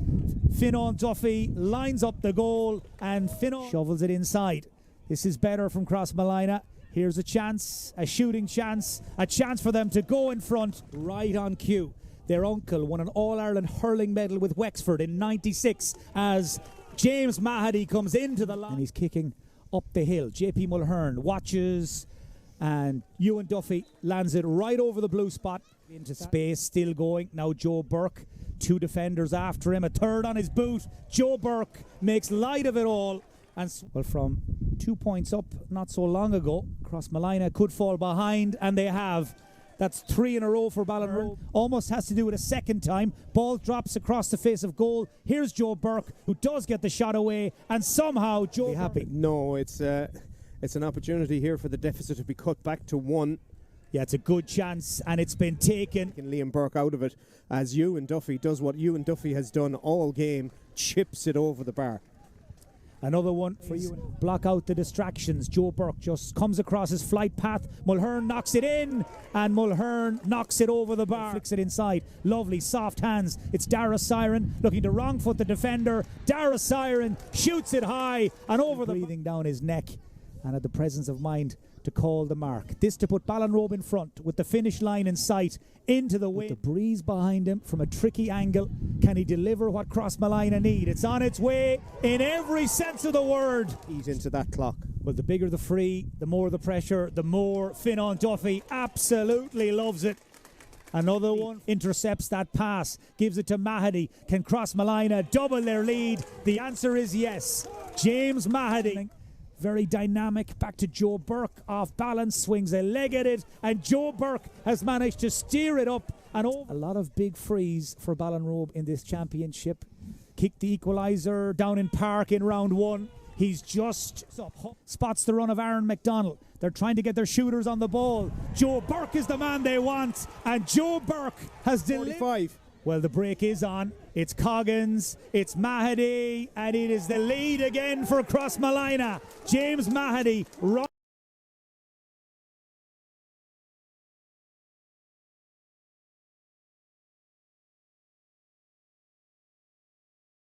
Speaker 1: Finan Duffy lines up the goal, and Finan shovels it inside. This is better from Crossmolina. Here's a chance, a shooting chance, a chance for them to go in front right on cue. Their uncle won an All-Ireland hurling medal with Wexford in '96 as James Mahidi comes into the line. And he's kicking up the hill. JP Mulhern watches, and Ewan Duffy lands it right over the blue spot. Into space, still going. Now Joe Burke, 2 defenders after him, a third on his boot. Joe Burke makes light of it all. And well, from 2 points up not so long ago, Crossmolina could fall behind, and they have. That's 3 in a row for Ballinrobe. Almost has to do it a second time. Ball drops across the face of goal. Here's Joe Burke, who does get the shot away, and somehow Joe be happy.
Speaker 2: No, it's an opportunity here for the deficit to be cut back to 1.
Speaker 1: Yeah, it's a good chance, and it's been taken.
Speaker 2: Liam Burke out of it as Ewan Duffy does what Ewan Duffy has done all game, chips it over the bar.
Speaker 1: Another one for you. Block out the distractions. Joe Burke just comes across his flight path. Mulhern knocks it in, and Mulhern knocks it over the bar. Flicks it inside. Lovely, soft hands. It's Dara Siren looking to wrong foot the defender. Dara Siren shoots it high and over the breathing down his neck, and had the presence of mind to call the mark. This to put Ballinrobe in front with the finish line in sight, into the wind. With the breeze behind him from a tricky angle. Can he deliver what Crossmolina need? It's on its way in every sense of the word.
Speaker 2: Eat into that clock.
Speaker 1: Well, the bigger the free, the more the pressure, the more Finan Duffy absolutely loves it. Another one intercepts that pass, gives it to Mahady. Can Crossmolina double their lead? The answer is yes. James Mahady. Very dynamic, back to Joe Burke, off balance, swings a leg at it, and Joe Burke has managed to steer it up and over. A lot of big frees for Ballinrobe in this championship. Kicked the equaliser down in Park in round 1. He's just spots the run of Aaron McDonald. They're trying to get their shooters on the ball. Joe Burke is the man they want, and Joe Burke has delivered.
Speaker 2: 45.
Speaker 1: Well, the break is on. It's Coggins, it's Mahady, and it is the lead again for Crossmolina. James Mahady.